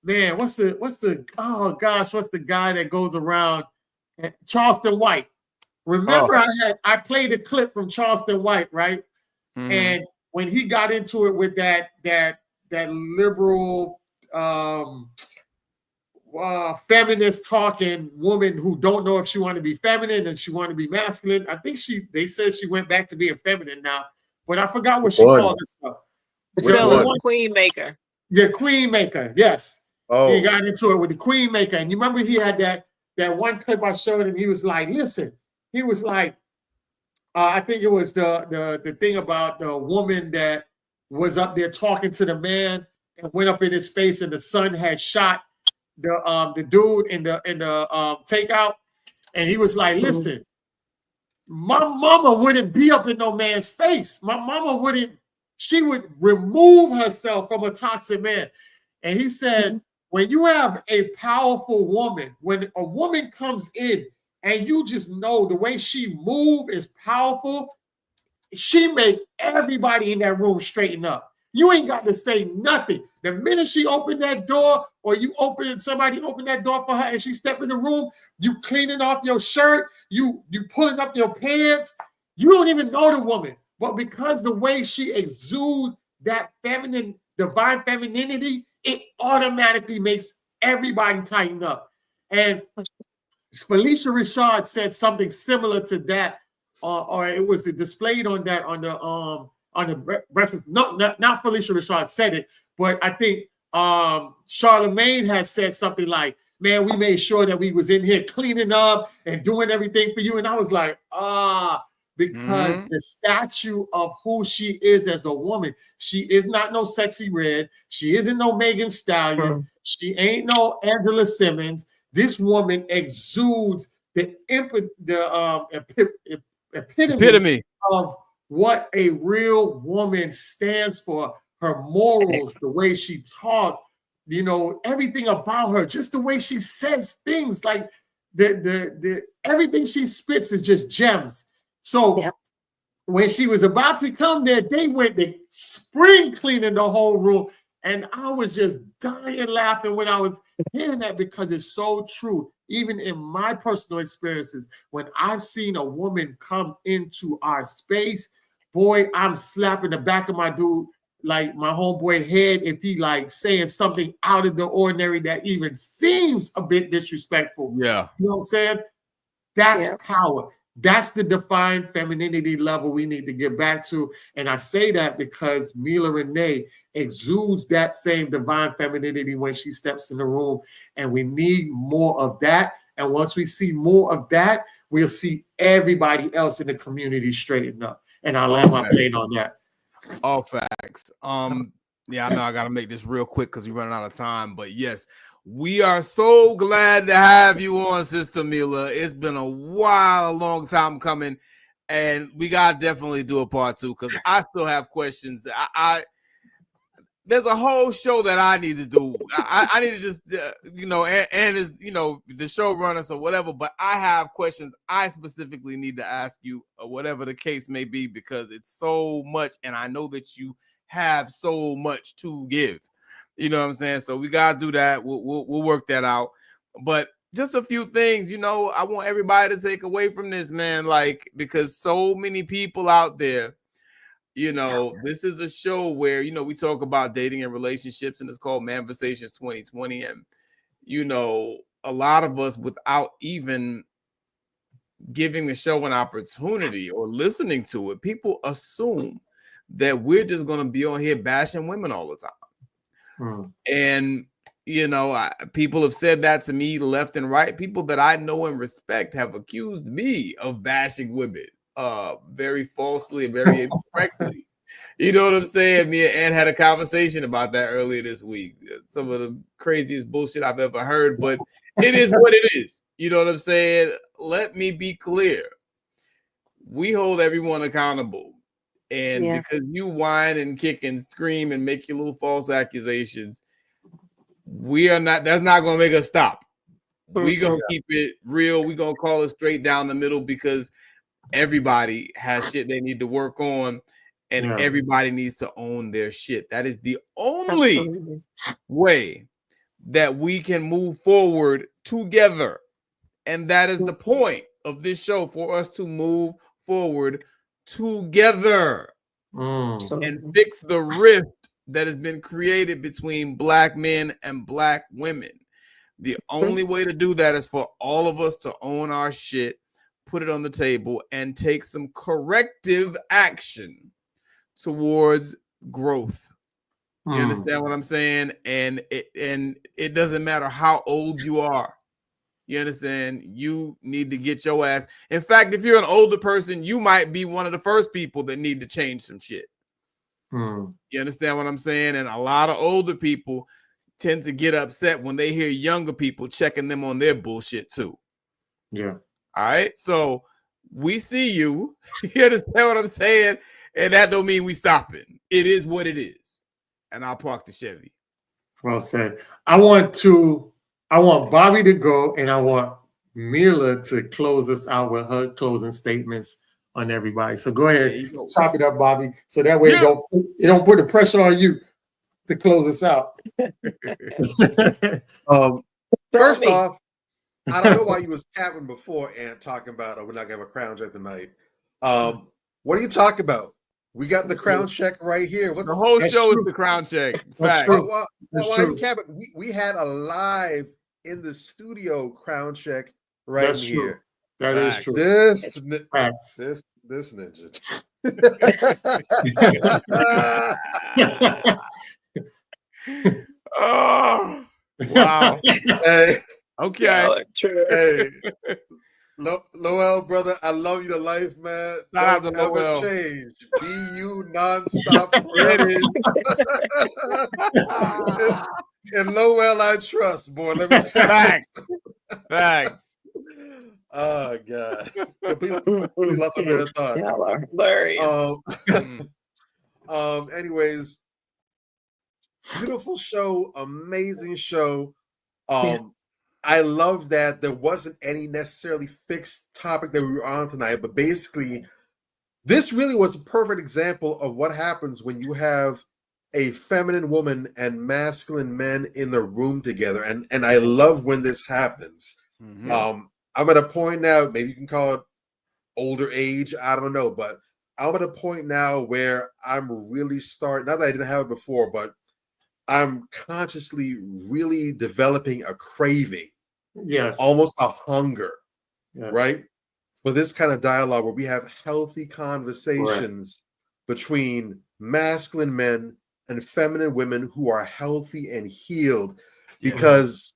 man, what's the guy that goes around, Charleston White. Remember, I played a clip from Charleston White, right? Mm-hmm. And when he got into it with that liberal feminist talking woman who don't know if she want to be feminine and she want to be masculine. I think they said she went back to being feminine now, but I forgot what she called herself. The Queen Maker. Yeah, Queen Maker. Yes. Oh. He got into it with the Queen Maker, and you remember he had that one clip I showed, and he was like, "Listen," he was like, I think it was the thing about the woman that was up there talking to the man and went up in his face, and the son had shot the dude in the takeout, and he was like, "Listen, my mama wouldn't be up in no man's face. My mama wouldn't. She would remove herself from a toxic man." And he said, when you have a powerful woman, when a woman comes in and you just know the way she move is powerful, she make everybody in that room straighten up. You ain't got to say nothing. The minute she opened that door, or somebody opened that door for her and she step in the room, you cleaning off your shirt, you pulling up your pants. You don't even know the woman. But because the way she exudes that feminine, divine femininity, it automatically makes everybody tighten up. And Felicia Rashad said something similar to that, or it was displayed on the breakfast. No, not Felicia Rashad said it, but I think Charlemagne has said something like, "Man, we made sure that we was in here cleaning up and doing everything for you." And I was like, because the statue of who she is as a woman, she is not no Sexy Red. She isn't no Megan Stallion. She ain't no Angela Simmons. This woman exudes the epitome of what a real woman stands for. Her morals, the way she talks, everything about her, just the way she says things, like the everything she spits is just gems. So when she was about to come there, they went to spring cleaning the whole room. And I was just dying laughing when I was hearing that, because it's so true. Even in my personal experiences, when I've seen a woman come into our space, boy, I'm slapping the back of my dude, like my homeboy head, if he like saying something out of the ordinary that even seems a bit disrespectful. Yeah. You know what I'm saying? That's power. That's the defined femininity level we need to get back to. And I say that because Milah Renee exudes that same divine femininity when she steps in the room. And we need more of that. And once we see more of that, we'll see everybody else in the community straighten up. And I'll land my plane on that. All facts. Yeah, I know I got to make this real quick because we're running out of time. But yes, we are so glad to have you on, Sister Milah. It's been a long time coming, and we gotta definitely do a part 2 because I still have questions. There's a whole show that I need to do. I need to just, and is the showrunners or whatever. But I have questions I specifically need to ask you, or whatever the case may be, because it's so much, and I know that you have so much to give. You know what I'm saying? So we gotta do that. We'll work that out. But just a few things, I want everybody to take away from this, man. Like, because so many people out there, this is a show where we talk about dating and relationships, and it's called Manversations 2020. And a lot of us, without even giving the show an opportunity or listening to it, people assume that we're just gonna be on here bashing women all the time. And people have said that to me left and right. People that I know and respect have accused me of bashing women very falsely and very incorrectly. You know what I'm saying? Me and Ann had a conversation about that earlier this week. Some of the craziest bullshit I've ever heard, but it is what it is. You know what I'm saying? Let me be clear. We hold everyone accountable. And because you whine and kick and scream and make your little false accusations, that's not going to make us stop. We're going to keep it real. We're going to call it straight down the middle, because everybody has shit they need to work on, and everybody needs to own their shit. That is the only way that we can move forward together. And that is the point of this show, for us to move forward together and fix the rift that has been created between Black men and Black women. The only way to do that is for all of us to own our shit, put it on the table, and take some corrective action towards growth. You understand what I'm saying? And it doesn't matter how old you are. You understand? You need to get your ass. In fact, if you're an older person, you might be one of the first people that need to change some shit. You understand what I'm saying? And a lot of older people tend to get upset when they hear younger people checking them on their bullshit too. Yeah. All right. So we see you. You understand what I'm saying? And that don't mean we stopping. It is what it is. And I'll park the Chevy. Well said. I want Bobby to go, and I want Milah to close us out with her closing statements on everybody. So go ahead, chop it up, Bobby, so that way it don't put the pressure on you to close us out. First off, I don't know why you was capping before and talking about we're not gonna have a crown check tonight. What are you talking about? We got the crown check right here. The whole show is the crown check. Fact. Why are you capping? We had a live in the studio crown check right here. That is true. This ninja. Oh, wow. Hey, okay. Hey, Lowell, brother, I love you to life, man. Shout out Don't to ever Lowell. change. Be you nonstop forever. And Lowell, I trust, boy. Let me tell you. Facts. Oh God. Completely lost my train of thought. Y'all are hilarious. Anyways, beautiful show, amazing show. I love that there wasn't any necessarily fixed topic that we were on tonight, but basically, this really was a perfect example of what happens when you have a feminine woman and masculine men in the room together. And I love when this happens. I'm at a point now, maybe you can call it older age, I don't know, but I'm at a point now where I'm really starting, not that I didn't have it before, but I'm consciously really developing a craving, almost a hunger, right? For this kind of dialogue where we have healthy conversations between masculine men and feminine women who are healthy and healed, because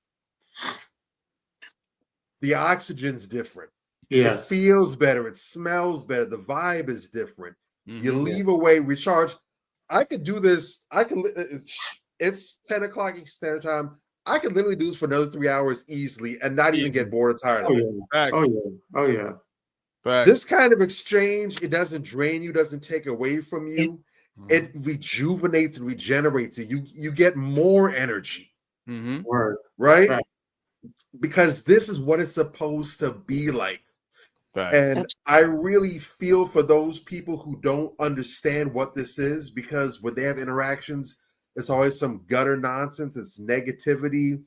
the oxygen's different. It feels better. It smells better. The vibe is different. You leave away recharged. I could do this. It's 10 o'clock Standard Time. I could literally do this for another 3 hours easily and not even get bored or tired of it. Oh yeah. This kind of exchange, it doesn't drain you, doesn't take away from you. It rejuvenates and regenerates you. You get more energy. Right? Because this is what it's supposed to be like. And I really feel for those people who don't understand what this is, because when they have interactions, it's always some gutter nonsense. It's negativity.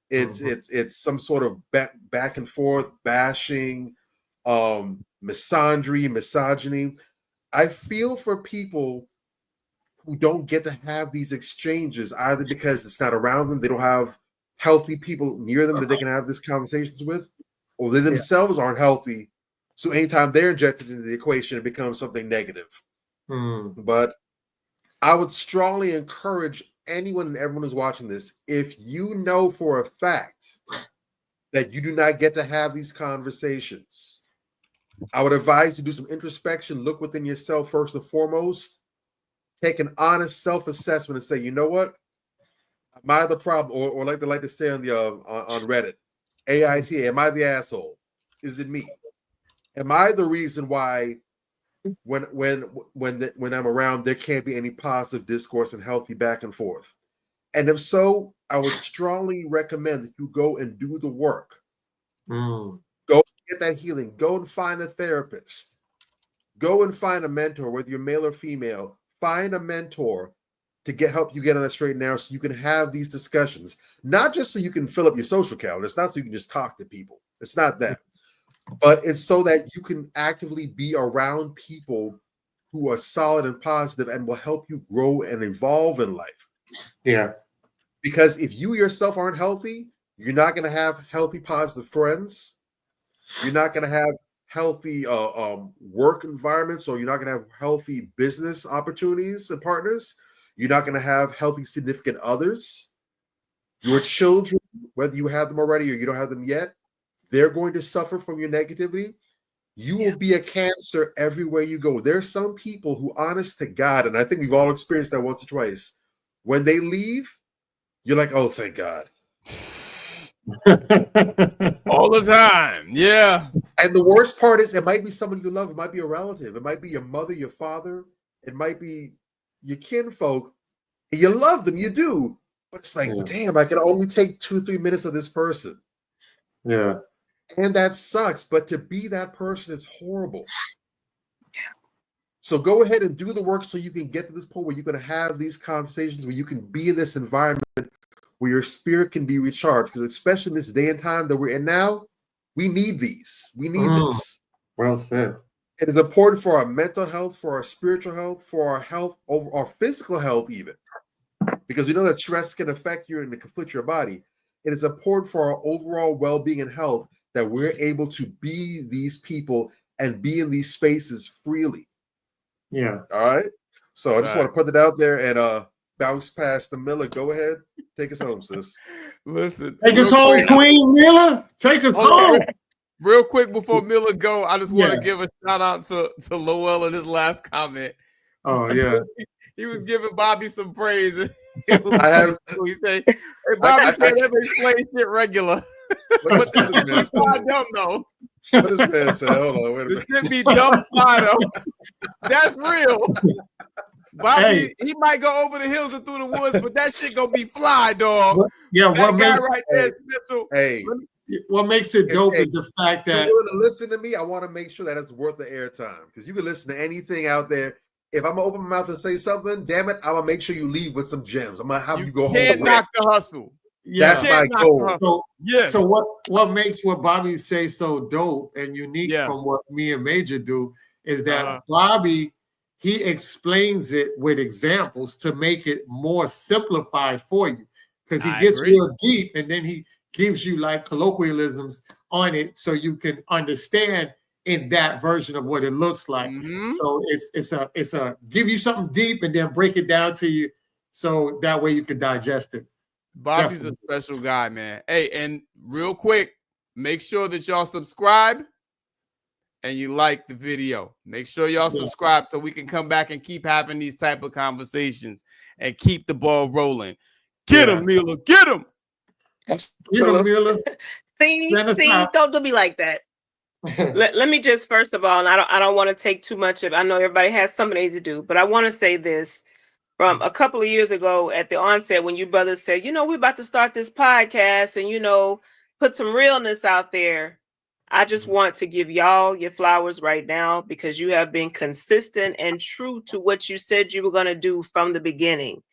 It's some sort of back and forth bashing, misogyny. I feel for people who don't get to have these exchanges, either because it's not around them, they don't have healthy people near them that they can have these conversations with, or they themselves aren't healthy. So anytime they're injected into the equation, it becomes something negative. But I would strongly encourage anyone and everyone who's watching this, if you know for a fact that you do not get to have these conversations, I would advise you to do some introspection, look within yourself first and foremost, take an honest self-assessment and say, you know what? Am I the problem? Or like they like to say on the on Reddit, AITA, am I the asshole? Is it me? Am I the reason why when I'm around, there can't be any positive discourse and healthy back and forth? And if so, I would strongly recommend that you go and do the work. Go get that healing. Go and find a therapist. Go and find a mentor, whether you're male or female. Find a mentor to help you get on the straight and narrow so you can have these discussions. Not just so you can fill up your social calendar. It's not so you can just talk to people. It's not that. But it's so that you can actively be around people who are solid and positive and will help you grow and evolve in life. Yeah. Because if you yourself aren't healthy, you're not going to have healthy, positive friends. You're not going to have healthy work environments, or you're not going to have healthy business opportunities and partners. You're not going to have healthy, significant others. Your children, whether you have them already or you don't have them yet, they're going to suffer from your negativity. You will be a cancer everywhere you go. There's some people who, honest to God, and I think we've all experienced that once or twice, when they leave, you're like, oh, thank God. All the time. Yeah. And the worst part is, it might be someone you love. It might be a relative. It might be your mother, your father. It might be your kinfolk. You love them. You do. But it's like, damn, I can only take 2-3 minutes of this person. Yeah. And that sucks. But to be that person is horrible. So go ahead and do the work so you can get to this point where you're going to have these conversations, where you can be in this environment where your spirit can be recharged. Because especially in this day and time that we're in now, we need these. We need this. Well said. It is important for our mental health, for our spiritual health, for our health, over our physical health even. Because we know that stress can affect you and conflict your body. It is important for our overall well-being and health that we're able to be these people and be in these spaces freely. Yeah. All right. So I just want to put it out there and bounce past the Milah. Go ahead. Take us home, sis. Listen. Take us home, Queen Milah. Take us home. Real quick before Milah go, I just want to give a shout out to Lowell in his last comment. Oh, yeah. He was giving Bobby some praise. He said, hey, Bobby can't ever explain shit regular. What that's dumb though. What does man say? Hold on, wait a minute. This should be dumb though. That's real. Bobby, he might go over the hills and through the woods, but that shit gonna be fly, dog. What makes right there special. What makes it dope is the fact that you're willing to listen to me. I want to make sure that it's worth the airtime, because you can listen to anything out there. If I'm gonna open my mouth and say something, damn it, I'm gonna make sure you leave with some gems. I'm gonna have you go home. Can't knock the hustle. That's my goal. So what makes what Bobby say so dope and unique from what me and Major do is that Bobby, he explains it with examples to make it more simplified for you, because he gets real deep and then he gives you like colloquialisms on it so you can understand in that version of what it looks like. So it's a give you something deep and then break it down to you so that way you can digest it. Bobby's a special guy, man. Hey, and real quick, make sure that y'all subscribe and you like the video. Make sure y'all subscribe so we can come back and keep having these type of conversations and keep the ball rolling. Get him, Milah. Get him. Get him, Milah. See, don't do me like that. let me just, first of all, and I don't want to take too much of, I know everybody has something to do, but I want to say this. From a couple of years ago at the onset, when you brothers said, we're about to start this podcast and, put some realness out there. I just want to give y'all your flowers right now, because you have been consistent and true to what you said you were going to do from the beginning.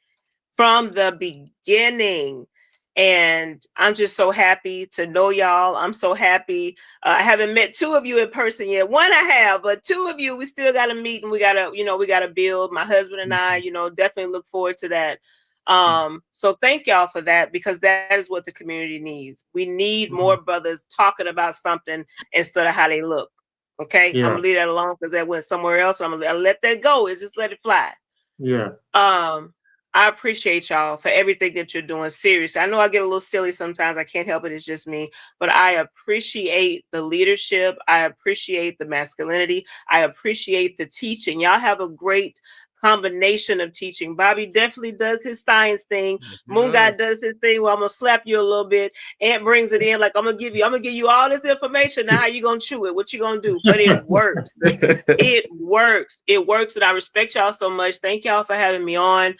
And I'm just so happy to know y'all. I'm so happy. I haven't met two of you in person yet. One I have, but two of you, we still got to meet and we got to build. My husband and I, definitely look forward to that. So thank y'all for that, because that is what the community needs. We need more brothers talking about something instead of how they look. Okay. I'm gonna leave that alone because that went somewhere else. I'm gonna let that go. It's just let it fly. Yeah. I appreciate y'all for everything that you're doing. Seriously, I know I get a little silly sometimes. I can't help it. It's just me. But I appreciate the leadership. I appreciate the masculinity. I appreciate the teaching. Y'all have a great combination of teaching. Bobby definitely does his science thing. Moon Guy does his thing where I'm gonna slap you a little bit. Ant brings it in like I'm gonna give you all this information. Now how you gonna chew it? What you gonna do? But it works. It works. It works. And I respect y'all so much. Thank y'all for having me on.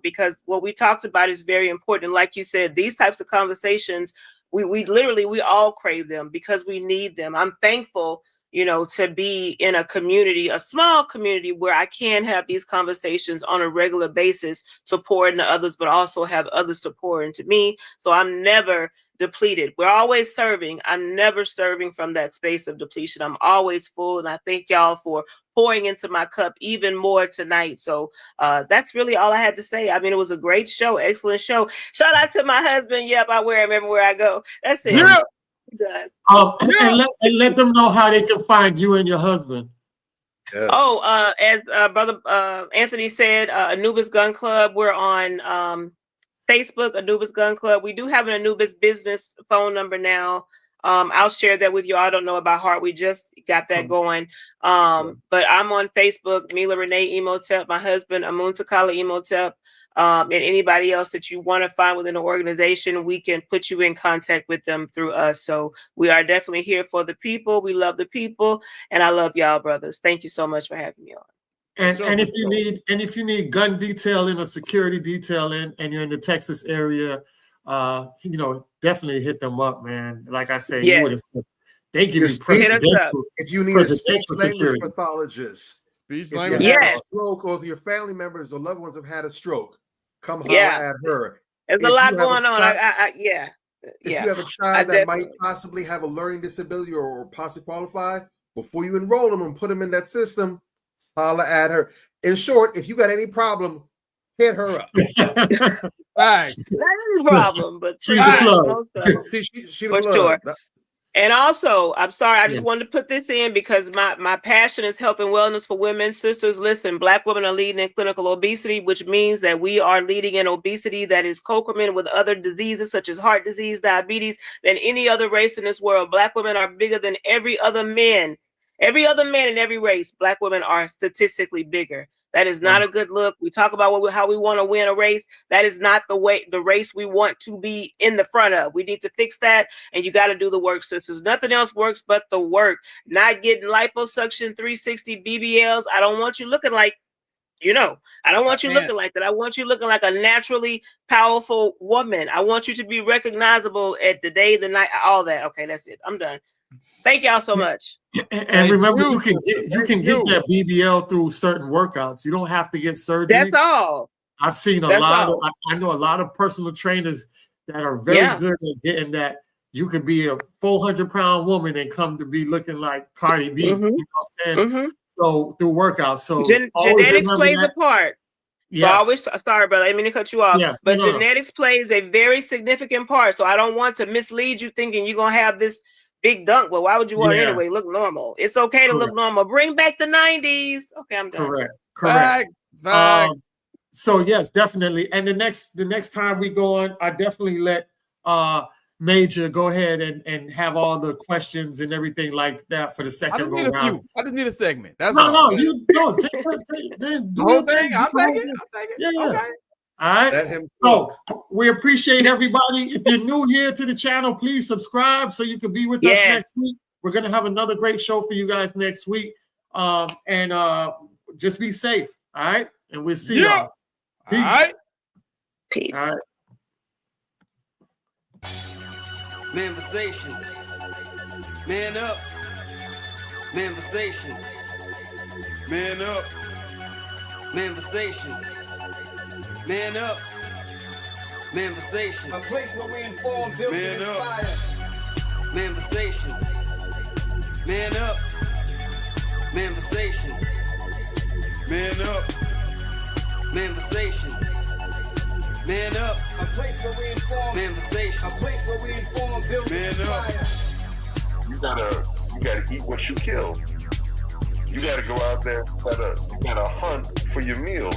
Because what we talked about is very important. Like you said, these types of conversations, we literally all crave them because we need them. I'm thankful you know, to be in a community, a small community where I can have these conversations on a regular basis to pour into others, but also have others to pour into me. So I'm never depleted. We're always serving. I'm never serving from that space of depletion. I'm always full. And I thank y'all for pouring into my cup even more tonight. So that's really all I had to say. I mean, it was a great show. Excellent show. Shout out to my husband. Yep, I wear him everywhere I go. That's it. Yeah. And let them know how they can find you and your husband. Yes. Oh, as Brother Anthony said, Anubis Gun Club. We're on Facebook, Anubis Gun Club. We do have an Anubis business phone number now. I'll share that with you. I don't know about heart. We just got that going. But I'm on Facebook, Milah Renee Emotep, my husband, Amun Takala Emotep. And anybody else that you want to find within the organization, we can put you in contact with them through us. So we are definitely here for the people. We love the people, and I love y'all, brothers. Thank you so much for having me on. And if you need gun detailing or security detailing, and you're in the Texas area, you know, definitely hit them up, man. Like I said, you would have. They give you presidential. If you need a speech language pathologist, speech language, a stroke, or if your family members or loved ones have had a stroke, come holler at her. There's a lot going on. If you have a child that might possibly have a learning disability or possibly qualify, before you enroll them and put them in that system, holler at her. In short, if you got any problem, hit her up. That is a problem, but she's the plug. She's the plug. Sure. And also, I'm sorry, I just wanted to put this in because my passion is health and wellness for women. Sisters, listen, Black women are leading in clinical obesity, which means that we are leading in obesity that is co-committed with other diseases such as heart disease, diabetes, than any other race in this world. Black women are bigger than every other man. Every other man in every race, Black women are statistically bigger. That is not a good look. We talk about how we want to win a race. That is not the race we want to be in the front of. We need to fix that, and you got to do the work, sisters. Nothing else works but the work. Not getting liposuction 360 BBLs. I don't want you looking like, you know, I don't want you looking like that. I want you looking like a naturally powerful woman. I want you to be recognizable at the day, the night, all that. Okay, that's it. I'm done. Thank y'all so much. And remember, you can get that BBL through certain workouts. You don't have to get surgery. That's all. I've seen a lot of. I know a lot of personal trainers that are very good at getting that. You could be a 400-pound woman and come to be looking like Cardi B. You know what I'm saying? So through workouts. So genetics plays a part. Yes. So sorry, brother. I didn't mean to cut you off. Yeah, but genetics plays a very significant part. So I don't want to mislead you thinking you're gonna have this big dunk. Well, why would you want to anyway? Look normal. It's okay to look normal. Bring back the 90s. Okay, I'm done. Correct. So yes, definitely. And the next time we go on, I definitely let Major go ahead and have all the questions and everything like that for the second go round. I just need a segment. That's no, you don't take the whole thing. I'll take it. Yeah. Okay. All right. Let him so we appreciate everybody. If you're new here to the channel, please subscribe so you can be with us next week. We're gonna have another great show for you guys next week. And just be safe. All right. And we'll see y'all. Peace. All right. Peace. All right. Manifestations. Man up. Manifestations. Man up. Manifestations. Man up. Manifestations. A place where we inform, build, and inspire. Manifestations. Man up. Manifestations. Man up. Manifestations. Man up. A place where we inform. Manifestations. A place where we inform, build, and inspire. You gotta eat what you kill. You gotta go out there. You gotta hunt for your meals.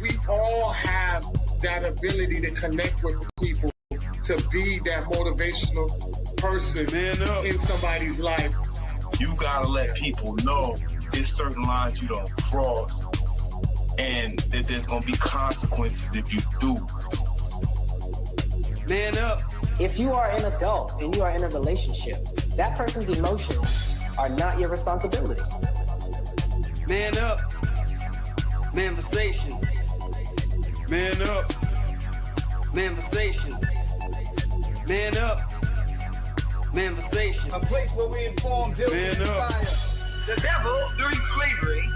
We all have that ability to connect with people, to be that motivational person in somebody's life. You gotta let people know there's certain lines you don't cross, and that there's gonna be consequences if you do. Man up. If you are an adult and you are in a relationship, that person's emotions are not your responsibility. Man up. Manifestations. Man up. Manifestations. Man up. Manifestation. A place where we inform, build, and inspire. The devil, during slavery,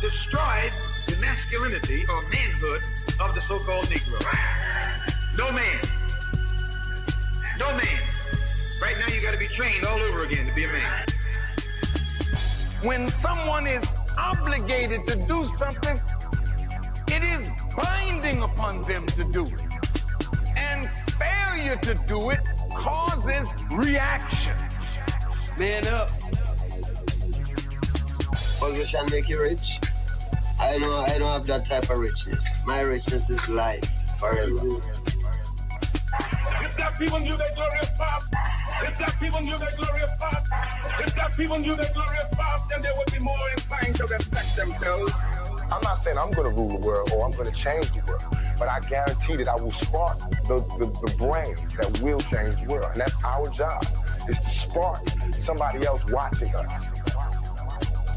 destroyed the masculinity or manhood of the so-called Negro. No man. No man. Right now you got to be trained all over again to be a man. When someone is obligated to do something, it is binding upon them to do it. And failure to do it causes reaction. Man up. Position make you rich. I don't have that type of richness. My richness is life forever. If that people knew that glorious path, if that people knew that glorious path, if that people knew that glorious path, then they would be more inclined to respect themselves. I'm not saying I'm going to rule the world or I'm going to change the world, but I guarantee that I will spark the brain that will change the world. And that's our job, is to spark somebody else watching us.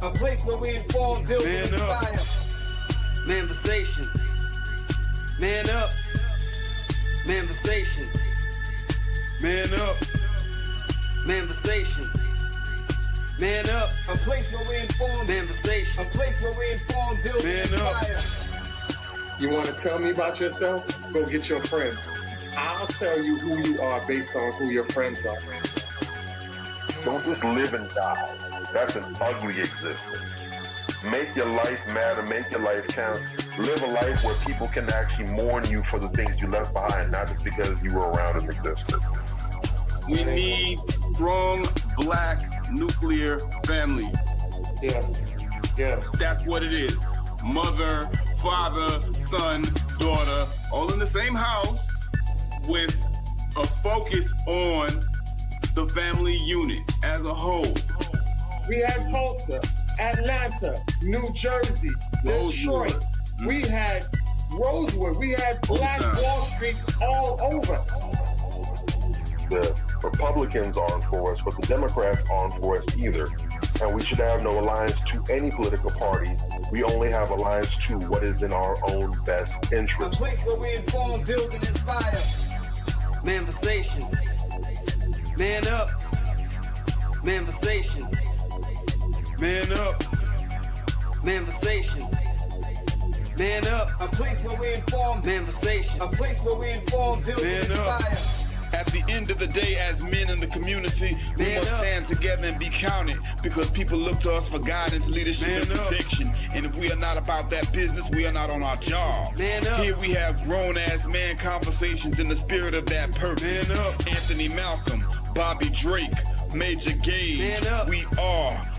A place where we inform, build, and inspire. Manifestations. Man up. Manifestations. Man up. Manifestations. Man up. A place where we inform. Manifestation. A place where we inform, build, and inspire. You want to tell me about yourself? Go get your friends. I'll tell you who you are based on who your friends are. Don't just live and die. That's an ugly existence. Make your life matter, make your life count. Live a life where people can actually mourn you for the things you left behind, not just because you were around and existed. We need strong black nuclear family. Yes. Yes. That's what it is. Mother, father, son, daughter, all in the same house with a focus on the family unit as a whole. We had Tulsa, Atlanta, New Jersey, Detroit. We had Rosewood. We had Black Wall Streets all over. The Republicans aren't for us, but the Democrats aren't for us either. And we should have no alliance to any political party. We only have alliance to what is in our own best interest. A place where we inform, build, and inspire. Manifestation. Man up. Manifestation. Man up. Manifestation. Man up. A place where we inform. Manifestation. A place where we inform, build, and inspire. At the end of the day, as men in the community, we must stand together and be counted because people look to us for guidance, leadership, and protection. And if we are not about that business, we are not on our job. Here we have grown-ass man conversations in the spirit of that purpose. Anthony Malcolm, Bobby Drake, Major Gage, we are